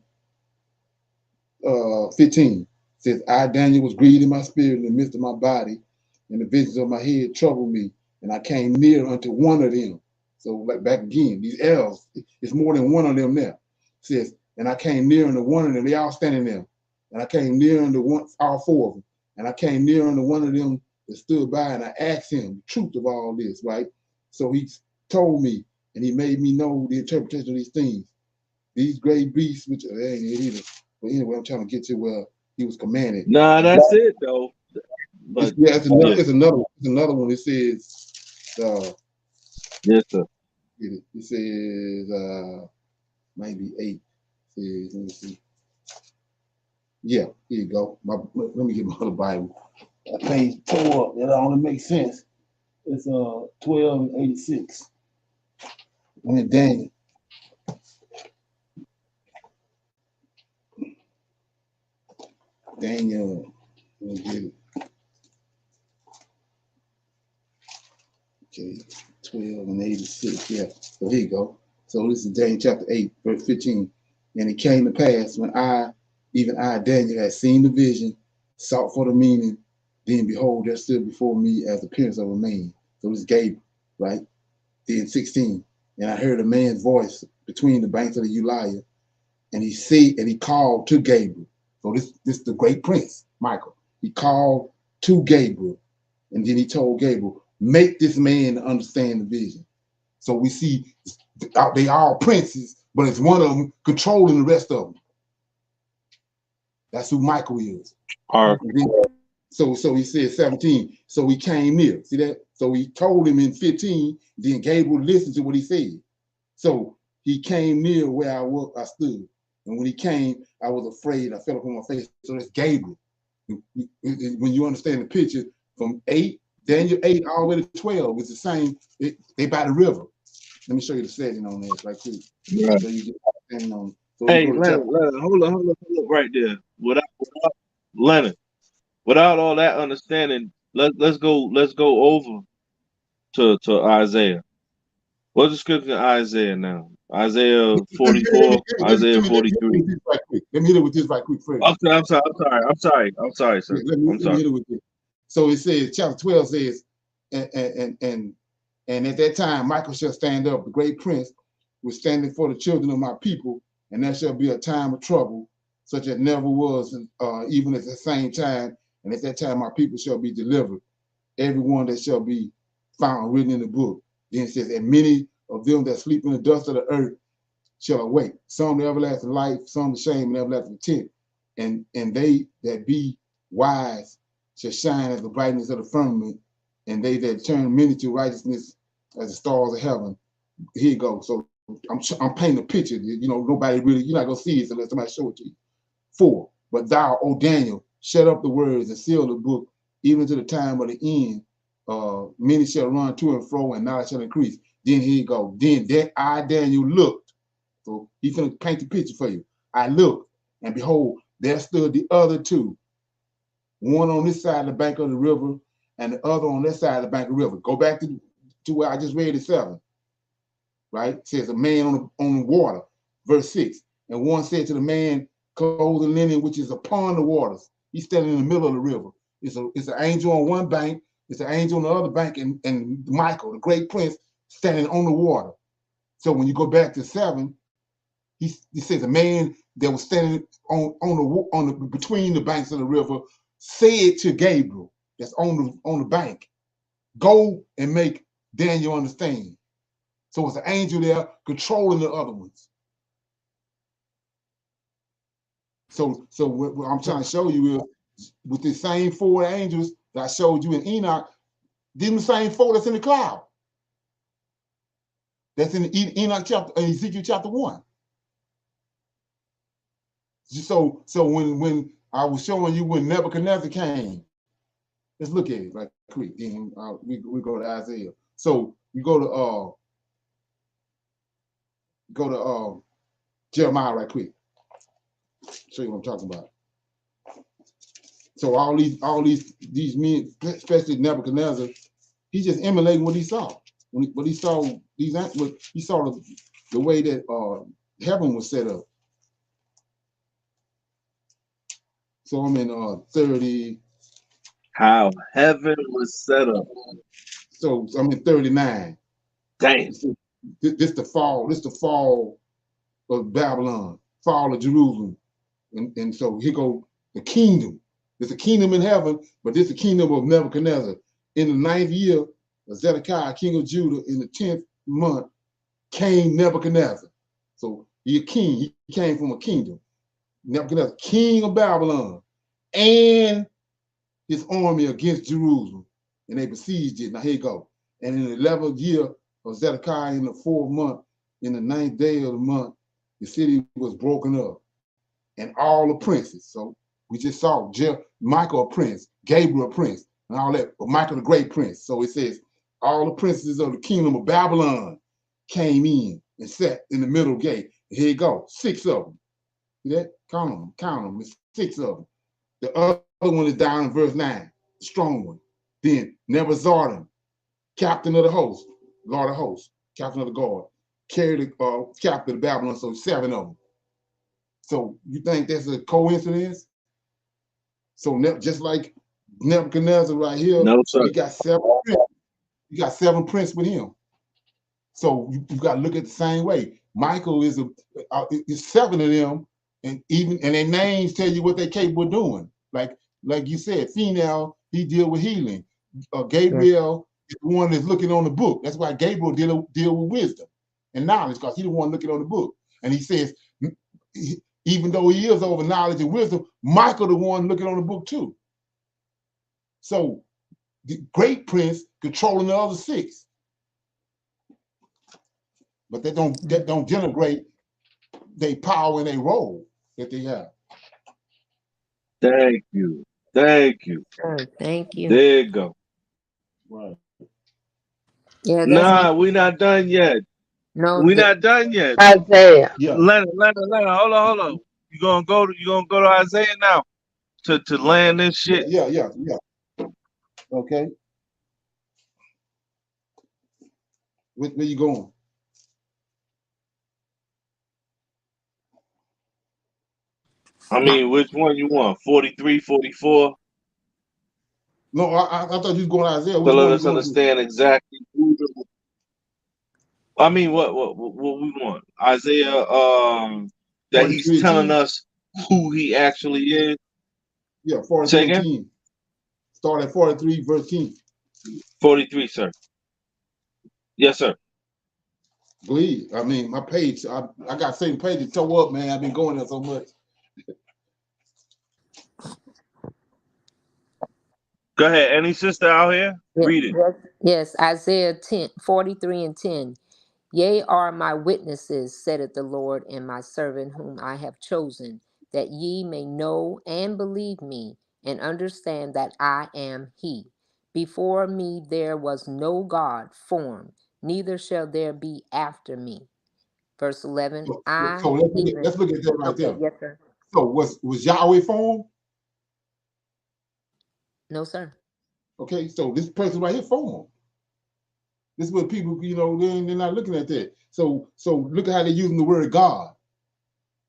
S1: 15. It says, I, Daniel, was grieved in my spirit in the midst of my body, and the visions of my head troubled me, and I came near unto one of them. So like back again, these elves, it's more than one of them there. It says, and I came near unto one of them. They all standing there. And I came near unto one, all four of them. And I came near unto one of them that stood by, and I asked him the truth of all this, right? So he told me, and he made me know the interpretation of these things. These great beasts, which ain't it either. But anyway, I'm trying to get to where he was commanded.
S14: Nah, that's it though. But
S1: yeah, it's another one. It says,
S14: yes, sir.
S1: It says maybe 8. It says, let me see. Yeah, here you go. Let me get my other Bible. Page 4. That only makes sense. It's 1286. And then Daniel. Daniel. Let me get it. Okay, 12:86. Yeah. So here you go. So this is Daniel chapter 8, verse 15. And it came to pass when even I, Daniel, had seen the vision, sought for the meaning, then behold, there stood before me as the appearance of a man. So this is Gabriel, right? Then 16. And I heard a man's voice between the banks of the Uriah, and he called to Gabriel. So this is the great prince, Michael. He called to Gabriel, and then he told Gabriel, make this man understand the vision. So we see they all princes, but it's one of them controlling the rest of them. That's who Michael is. So he said 17. So he came near. See that? So he told him in 15. Then Gabriel listened to what he said. So he came near where I stood. And when he came, I was afraid. I fell upon my face. So that's Gabriel. When you understand the picture, from 8, Daniel 8 all the way to 12, it's the same. They by the river. Let me show you the setting on that right quick.
S14: Right.
S1: So you get setting on. So
S14: hey, Leonard, hold on right there. Leonard, without all that understanding, let's go over to Isaiah. What's the scripture in Isaiah now? Isaiah 44, Isaiah 43.
S1: Let me hit it with this right quick first.
S14: I'm sorry, sir.
S1: Let me hit it with this. So it says, chapter 12 says, and at that time, Michael shall stand up, the great prince, was standing for the children of my people, and there shall be a time of trouble, such as never was, even at the same time. And at that time, my people shall be delivered, everyone that shall be found written in the book. Then it says, and many of them that sleep in the dust of the earth shall awake, some to everlasting life, some to shame and everlasting contempt. And they that be wise shall shine as the brightness of the firmament, and they that turn many to righteousness as the stars of heaven. Here you go. So I'm painting a picture. You know, nobody really, you're not gonna see it unless somebody show it to you. 4. But thou, O Daniel, shut up the words and seal the book, even to the time of the end. Many shall run to and fro, and knowledge shall increase. Then here you go. Then that I, Daniel, looked. So he's gonna paint the picture for you. I looked, and behold, there stood the other two, one on this side of the bank of the river, and the other on that side of the bank of the river. Go back to where I just read it 7. Right? It says a man on the water, verse 6. And one said to the man clothed in linen, which is upon the waters. He's standing in the middle of the river. It's an angel on one bank, it's an angel on the other bank, and Michael, the great prince, standing on the water. So when you go back to 7, he says a man that was standing on the between the banks of the river said to Gabriel, that's on the bank, go and make Daniel understand. So it's an angel there controlling the other ones. So what I'm trying to show you is with the same 4 angels that I showed you in Enoch, these are the same 4 that's in the cloud. That's in Enoch chapter, Ezekiel chapter 1. So when I was showing you when Nebuchadnezzar came, let's look at it right quick. Then we go to Isaiah. So we go to Jeremiah right quick. Show you what I'm talking about. So all these men, especially Nebuchadnezzar, he's just emulating what he saw. When he saw the way that heaven was set up. So I'm in 30.
S14: How heaven was set up.
S1: So I'm in 39.
S14: Damn.
S1: This the fall of Babylon. fall of Jerusalem. And so here go the kingdom. There's a kingdom in heaven, but this is the kingdom of Nebuchadnezzar. In the 9th year of Zedekiah, king of Judah, in the 10th month, came Nebuchadnezzar. So he a king. He came from a kingdom. Nebuchadnezzar, king of Babylon, and his army against Jerusalem. And they besieged it. Now here you go. And in the 11th year of Zedekiah, in the 4th month, in the 9th day of the month, the city was broken up. And all the princes. So we just saw Michael a prince, Gabriel a prince, and all that, but Michael the great prince. So it says all the princes of the kingdom of Babylon came in and sat in the middle gate. And here you go, 6 of them. See that? Count them. It's 6 of them. The other one is down in verse 9, the strong one. Then Nebuzaradan, captain of the host, Lord of hosts, captain of the guard, carried the captain of Babylon, so 7 of them. So you think that's a coincidence? So just like Nebuchadnezzar right here,
S14: no, sir.
S1: he got 7 princes. You got 7 princes with him. So you got to look at it the same way. Michael is it's 7 of them, and their names tell you what they're capable of doing. Like you said, female, he deal with healing. Gabriel is the one that's looking on the book. That's why Gabriel deal with wisdom and knowledge, because he's the one looking on the book. And he says, even though he is over knowledge and wisdom, Michael the one looking on the book too. So the great prince controlling the other 6. But that don't denigrate their power and their role that they have.
S14: Thank you. Thank you.
S19: Thank you.
S14: There you go.
S1: Right.
S19: Yeah,
S14: nah, we're not done yet.
S19: No,
S14: we're not done yet.
S17: Isaiah.
S1: Yeah.
S14: Leonard, hold on. You gonna go to Isaiah now to land this shit?
S1: Yeah. Okay. Where you going?
S14: I mean, which one you want? 43, 44?
S1: No, I thought you was going to Isaiah.
S14: So
S1: Which
S14: let
S1: one
S14: us
S1: you going
S14: understand exactly who I mean, what we want? Isaiah, that he's
S1: 43
S14: telling
S1: 10?
S14: us who he actually is.
S1: Yeah, 43 and 10. Start at 43, verse 10.
S14: 43, sir. Yes, sir.
S1: Believe. I mean, my page, I got same page to toe up, man. I've been going there so much.
S14: Go ahead. Any sister out here? Read it.
S19: Yes, Isaiah 43 and 10. Ye are my witnesses, saith the Lord, and my servant whom I have chosen, that ye may know and believe me, and understand that I am he. Before me there was no God formed, neither shall there be after me. Verse 11.
S1: So let's look at that right there.
S19: Yes, sir.
S1: So was Yahweh formed?
S19: No, sir.
S1: Okay, so this person right here formed. This is what people, they're not looking at that. So look at how they're using the word God.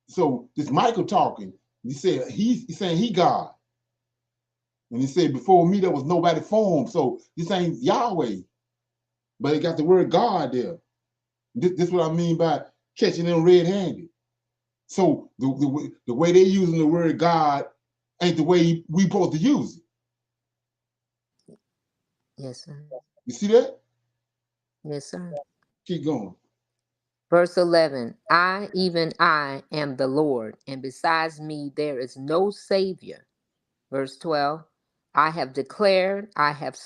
S1: So this Michael talking, he's saying he God. And he said, before me, there was nobody formed. So this ain't Yahweh. But it got the word God there. This is what I mean by catching them red-handed. So the way they're using the word God ain't the way we supposed to use it.
S19: Yes, sir.
S1: You see that?
S19: Yes, sir.
S1: Keep going.
S19: Verse 11. I, even I, am the Lord, and besides me there is no Savior. Verse 12. I have declared, I have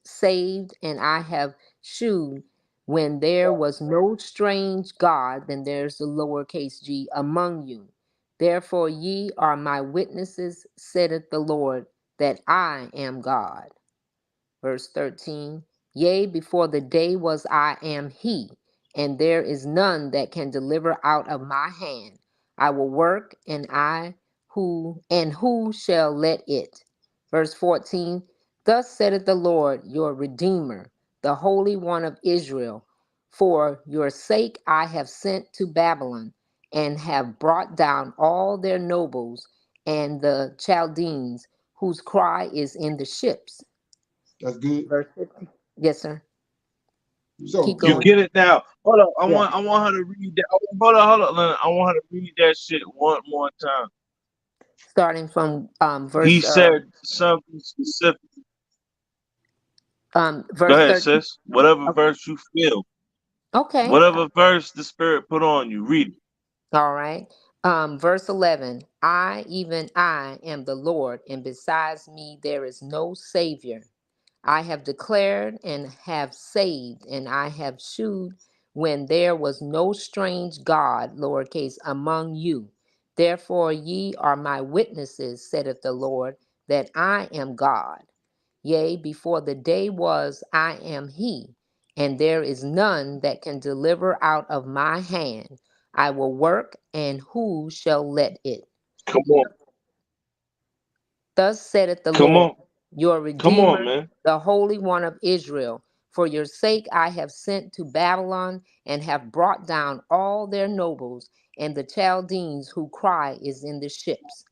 S19: saved, and I have shewed. When there was no strange God, then there's the lowercase g, among you. Therefore ye are my witnesses, saith the Lord, that I am God. Verse 13. Yea, before the day was I am he, and there is none that can deliver out of my hand. I will work, and who shall let it? Verse 14. Thus saith the Lord your Redeemer, the Holy One of Israel. For your sake I have sent to Babylon, and have brought down all their nobles and the Chaldeans, whose cry is in the ships.
S1: That's good.
S19: Verse 15. Yes, sir.
S1: So
S19: Keep
S14: You
S19: going.
S14: get it now. Hold up.
S1: yeah.
S14: I want her to read that. Hold on, Leonard. I want her to read that shit one more time.
S19: Starting from
S14: He
S19: verse
S14: said something specific. Go
S19: verse
S14: ahead,
S19: 13.
S14: sis. Whatever verse you feel.
S19: Okay.
S14: Whatever verse the Spirit put on you, read it.
S19: All right. Verse 11. I, even I, am the Lord, and besides me there is no Savior. I have declared and have saved, and I have shewed when there was no strange God, lowercase, among you. Therefore ye are my witnesses, saith the Lord, that I am God. Yea, before the day was, I am he, and there is none that can deliver out of my hand. I will work, and who shall let it?
S14: Come on.
S19: Thus saith the
S14: Come
S19: Lord,
S14: on.
S19: your
S14: Come on,
S19: Redeemer,
S14: man.
S19: the Holy One of Israel. For your sake I have sent to Babylon, and have brought down all their nobles, and the Chaldeans who cry is in the ships.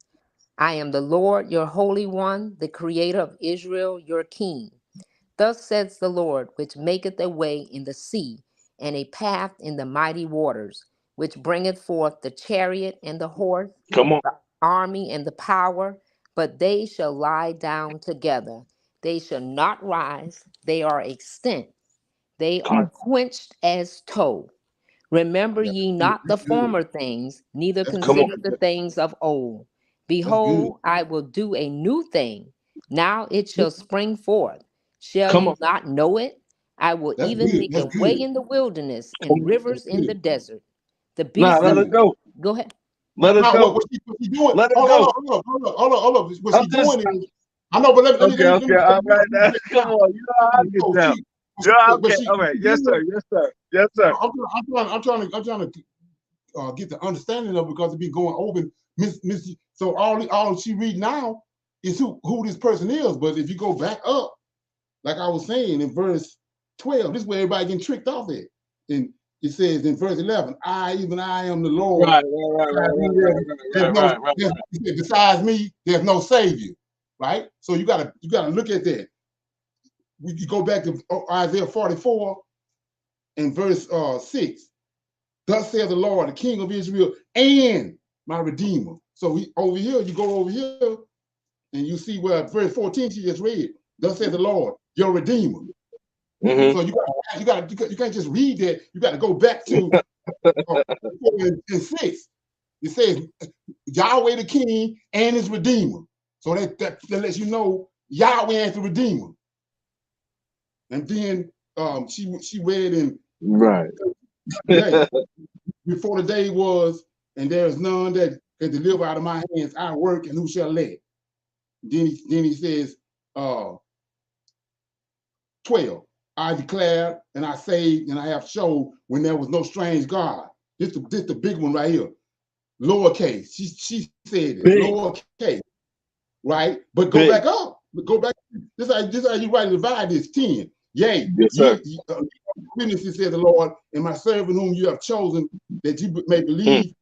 S19: I am the Lord, your Holy One, the Creator of Israel, your King. Thus says the Lord, which maketh a way in the sea, and a path in the mighty waters, which bringeth forth the chariot and the horse,
S14: Come on.
S19: the army and the power, but they shall lie down together. They shall not rise. They are extinct. They
S14: Come
S19: are
S14: on.
S19: quenched as tow. Remember
S1: Yeah.
S19: ye
S1: That's
S19: not the
S1: good.
S19: former things, neither
S1: That's
S14: Come
S1: good.
S14: on.
S19: consider the things of old.
S1: That's good.
S19: Behold, I will do a new thing. Now it shall spring forth. Shall
S14: Come
S19: you
S14: on.
S19: not know it? I will
S1: That's
S19: even
S1: good.
S19: make a
S1: That's
S19: way
S1: good.
S19: in the wilderness
S14: Come
S19: and
S14: on.
S1: That's
S19: rivers in the
S1: good.
S19: desert. The
S14: Nah,
S19: beasts
S14: let
S19: of
S14: her
S1: Good.
S14: go.
S19: go ahead.
S14: Let her
S1: Now,
S14: go.
S1: what she doing?
S14: Let her
S1: Hold
S14: go.
S1: on, hold on. What
S14: I'm
S1: she's
S14: just
S1: doing is, I know, but
S14: okay,
S1: let
S14: okay.
S1: me
S14: All right now.
S1: break it
S14: Come
S1: down.
S14: on. You know how I get
S1: So
S14: down.
S1: she,
S14: Yeah,
S1: but
S14: okay. All right. Yes, sir. Yes, sir. Yes, sir.
S1: I'm trying to get the understanding of it because it be going over Miss. So all she read now is who this person is. But if you go back up, like I was saying in verse 12, this is where everybody getting tricked off at. And it says in verse 11, even I am the Lord. Besides me, there's no Savior. Right? So you gotta look at that. You go back to Isaiah 44 and verse 6. Thus saith the Lord, the King of Israel, and my Redeemer. So over here, you go over here, and you see where verse 14 she just read. Thus saith the Lord, your Redeemer.
S14: Mm-hmm.
S1: So you can't just read that. You got to go back to 4 and 6. It says Yahweh the King and his Redeemer. So that lets you know Yahweh is the Redeemer. And then she read in
S14: right.
S1: Day, before the day was, and there is none that can deliver out of my hands. I work, and who shall let? Then he says, 12. I declared and I saved and I have showed when there was no strange God. This the big one right here. Lowercase. She said it.
S14: Big.
S1: Lowercase. Right? But go
S14: Big.
S1: back up. Go back. This is how you write and divide this 10. Yea,
S14: yes, sir.
S1: witnesses, said the Lord, and my servant whom you have chosen, that you may believe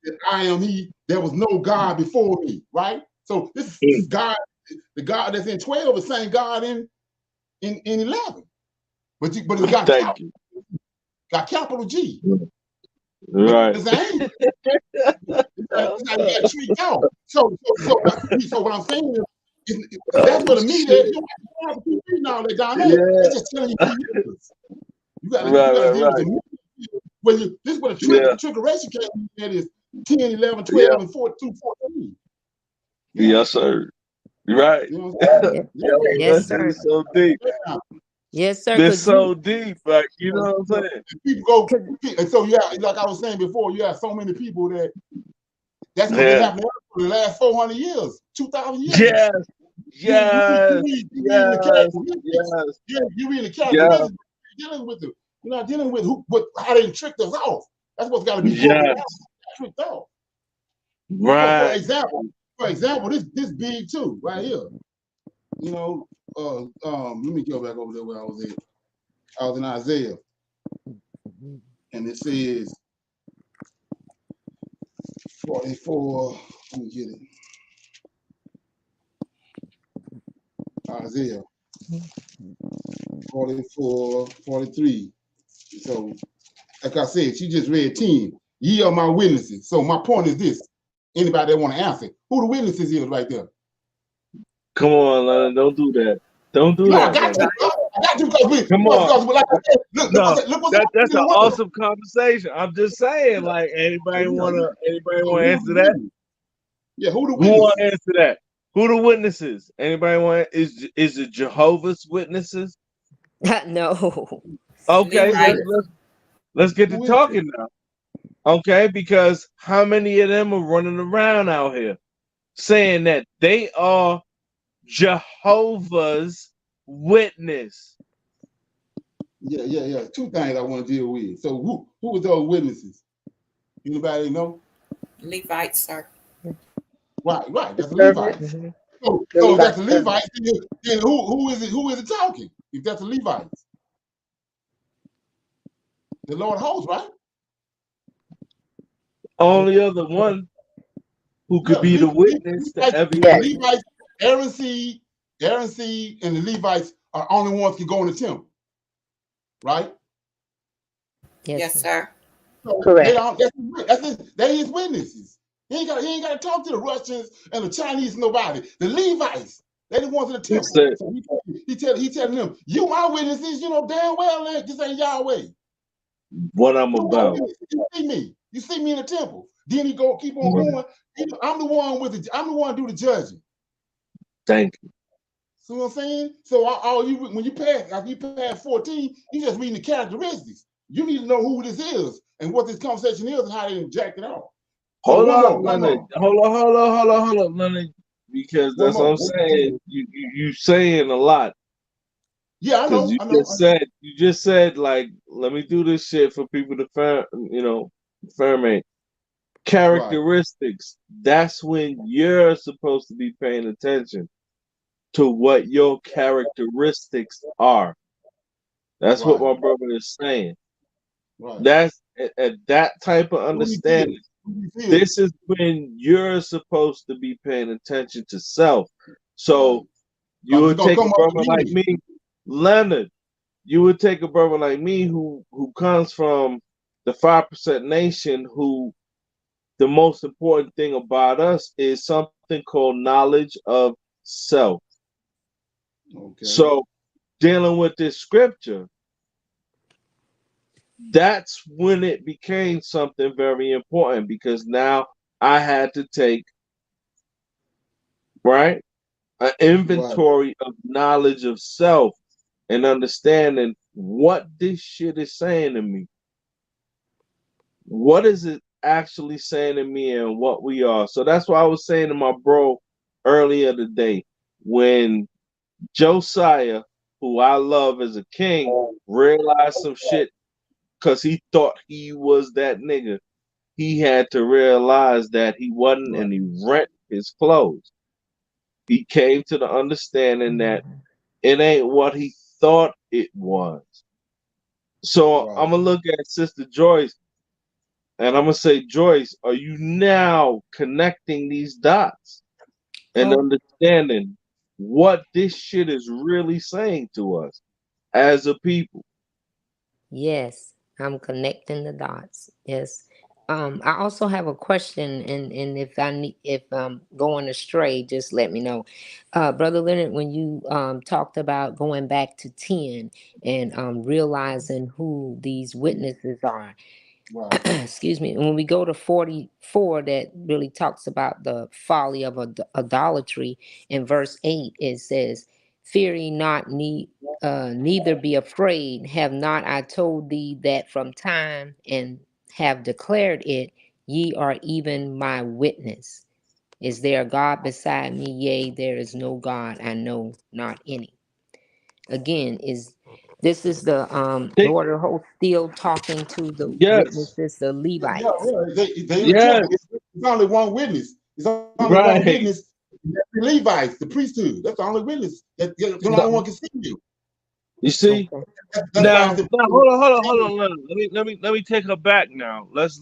S1: that I am he. There was no God before me. Right? So this is God, the God that's in 12 is the same God in 11. But it's got capital G.
S14: Right.
S1: It's an it's how you got tricked out. So what I'm saying is that's what the media is. You don't have to keep reading all that down there. It's just telling you who it is. You gotta deal with the media. When this is what the trickeration came in. That is 10, 11, 12, and 14.
S14: Yes, sir. Right.
S1: You know what I'm saying?
S19: Yes, sir.
S14: It's so deep.
S19: Yes, sir.
S14: It's so deep, like you know what I'm saying.
S1: People go, and so like I was saying before, you have so many people that's what been happening for the last 400 years, 2,000 years.
S14: Yes.
S1: You read the characteristics. You read the characteristics. You're not dealing with how they tricked us off. That's what's got to be broken down. Tricked off.
S14: Right.
S1: For example, this big too, right here. You know, let me go back over there where I was at. I was in Isaiah, and it says 44. Let me get it. Isaiah 44, 43. So, like I said, she just read 10. Ye are my witnesses. So my point is this. Anybody that want to answer, who the witnesses is right there?
S14: Come on, Leonard, don't do that. Don't do
S1: No,
S14: that,
S1: I got
S14: man.
S1: you. I got you because
S14: Come on.
S1: like I said,
S14: No,
S1: look what's
S14: that's
S1: happening
S14: an
S1: in the world.
S14: awesome conversation. I'm just saying, like, anybody wanna answer that?
S1: Yeah, who the
S14: Who want
S1: witnesses?
S14: to answer that? Who the witnesses? Anybody want? Is it Jehovah's Witnesses?
S19: No.
S14: Okay,
S18: Levi.
S14: let's get to
S1: Who is
S14: talking now. Okay, because how many of them are running around out here saying that they are Jehovah's Witness?
S1: Yeah. Two things I want to deal with. So who was those witnesses? Anybody know?
S18: Levites, sir.
S1: Right. That's the
S17: Servant.
S1: Levites.
S17: Mhm.
S1: So
S17: The
S1: if that's the
S17: Levite
S1: Levites, then who is it? Who is it talking? If that's the Levites, the Lord hosts, right?
S14: Only other one who could be the witness to every
S1: the Levites, Aaron's seed, and the Levites are only ones can go in the temple, right?
S18: Yes, sir.
S1: So
S17: Correct.
S1: they don't. They his witnesses. He ain't got to talk to the Russians and the Chinese. Nobody. The Levites. They the ones in the temple. So he telling them, "You my witnesses. You know damn well that this ain't Yahweh.
S14: What I'm about."
S1: You see me. You see me in the temple. Then he keep on going. I'm the one to do the judging.
S14: Thank you.
S1: See what I'm saying? So when you pass 14, you just reading the characteristics. You need to know who this is and what this conversation is and how they inject it off.
S14: Hold on, Leonard. Hold on, Leonard. Because that's what I'm saying. You saying a lot.
S1: Yeah, I know.
S14: You just said like, let me do this shit for people to ferment. Characteristics. That's when you're supposed to be paying attention to what your characteristics are. That's what my brother is saying. That's at that type of understanding. This is when you're supposed to be paying attention to self. So you would take a brother like me, Leonard. You would take a brother like me who comes from the 5% nation, who the most important thing about us is something called knowledge of self. Okay. So dealing with this scripture, that's when it became something very important, because now I had to take an inventory of knowledge of self and understanding what this shit is saying to me. What is it actually saying to me and what we are? So that's why I was saying to my bro earlier today, when Josiah, who I love as a king, realized some shit because he thought he was that nigga. He had to realize that he wasn't, and he rent his clothes. He came to the understanding that it ain't what he thought it was. So I'm gonna look at Sister Joyce, and I'm gonna say, Joyce, are you now connecting these dots and understanding what this shit is really saying to us as a people?
S19: Yes, I'm connecting the dots. Yes. I also have a question, and if I'm going astray, just let me know. Brother Leonard, when you talked about going back to 10 and realizing who these witnesses are, excuse me, when we go to 44, that really talks about the folly of idolatry. In verse 8, it says, "Fear ye not, neither be afraid. Have not I told thee that from time, and have declared it? Ye are even my witness. Is there a God beside me? Yea, there is no God, I know not any." Again, this is the Lord of hosts still talking to the witnesses, the Levites.
S1: It's only one witness. It's only one witness. The Levites, the priesthood. That's the only witness. That the only one can see you.
S14: You see? Now, hold on. Let me take her back now. Let's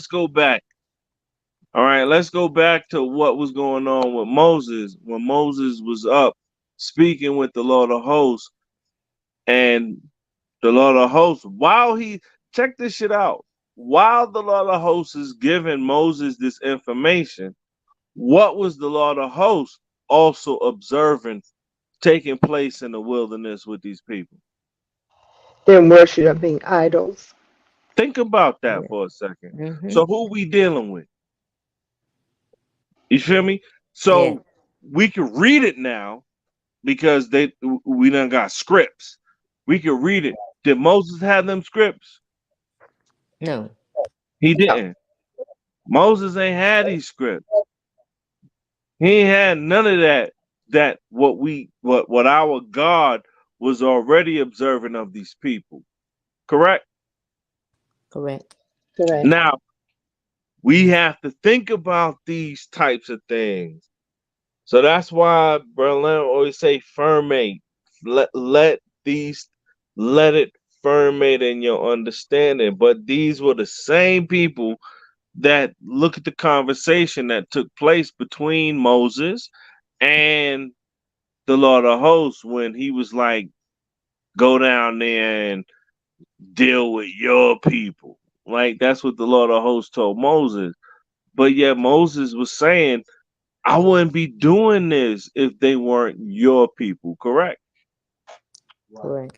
S14: go back. All right, let's go back to what was going on with Moses when Moses was up speaking with the Lord of hosts, and The Lord of hosts, while he, check this shit out, while the Lord of hosts is giving Moses this information, what was the Lord of hosts also observing taking place in the wilderness with these people?
S17: Them worshiping idols.
S14: Think about that
S19: Yeah.
S14: for a second.
S19: Mm-hmm.
S14: So who we dealing with? You feel me?
S19: Yeah.
S14: So we can read it now because we done got scripts. We can read it. Did Moses have them scripts?
S19: No.
S14: He didn't. Moses ain't had these scripts. He ain't had none of that. That what our God was already observing of these people. Correct?
S19: Correct.
S17: Correct.
S14: Now we have to think about these types of things. So that's why Berlin always say fermate. Let it fermate in your understanding. But these were the same people that look at the conversation that took place between Moses and the Lord of hosts when he was like, go down there and deal with your people. Like that's what the Lord of hosts told Moses. But yet Moses was saying, I wouldn't be doing this if they weren't your people, correct?
S19: Correct.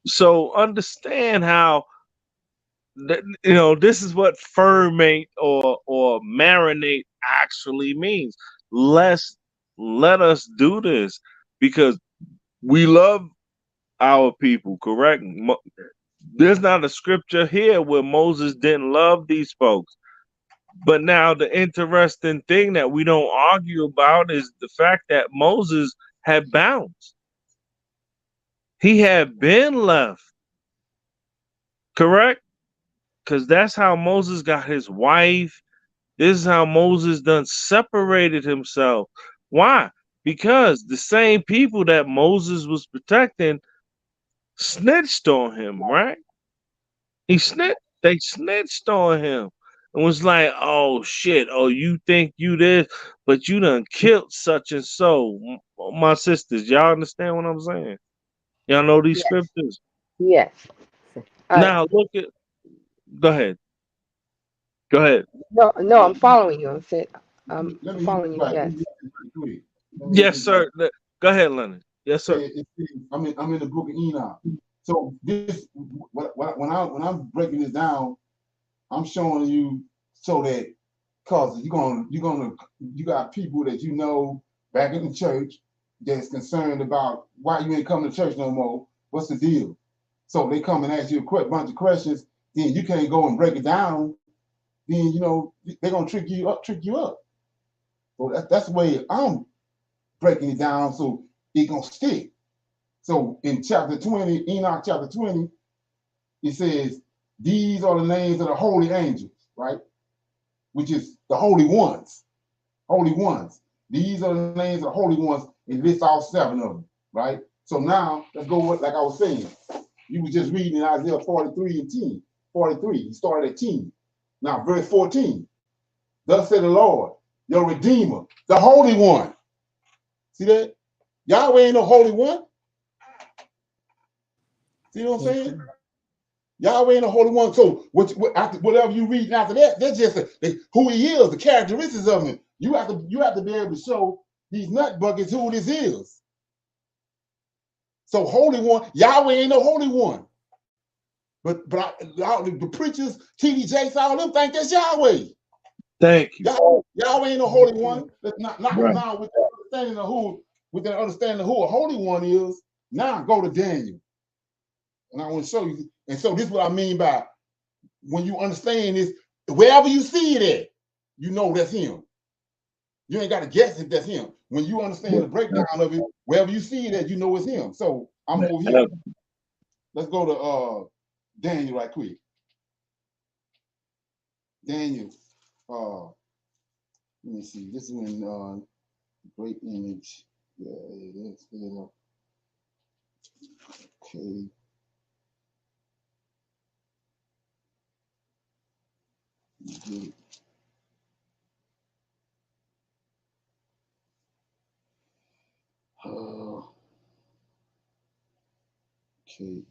S14: So understand how this is what ferment or marinate actually means. Let us do this because we love our people, correct? There's not a scripture here where Moses didn't love these folks. But now the interesting thing that we don't argue about is the fact that Moses had bounced. He had been left, correct? Because that's how Moses got his wife. This is how Moses done separated himself. Why? Because the same people that Moses was protecting snitched on him, right? They snitched on him and was like, oh shit, oh, you think you this, but you done killed such and so. My sisters, y'all understand what I'm saying? Y'all know these
S17: Yes.
S14: scriptures.
S17: Yes.
S14: Now look at, go ahead. Go ahead.
S17: No, no, I'm following you. I'm saying,
S1: Let
S17: I'm
S1: me
S17: following you.
S1: right.
S17: Yes.
S1: Quick.
S14: Yes, sir. Go ahead, Leonard. Yes, sir.
S1: I'm in the book of Enoch. So this when I'm breaking this down, I'm showing you so that because you got people that you know back in the church that's concerned about why you ain't coming to church no more. What's the deal? So they come and ask you a bunch of questions, then you can't go and break it down. Then they're gonna trick you up. So that's the way I'm breaking it down so it gonna stick. So in chapter 20, Enoch chapter 20, it says, these are the names of the holy angels, right? Which is the holy ones. Holy ones. These are the names of the holy ones. It lists all 7 of them, right? So now let's go with, like I was saying. You was just reading in Isaiah 43 and 10. 43. You started at 10. Now, verse 14. Thus said the Lord, your Redeemer, the Holy One. See that? Yahweh ain't no Holy One. See what I'm saying? Yahweh ain't the Holy One. So whatever you read after that, that's just who he is, the characteristics of him. You have to be able to show these nut buckets who this is. So Holy One, Yahweh ain't no Holy One. But the preachers, TD Jakes, all them think that's Yahweh.
S14: Thank you.
S1: Yahweh ain't no Holy One. That's not
S14: Right.
S1: now with that understanding of who a Holy One is. Now go to Daniel. And I want to show you. And so this is what I mean by when you understand this, wherever you see it at, you know that's him. You ain't got to guess if that's him. When you understand the breakdown of it, wherever you see it at, you know it's him. So I'm over here. Let's go to Daniel right quick. Daniel, let me see. This is when great image. Yeah, it is. Okay. Okay.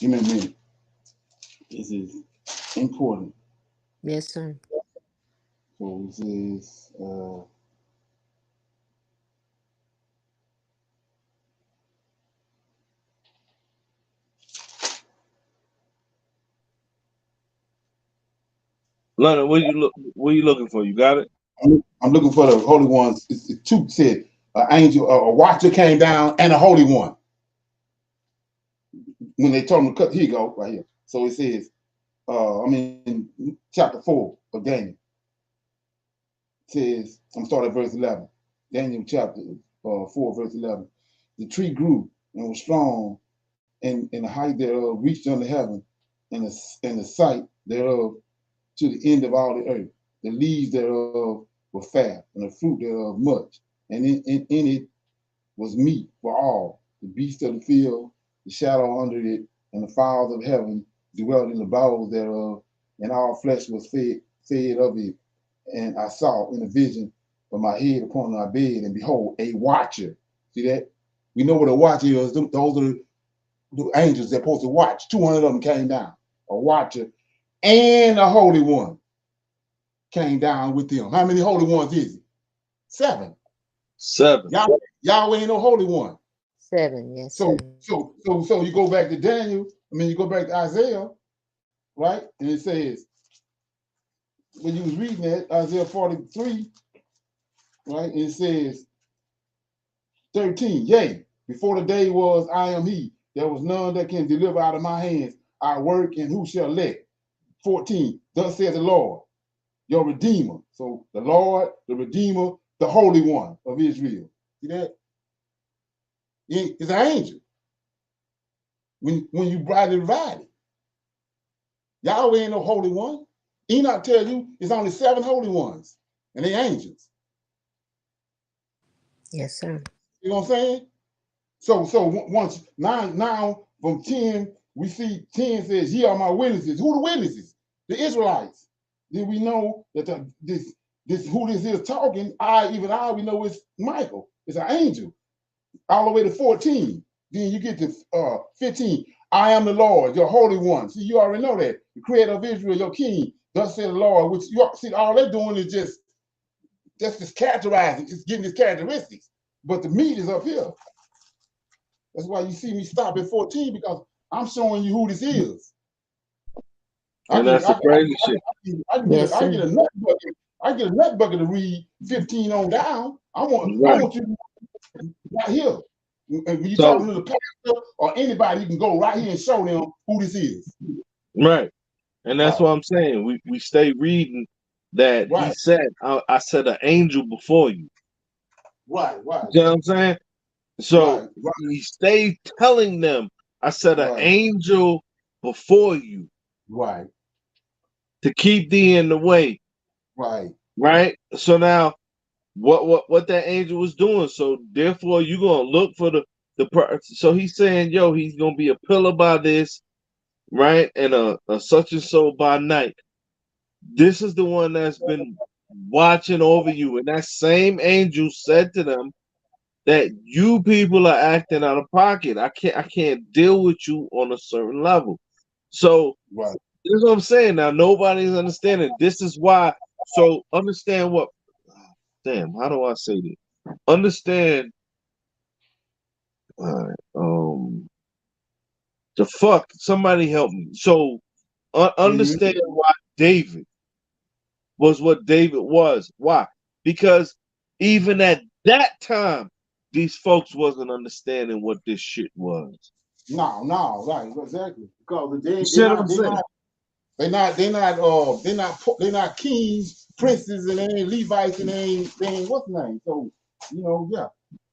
S1: Give me a minute. This is important.
S19: Yes, sir.
S1: So this is
S14: Leonard, what you looking for? You got it?
S1: I'm looking for the holy ones. It's two said an angel, a watcher came down, and a holy one. When they told him to cut, here you go, right here. So it says, in chapter 4 of Daniel. It says, I'm starting at verse 11. Daniel chapter 4, verse 11. The tree grew and was strong, and the height thereof reached unto heaven, and the sight thereof to the end of all the earth. The leaves thereof were fat, and the fruit thereof much, and in it was meat for all. The beasts of the field, the shadow under it, and the fowls of heaven dwelt in the bowels thereof, and all flesh was fed of it. And I saw in a vision of my head upon my bed, and behold, a watcher. See that? We know what a watcher is. Those are the angels that are supposed to watch. 200 of them came down. A watcher and a holy one came down with them. How many holy ones is it? 7.
S14: 7.
S1: Yahweh ain't no holy one.
S19: 7, yes.
S1: So you go back to Daniel, you go back to Isaiah, right? And it says, when you was reading that, Isaiah 43, right? It says 13, yea, before the day was I am he. There was none that can deliver out of my hands. I work, and who shall let? 14, thus says the Lord, your Redeemer. So the Lord, the Redeemer, the Holy One of Israel. See that? It's an angel. When you rightly divide it. Yahweh ain't no holy one. Enoch tell you it's only 7 holy ones, and they angels.
S19: Yes, sir.
S1: You know what I'm saying? So once now from 10, we see 10 says, ye are my witnesses. Who the witnesses? The Israelites. Then we know that this who this is talking, we know it's Michael. It's an angel. All the way to 14. Then you get to 15. I am the Lord, your Holy One. See, you already know that. The Creator of Israel, your King. Thus said the Lord, which you see, all they're doing is just characterizing, it's getting its characteristics. But the meat is up here. That's why you see me stop at 14, because I'm showing you who this is.
S14: And that's the crazy shit.
S1: I get a nut bucket. I get a nut bucket to read 15 on down. I want you right here. And when you're talking to the pastor or anybody, you can go right here and show them who this is.
S14: Right. And that's what I'm saying. We stay reading that he said, I said an angel before you.
S1: Right.
S14: You know what I'm saying? So he stayed telling them, I said an angel before you.
S1: Right.
S14: To keep thee in the way.
S1: Right.
S14: Right? So now what that angel was doing. So therefore you're gonna look for the so he's saying, yo, he's gonna be a pillar by this, right? And a such and so by night. This is the one that's been watching over you. And that same angel said to them that you people are acting out of pocket. I can't deal with you on a certain level. So this is what I'm saying. Now nobody's understanding. This is why. So understand what. Damn, how do I say this? Understand. The fuck. Somebody help me. So understand why David was what David was. Why? Because even at that time, these folks wasn't understanding what this shit was.
S1: No, right, exactly. Because they're not kings, princes, and they ain't Levites, and they ain't what's the name. So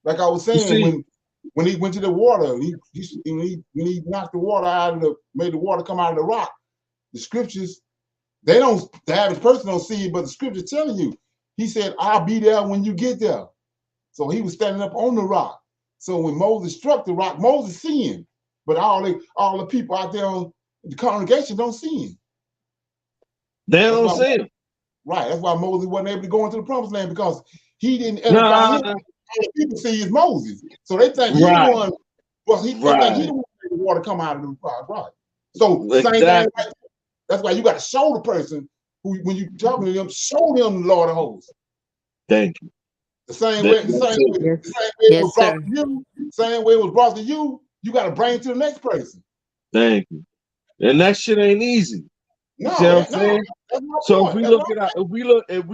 S1: like I was saying, when he went to the water, when he knocked the water out of made the water come out of the rock. The scriptures, the average person don't see it, but the scriptures telling you. He said, "I'll be there when you get there." So he was standing up on the rock. So when Moses struck the rock, Moses seen him, but all the people out there on the congregation don't see him.
S14: They don't see him.
S1: Right. That's why Moses wasn't able to go into the promised land, because he didn't edify him. All the people see is Moses. So they think he the one. Well, they think he the one that made the water come out of the fire. Right. So same thing. Right. That's why you got to show the person who, when you talking to them, show them the Lord of hosts.
S14: Thank you.
S1: The same way it was brought to you. Same way it was brought to you. You got to bring it to the next person.
S14: Thank you. And that shit ain't easy. You see what I'm saying? So if we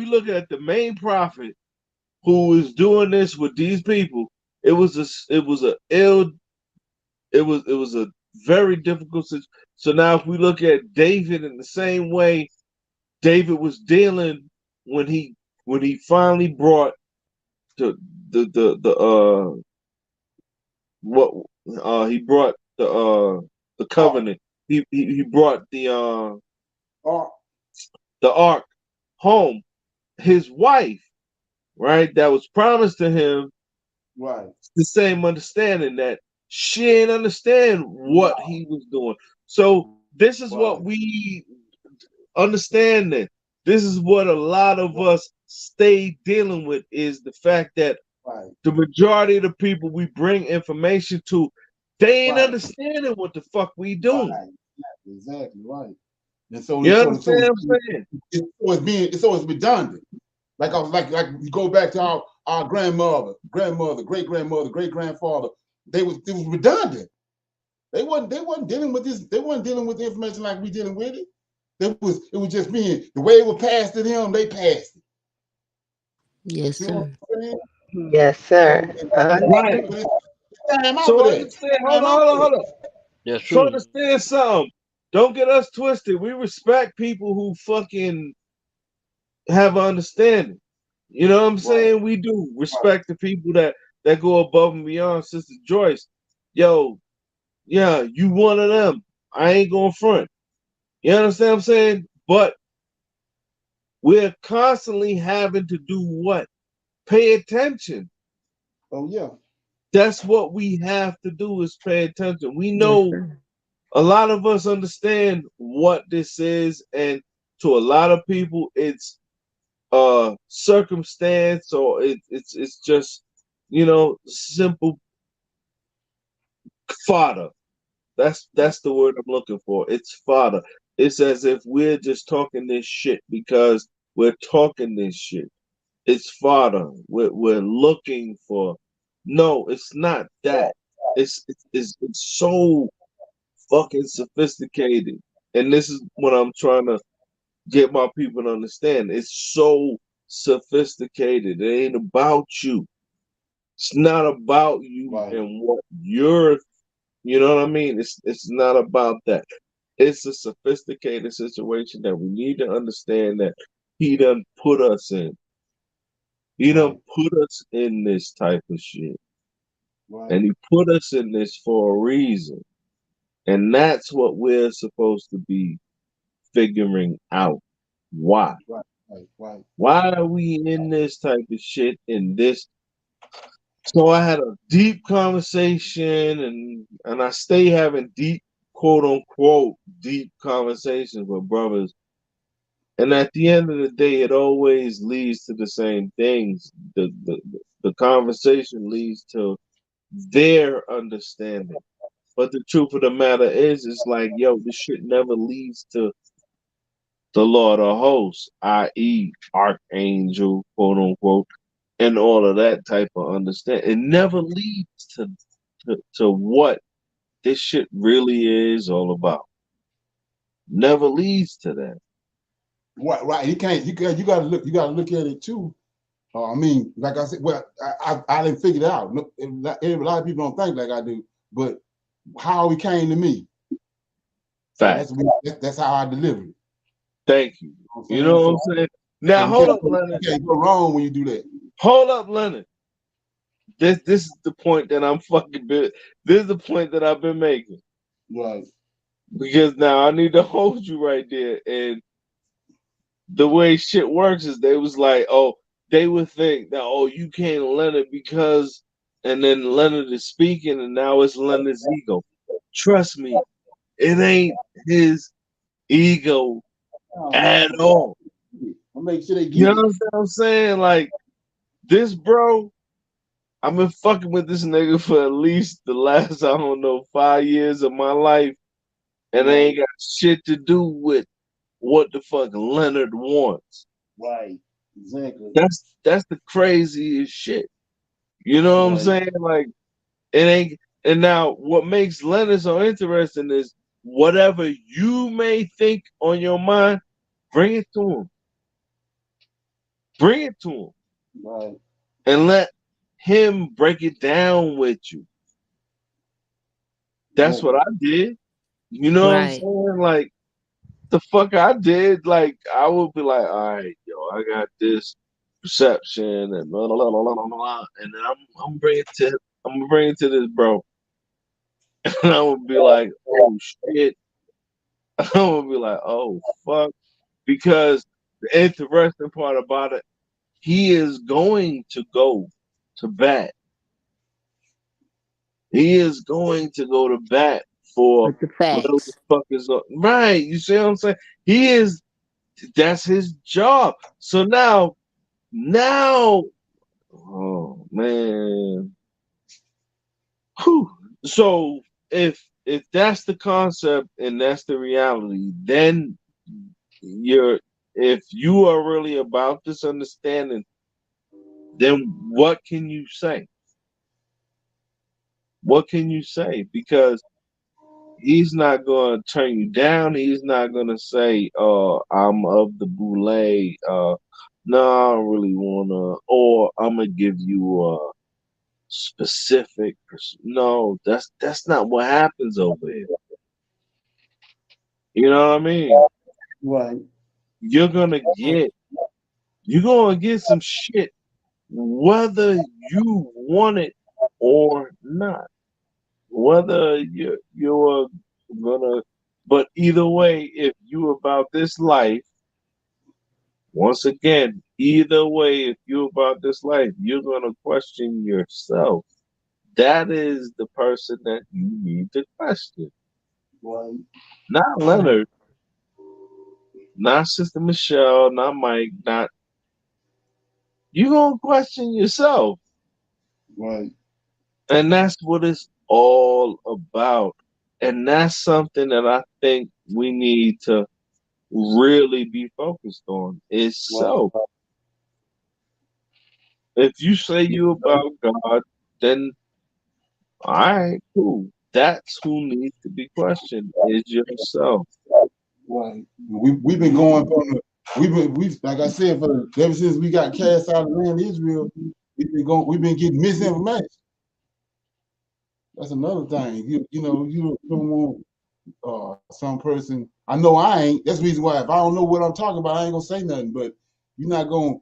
S14: look at the main prophet who is doing this with these people, it was a very difficult situation. So now if we look at David in the same way David was dealing when he finally brought he brought the covenant. He brought the ark home. His wife, right, that was promised to him,
S1: right,
S14: the same understanding that she didn't understand what he was doing. So this is what we understand, that this is what a lot of us stay dealing with, is the fact that the majority of the people we bring information to, they ain't understanding what the fuck we doing.
S1: Exactly right. And so
S14: you understand what I'm saying?
S1: It's redundant. Like you go back to our grandmother, great grandmother, great grandfather. It was redundant. They wasn't dealing with this. They wasn't dealing with the information like we dealing with it. It was just being the way it was passed to them. They passed it.
S19: Yes, sir.
S17: Yes, sir.
S14: Right. So understand. Hold on.
S13: That's
S14: So
S13: true.
S14: understand something. Don't get us twisted. We respect people who fucking have understanding. You know what I'm saying? We do respect the people that go above and beyond. Sister Joyce, yo, yeah, you one of them. I ain't going front. You understand what I'm saying? But we're constantly having to do what? Pay attention.
S1: Oh yeah.
S14: That's what we have to do, is pay attention. We know a lot of us understand what this is, and to a lot of people it's circumstance, or it's just, simple fodder. That's the word I'm looking for. It's fodder. It's as if we're just talking this shit because we're talking this shit. It's fodder. We're looking for. No, it's not that. It's so fucking sophisticated, and this is what I'm trying to get my people to understand. It's so sophisticated. It ain't about you. It's not about you and what you're. You know what I mean? It's not about that. It's a sophisticated situation that we need to understand that he done put us in. He done put us in this type of shit. And he put us in this for a reason. And that's what we're supposed to be figuring out. Why?
S1: Right.
S14: Why are we in this type of shit in this? So I had a deep conversation, and I stay having deep, quote unquote, deep conversations with brothers. And at the end of the day, it always leads to the same things. The conversation leads to their understanding. But the truth of the matter is, it's like, yo, this shit never leads to the Lord of hosts, i.e., archangel, quote unquote, and all of that type of understanding. It never leads to what this shit really is all about. Never leads to that.
S1: Right. You gotta look at it too. I mean, like I said, well, I didn't figure it out. A lot of people don't think like I do, but how he came to me.
S14: Fact.
S1: That's how I delivered it.
S14: Thank you. You know what I'm saying? Now hold up, Leonard.
S1: You can't go wrong when you do that.
S14: Hold up, Leonard. This is the point that I'm fucking. This is the point that I've been making.
S1: Right.
S14: Because now I need to hold you right there. And the way shit works is they was like, oh, they would think that, oh, you can't Leonard because, and then Leonard is speaking, and now it's Leonard's ego. Trust me, it ain't his ego at all.
S1: I'll make sure they get
S14: You
S1: it.
S14: know what I'm saying? Like this, bro. I've been fucking with this nigga for at least the last, I don't know, 5 years of my life, and they ain't got shit to do with what the fuck Leonard wants.
S1: Right. Exactly.
S14: That's the craziest shit. You know what I'm saying? Like it ain't. And now, what makes Leonard so interesting is whatever you may think on your mind, bring it to him. Bring it to him.
S1: Right.
S14: And let him break it down with you. That's what I did. You know what I'm saying? Like the fuck I did. Like I would be like, all right, yo, I got this perception and blah, blah, blah, blah, blah, blah, and then I'm gonna bring it to this bro. And I would be like, oh shit. I would be like, oh fuck. Because the interesting part about it, he is going to go to bat. He is going to go to bat for
S19: with the
S14: whatever the
S19: facts.
S14: fuck is up. Right. You see what I'm saying? That's his job. So now, oh man. Whew. So if that's the concept and that's the reality, then if you are really about this understanding, then what can you say? What can you say? Because he's not going to turn you down. He's not going to say, I'm of the boule. No, I don't really want to, or I'm going to give you a specific. No, that's not what happens over here. You know what I mean?
S1: Right.
S14: You're going to get some shit whether you want it or not. Whether you're gonna, but either way, if you about this life, once again, either way, if you about this life, you're gonna question yourself. That is the person that you need to question.
S1: Right.
S14: Not Leonard, not Sister Michelle, not Mike, not you gonna question yourself.
S1: Right.
S14: And that's what it's all about. And that's something that I think we need to really be focused on is self. If you say you about God, then all right, cool. That's who needs to be questioned is yourself.
S1: Right. We've been going from the we like I said ever since we got cast out of the land of Israel, we've been getting misinformation. That's another thing. You know, you don't want some person. I know I ain't. That's the reason why if I don't know what I'm talking about, I ain't gonna say nothing. But you're not gonna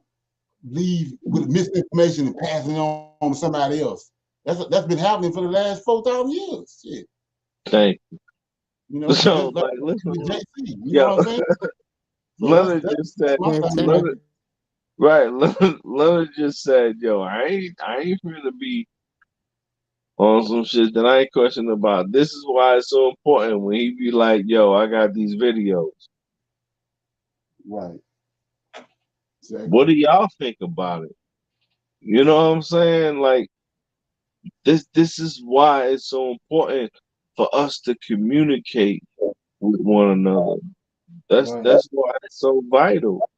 S1: leave with misinformation and passing it on to somebody else. That's been happening for the last 4,000 years. Shit.
S14: Thank you.
S1: You know,
S14: So
S1: like
S14: listen,
S1: JC, you know what I'm saying? So
S14: Leonard just said, Leonard just said, yo, I ain't gonna be on some shit that I ain't questioning about. This is why it's so important when he be like, yo, I got these videos.
S1: Right. Exactly.
S14: What do y'all think about it? You know what I'm saying? Like this is why it's so important for us to communicate with one another. That's why it's so vital.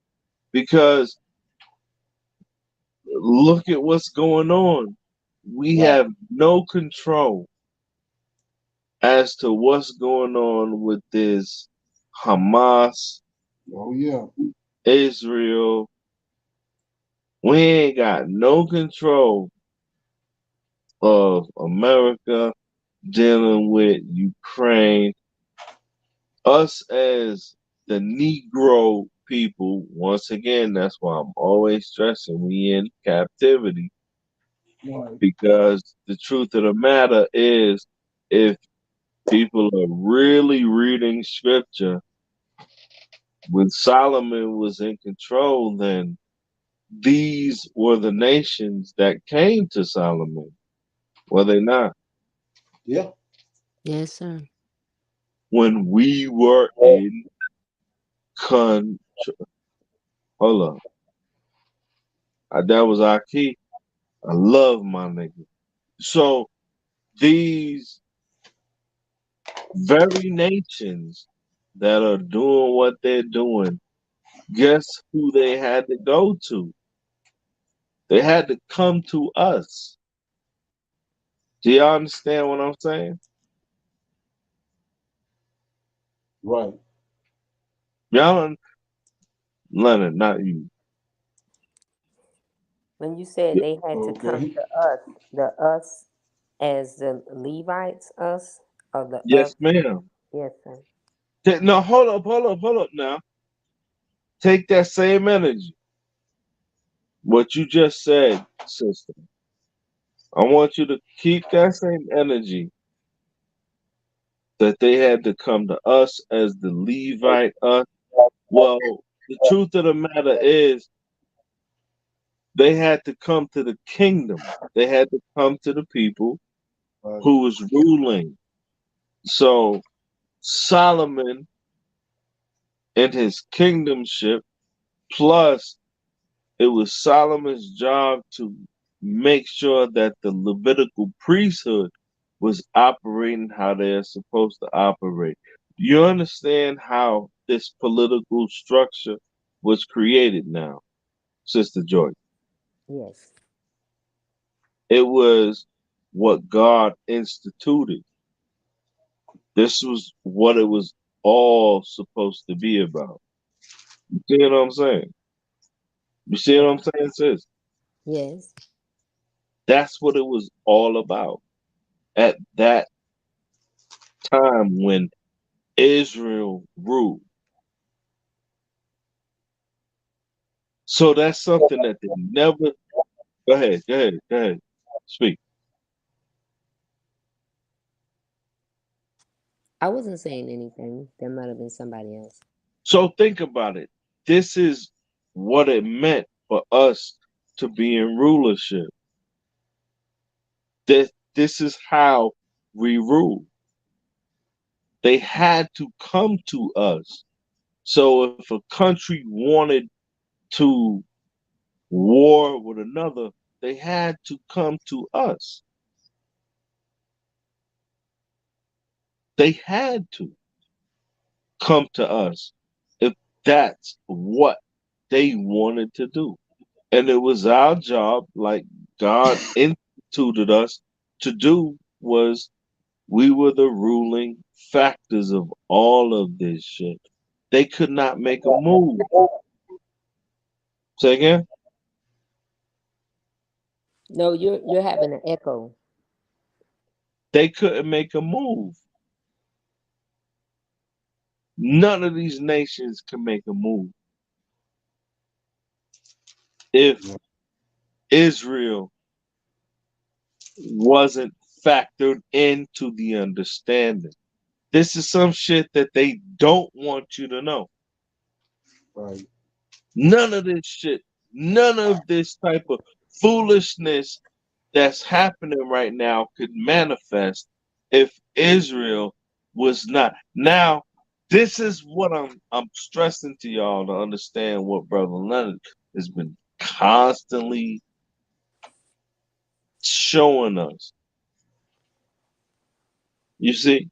S14: Because look at what's going on. We have no control as to what's going on with this Hamas, Israel. We ain't got no control of America dealing with Ukraine. Us as the Negro people, once again, that's why I'm always stressing we in captivity. Because the truth of the matter is, if people are really reading scripture, when Solomon was in control, then these were the nations that came to Solomon. Were they not?
S1: Yeah.
S19: Yes, sir.
S14: When we were in Hold on. That was our key. I love my nigga. So these very nations that are doing what they're doing, guess who they had to go to? They had to come to us. Do y'all understand what I'm saying?
S1: Right.
S14: Y'all, Leonard, not you.
S19: When you said they had to come
S1: Okay.
S19: to us, the us as the Levites, us, or the
S14: Yes,
S19: us?
S14: ma'am.
S19: Yes, sir.
S14: No, hold up now. Take that same energy. What you just said, sister. I want you to keep that same energy that they had to come to us as the Levite us. Well, the truth of the matter is they had to come to the kingdom. They had to come to the people who was ruling. So Solomon and his kingdomship, plus it was Solomon's job to make sure that the Levitical priesthood was operating how they're supposed to operate. You understand how this political structure was created now, Sister Joy?
S19: Yes.
S14: It was what God instituted. This was what it was all supposed to be about. You see what I'm saying? You see what I'm saying, sis?
S19: Yes.
S14: That's what it was all about at that time when Israel ruled. So that's something that they never. Go ahead. Speak.
S19: I wasn't saying anything. That might have been somebody else.
S14: So think about it. This is what it meant for us to be in rulership. This is how we rule. They had to come to us. So if a country wanted to war with another, they had to come to us. They had to come to us if that's what they wanted to do. And it was our job, like God instituted us to do, was we were the ruling factors of all of this shit. They could not make a move. Say again?
S19: No, you're having an echo.
S14: They couldn't make a move. None of these nations can make a move if Israel wasn't factored into the understanding. This is some shit that they don't want you to know.
S1: Right.
S14: None of this shit, none of this type of foolishness that's happening right now could manifest if Israel was not. Now, this is what I'm stressing to y'all to understand what Brother Leonard has been constantly showing us. You see?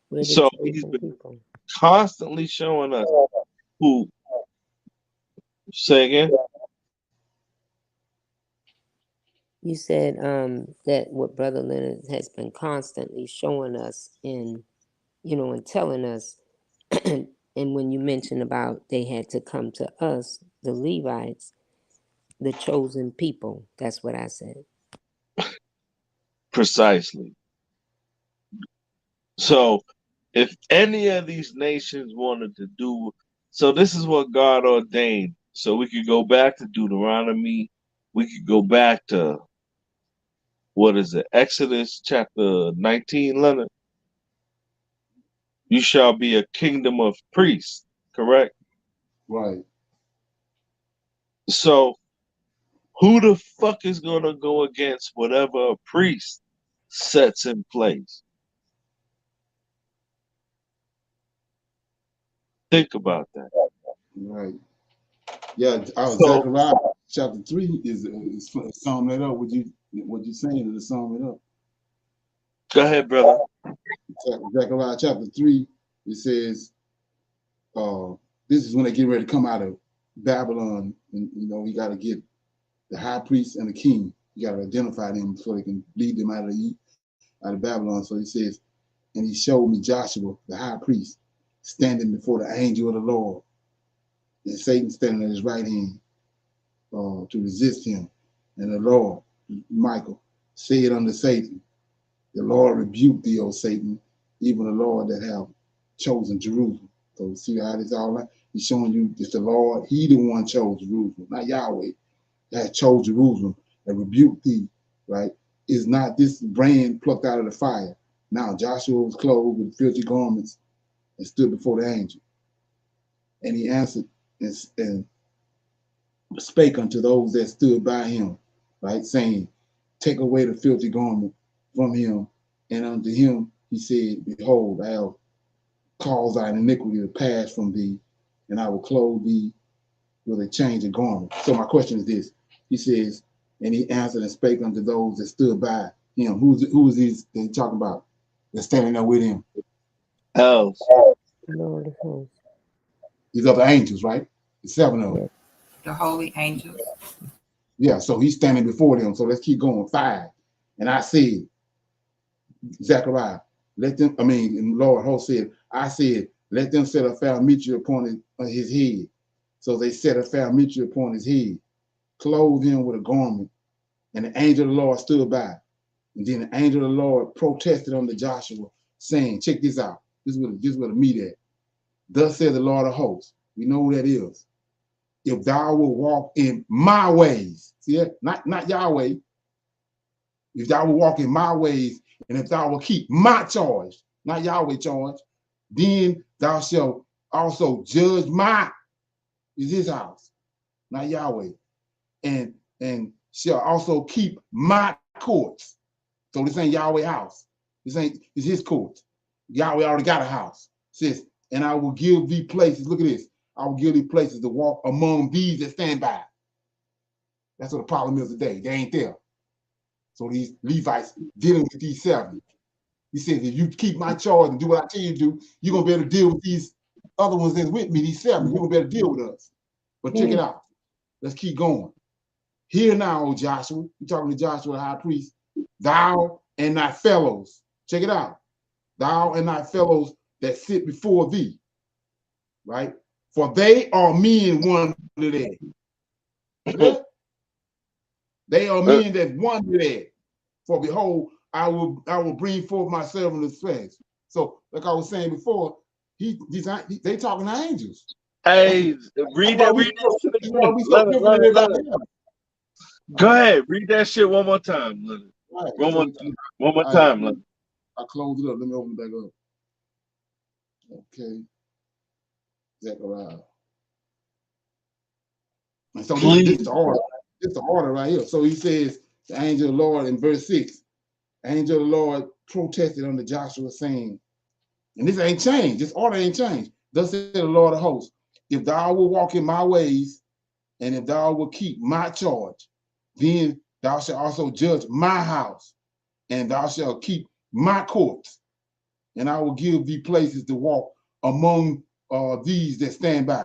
S19: We're the
S14: So he's
S19: chosen
S14: been
S19: people.
S14: constantly showing us who. Say again?
S19: You said that what Brother Leonard has been constantly showing us and and telling us. And when you mentioned about they had to come to us, the Levites, the chosen people, that's what I said.
S14: Precisely. So if any of these nations wanted to do, so this is what God ordained. So we could go back to Deuteronomy. We could go back to, what is it, Exodus chapter 19, Leonard. You shall be a kingdom of priests, correct?
S1: Right.
S14: So who the fuck is going to go against whatever a priest sets in place? Think about that.
S1: Right. Yeah,
S14: So,
S1: Zechariah chapter 3 is sum that up. What you saying is sum it up.
S14: go ahead, brother.
S1: Zechariah chapter 3, it says, this is when they get ready to come out of Babylon, and we got to get the high priest and the king. You got to identify them so they can lead them out of Babylon. So he says, and he showed me Joshua, the high priest, standing before the angel of the Lord, and Satan standing at his right hand to resist him. And the Lord, Michael, said unto Satan, the Lord rebuked thee, O Satan, even the Lord that have chosen Jerusalem. So see how this all like? He's showing you it's the Lord, he the one chose Jerusalem, not Yahweh, that chose Jerusalem and rebuked thee, right? Is not this brand plucked out of the fire. Now Joshua was clothed with filthy garments and stood before the angel. And he answered and spake unto those that stood by him, right, saying, take away the filthy garment from him. And unto him he said, behold, I have caused thine iniquity to pass from thee, and I will clothe thee with a change of garment. So my question is this. He says, and he answered and spake unto those that stood by him. Who is these that he's talking about? That's standing there with him.
S14: Elves.
S19: Lord of hosts.
S1: These other angels, right? The 7 of them.
S18: The holy angels.
S1: Yeah, so he's standing before them. So let's keep going. 5. And I said, Zechariah, let them, and Lord host said, I said, let them set a fair mixture upon his head. So they set a fair mixture upon his head, clothed him with a garment, and the angel of the Lord stood by. And then the angel of the Lord protested unto Joshua, saying, check this out. This is where the meat at. Thus said the Lord of hosts. We know who that is. If thou will walk in my ways, see that? Not Yahweh. If thou will walk in my ways, and if thou will keep my charge, not Yahweh charge, then thou shalt also judge is his house, not Yahweh, and shall also keep my courts. So this ain't Yahweh house. It's his courts. Yahweh already got a house. It says, and I will give thee places. Look at this. I will give thee places to walk among these that stand by. That's what the problem is today. They ain't there. So these Levites dealing with these 7. He says, if you keep my charge and do what I tell you to do, you're going to be able to deal with these other ones that's with me, these 7. You're going to be able to deal with us. But check it out. Let's keep going. Hear now, O Joshua. You're talking to Joshua, the high priest. Thou and thy fellows. Check it out. Thou and thy fellows that sit before thee. Right? For they are men wonder there. They are men that wonder there. For behold, I will bring forth my servant of face. So, like I was saying before, they talking to angels.
S14: Hey, read that shit again. Go ahead, read that shit one more time, Leonard.
S1: Right.
S14: One more time, Leonard.
S1: I'll close it up. Let me open it back up. Okay. Zechariah. And so this is the order. This is the order right here. So he says, the angel of the Lord in verse 6, the angel of the Lord protested unto Joshua, saying, and this ain't changed. This order ain't changed. Thus said the Lord of hosts, if thou will walk in my ways, and if thou will keep my charge, then thou shalt also judge my house, and thou shalt keep my courts, and I will give thee places to walk among these that stand by.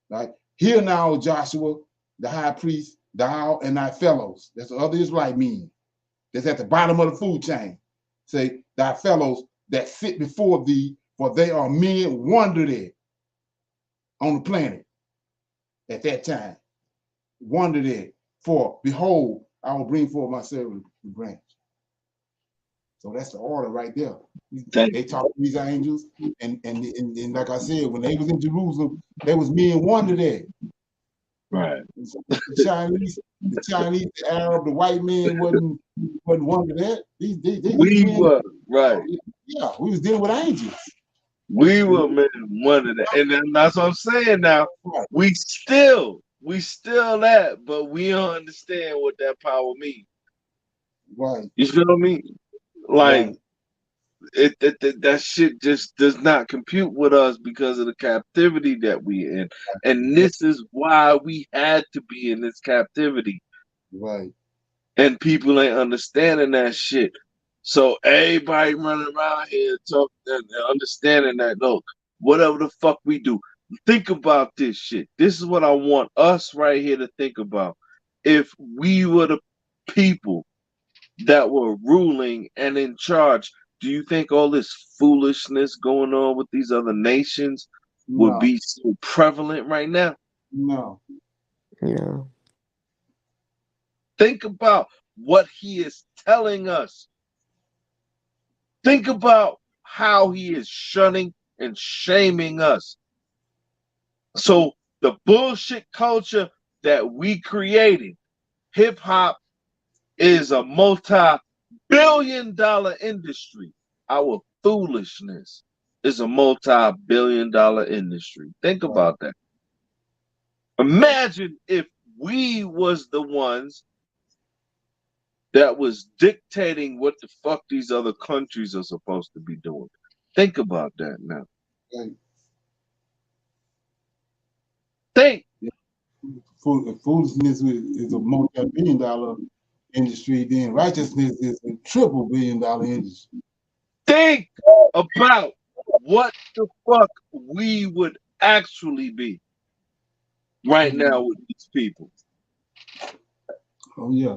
S1: Right? Hear now, Joshua, the high priest, thou and thy fellows. That's the other Israelite men. That's at the bottom of the food chain. Say, thy fellows that sit before thee, for they are men wonder there on the planet at that time. Wonder there. For behold, I will bring forth my servant the branch. So that's the order right there. They talk to these angels, and like I said, when they was in Jerusalem, there was men wonder there.
S14: Right.
S1: The Chinese, the Arab, the white man wasn't wonder that.
S14: We were right.
S1: Yeah, we was dealing with angels.
S14: We were men wonder that, and that's what I'm saying. Now we still that, but we don't understand what that power means.
S1: Right.
S14: You feel me? Like, that shit just does not compute with us because of the captivity that we in. And this is why we had to be in this captivity.
S1: Right.
S14: And people ain't understanding that shit. So everybody running around here talking and understanding that, look, whatever the fuck we do, think about this shit. This is what I want us right here to think about. If we were the people that were ruling and in charge, do you think all this foolishness going on with these other nations would be so prevalent right now?
S1: No.
S19: No.
S14: Think about what he is telling us. Think about how he is shunning and shaming us. So the bullshit culture that we created, hip hop is a multi-billion-dollar industry. Our foolishness is a multi-billion-dollar industry. Think about that. Imagine if we was the ones that was dictating what the fuck these other countries are supposed to be doing. Think about that now.
S1: Right.
S14: Think.
S1: Foolishness is a multi-billion-dollar industry. Then righteousness is a triple-billion-dollar industry.
S14: Think about what the fuck we would actually be right now with these people.
S1: Oh yeah.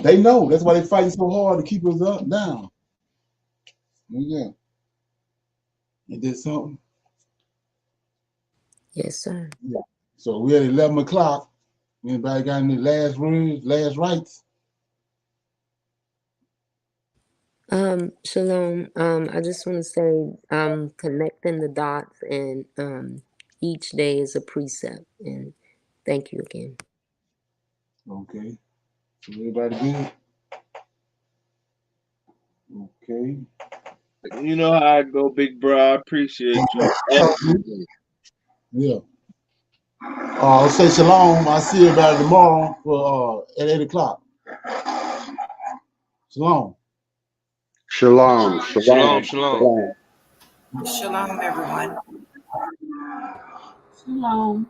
S1: They know. That's why they fighting so hard to keep us up down. Oh yeah. You did something?
S19: Yes, sir.
S1: Yeah. So we're at 11 o'clock. Anybody got any last words, last rites?
S19: Shalom. I just want to say I'm connecting the dots, and each day is a precept. And thank you again.
S1: Okay. So everybody good? Okay.
S14: You know how I go, big bro. I appreciate you.
S1: Yeah. I'll say shalom. I'll see you about tomorrow for at 8 o'clock. Shalom.
S20: Shalom.
S13: Shalom, shalom.
S18: Shalom, everyone.
S15: Shalom.